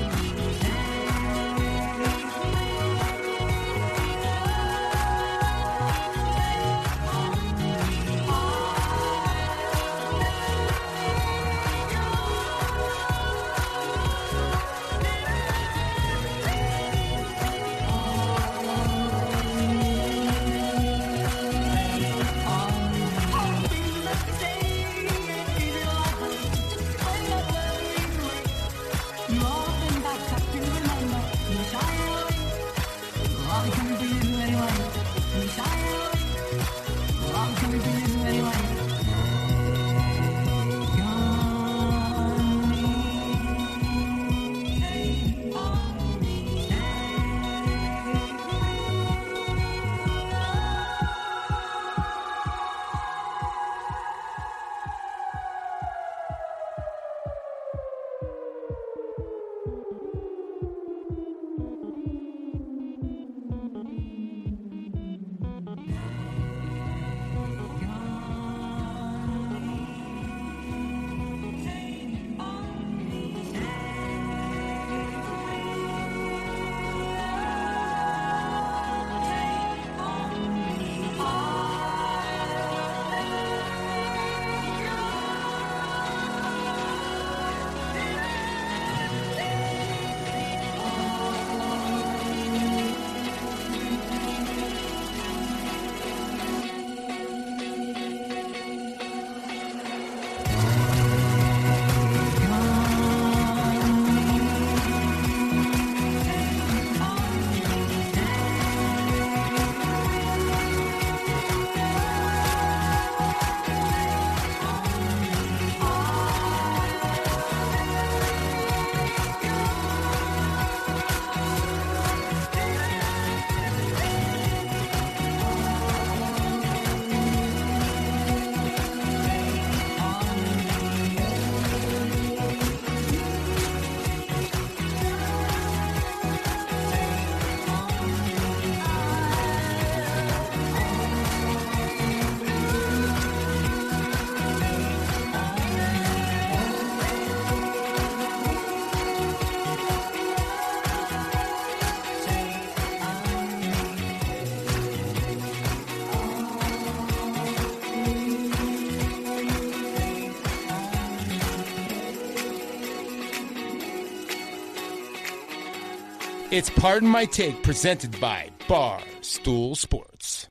Speaker 4: It's Pardon My Take, presented by Barstool Sports.